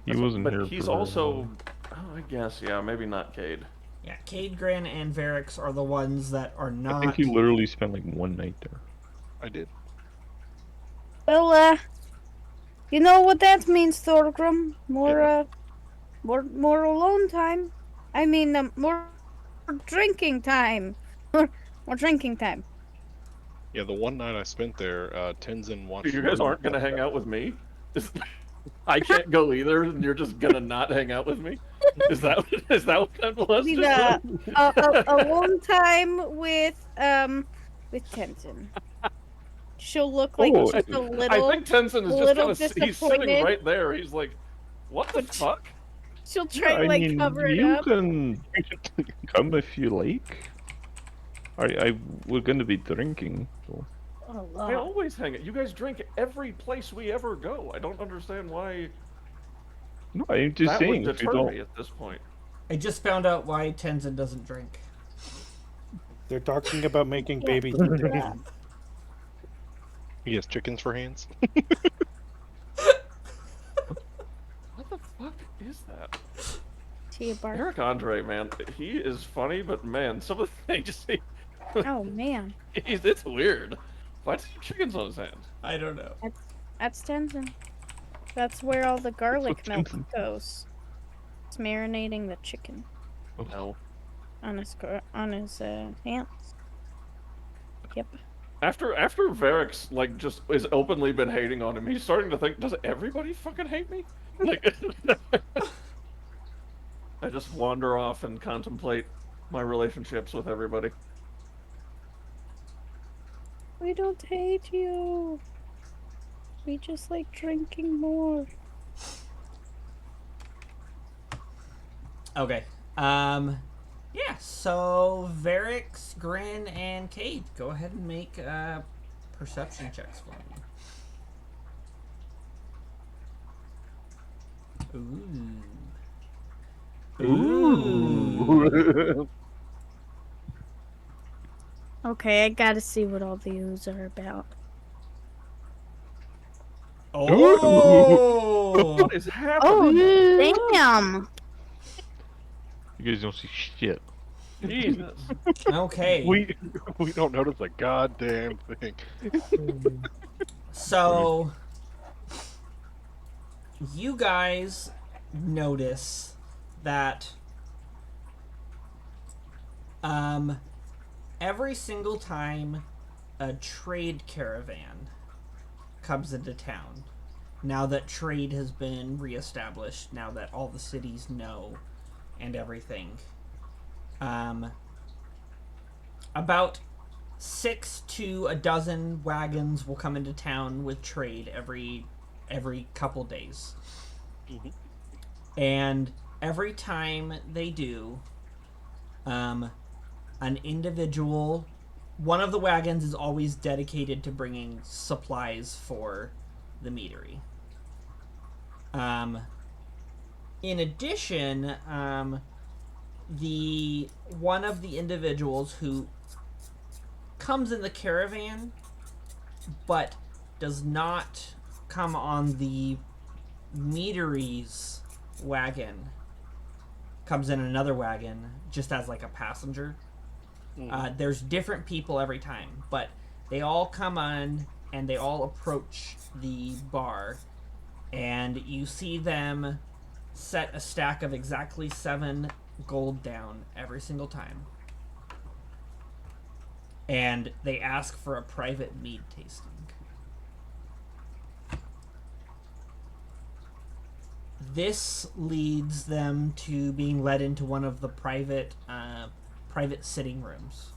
he That's- wasn't but here. he's for very also. long. Oh, I guess, yeah, maybe not Caed. Yeah, Caed, Gran, and Varix are the ones that are not. I think he literally spent like one night there. I did. Well, you know what that means, Thorgrim? More alone time. I mean, more drinking time. More drinking time. Yeah, the one night I spent there, Tenzin wants You guys aren't gonna hang out with me? I can't go either, and you're just gonna not hang out with me? Is that what that was? Need just a alone time with Tenzin. She'll look like Oh, just a I little. think Tenzin is just little kind of he's sitting disappointed. right there. He's like, "What the fuck?" She'll try I to like mean, cover it you up. can come if you like. We're gonna be drinking. So. I always hang it. You guys drink every place we ever go. I don't understand why No, I'm just that saying would if you deter don't. me at this point. I just found out why Tenzin doesn't drink. They're talking about making Yeah. babies. Yeah. He has chickens for hands. What the fuck is that? Tia bark. Eric Andre, man, he is funny, but man, some of the things Oh man, it's weird. Why does he have chickens on his hands? I don't know. that's Tenzin. That's where all the garlic That's what milk goes. It's marinating the chicken No. on his hands. Yep. After Varix like just is openly been hating on him, he's starting to think, does everybody fucking hate me? Like, I just wander off and contemplate my relationships with everybody. We don't hate you. We just like drinking more. Okay. Yeah, so Varix, Grin, and Caed, go ahead and make perception checks for me. Ooh. Ooh. Okay, I gotta see what all the oohs are about. Oh! What is happening? Oh, damn! You guys don't see shit. Jesus. Okay. We don't notice a goddamn thing. So, you guys notice that every single time a trade caravan comes into town, now that trade has been reestablished, now that all the cities know and everything, about 6 to a dozen wagons will come into town with trade every couple days. Mhm. And every time they do, an individual, one of the wagons is always dedicated to bringing supplies for the meadery. In addition, the one of the individuals who comes in the caravan but does not come on the meadery's wagon, comes in another wagon just as like a passenger. There's different people every time, but they all come on and they all approach the bar and you see them set a stack of exactly 7 gold down every single time. And they ask for a private mead tasting. This leads them to being led into one of the private sitting rooms,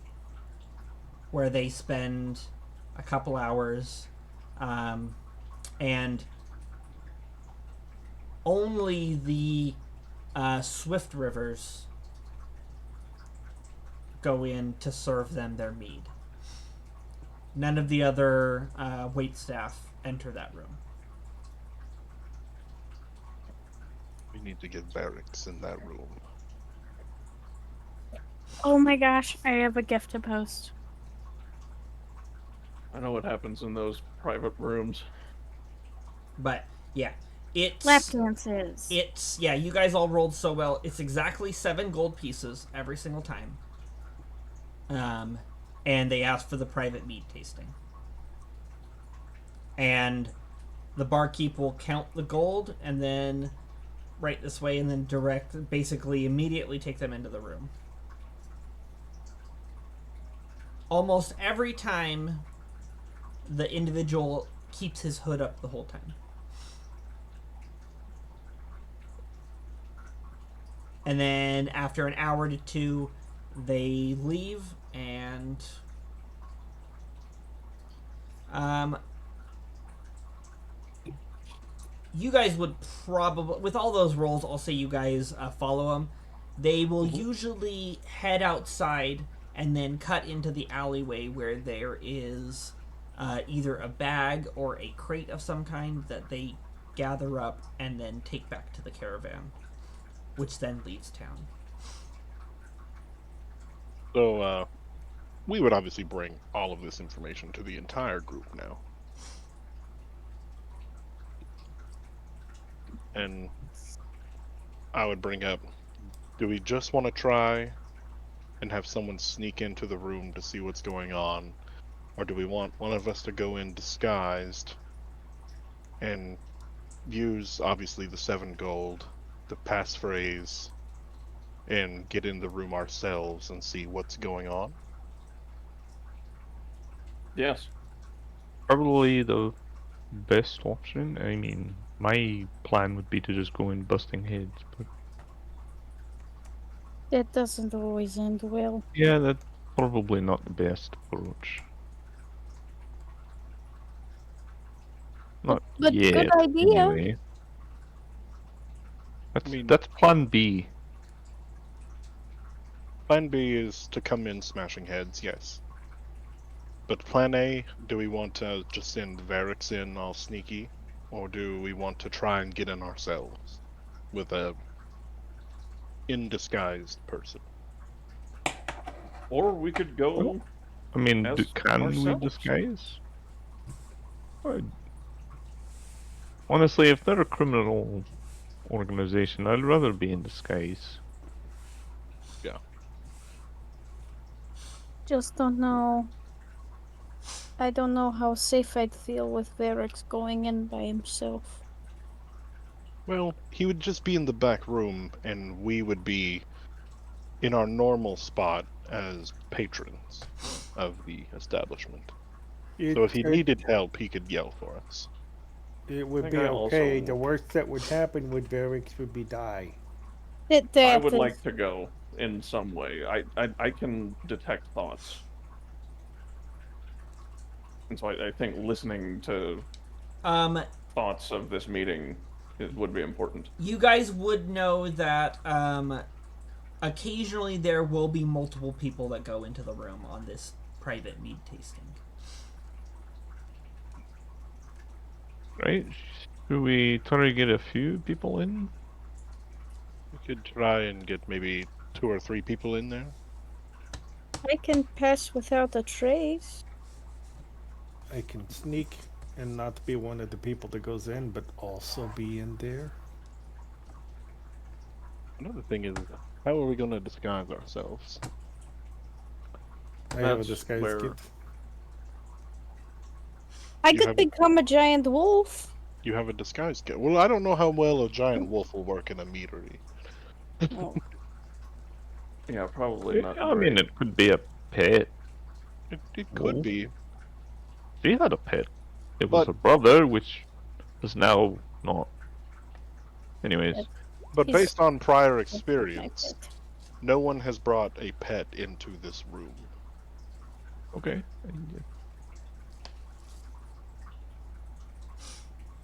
where they spend a couple hours, and only the Swift Rivers go in to serve them their mead. None of the other wait staff enter that room. We need to get barracks in that room. Oh my gosh, I have a gift to post. I know what happens in those private rooms. But yeah, Lap dances. yeah, you guys all rolled so well. It's exactly 7 gold pieces every single time. And they ask for the private mead tasting. And the barkeep will count the gold and then right this way and then basically immediately take them into the room. Almost every time the individual keeps his hood up the whole time. And then after an hour to 2, they leave, and you guys would probably, with all those rolls, I'll say you guys follow them. They will usually head outside and then cut into the alleyway where there is either a bag or a crate of some kind that they gather up and then take back to the caravan, which then leaves town. So, we would obviously bring all of this information to the entire group now. And I would bring up, do we just want to try and have someone sneak into the room to see what's going on? Or do we want one of us to go in disguised and use, obviously, the 7 gold, the passphrase, and get in the room ourselves and see what's going on? Yes. Probably the best option. I mean, my plan would be to just go in busting heads, but It doesn't always end well. yeah, that's probably not the best approach. Not But yet, good idea. anyway. I mean- That's plan B. Plan B is to come in smashing heads, yes. But plan A, do we want to just send Varix in all sneaky? Or do we want to try and get in ourselves with a in-disguised person? Or we could go. I mean, As can we ourselves? disguise? Honestly, if they're a criminal organization, I'd rather be in disguise. Yeah. Just don't know. I don't know how safe I'd feel with Varix going in by himself. Well, he would just be in the back room, and we would be in our normal spot as patrons of the establishment. So if he needed help, he could yell for us. It would think be I okay. also- The worst that would happen with Varix would be die. I would like to go in some way. I can detect thoughts. And so I think listening to thoughts of this meeting would be important. You guys would know that occasionally there will be multiple people that go into the room on this private mead tasting. Right? Should we try to get a few people in? We could try and get maybe 2 or 3 people in there. I can pass without a trace. I can sneak and not be one of the people that goes in, but also be in there. Another thing is, how are we going to disguise ourselves? I have a That's disguise where- kit. I You could have- become a giant wolf. You have a disguise kit. Well, I don't know how well a giant wolf will work in a meadery. Oh, Yeah, probably not. I mean, great. it could be a pet. It could Wolf. be, She had a pet. It was but her brother, which is now not. Anyways, That's- but He's- based on prior that's my experience, pet. no one has brought a pet into this room. okay.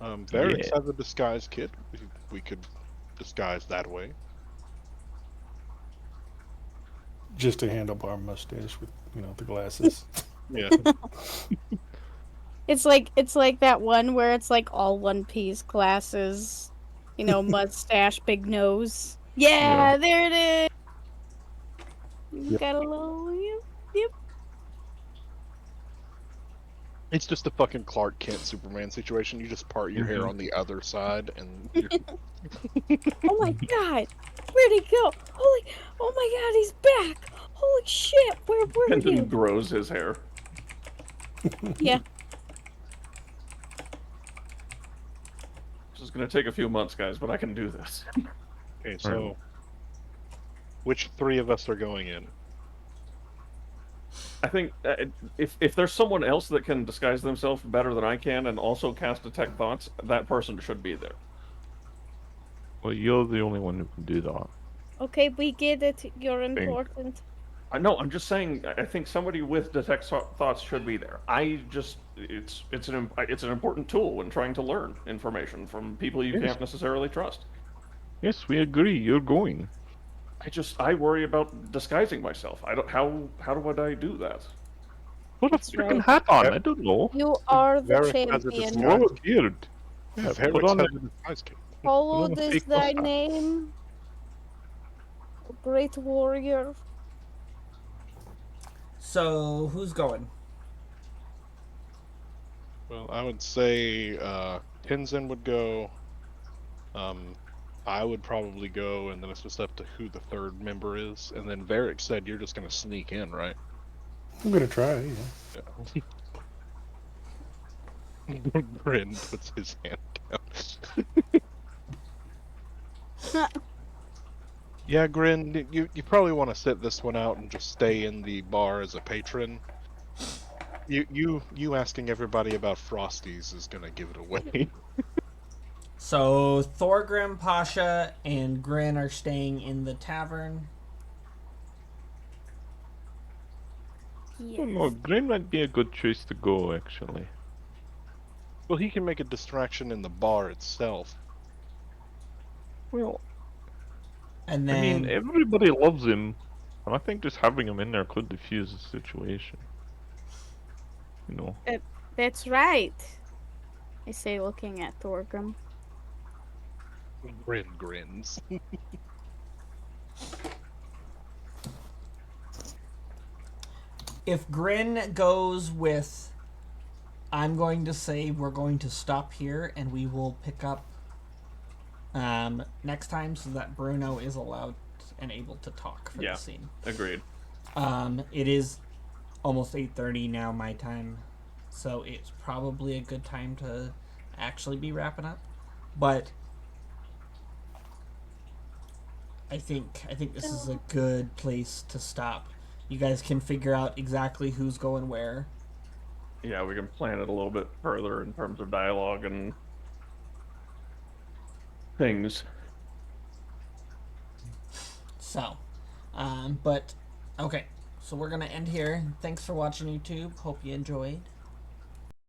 Varix Yeah. has a disguise kit. We could disguise that way. Just a handlebar mustache with, the glasses. Yeah. It's like that one where it's like all One Piece glasses, mustache, big nose. Yeah, there it is. You Yep. got a little. Yep. It's just a fucking Clark Kent Superman situation. You just part your hair on the other side, and you're... Oh my god, where'd he go? Oh my god, he's back. Holy shit, where were Kenton you? grows his hair. Yeah. This is gonna take a few months, guys, but I can do this. Okay, so which three of us are going in? I think if there's someone else that can disguise themselves better than I can and also cast detect thoughts, that person should be there. Well, you're the only one who can do that. Okay, we get it. You're important. I know. I'm just saying. I think somebody with detect thoughts should be there. It's an important tool when trying to learn information from people you Yes. can't necessarily trust. Yes, we agree. You're going. I worry about disguising myself. I don't. How would I do that? Put a That's freaking right. hat on. I don't know. You are the Varix has a champion. disguise. Grow a beard. Yeah, put Varix on has a a disguise kit. Followed Little is fake thy mustache. name, great warrior. So who's going? Well, I would say Tenzin would go. I would probably go, and then it's just up to who the third member is. And then Varric said you're just gonna sneak in, right? I'm gonna try. Yeah. Bryn puts his hand down. Yeah, Grin, you probably want to sit this one out and just stay in the bar as a patron. You asking everybody about Frosties is gonna give it away. So Thorgrim, Pasha, and Grin are staying in the tavern. I don't know. Green might be a good choice to go, actually. Well, he can make a distraction in the bar itself. Well, And I then mean, everybody loves him, and I think just having him in there could diffuse the situation. You know. That's right. I say, looking at Thorgrim. Grin grins. if Grin goes with, I'm going to say we're going to stop here and we will pick up next time so that Bruno is allowed and able to talk for Yeah. the scene. Agreed. It is almost 8:30 now my time, so it's probably a good time to actually be wrapping up. But I think this is a good place to stop. You guys can figure out exactly who's going where. Yeah, we can plan it a little bit further in terms of dialogue and things. So, but okay. So we're gonna end here. Thanks for watching, YouTube. Hope you enjoyed.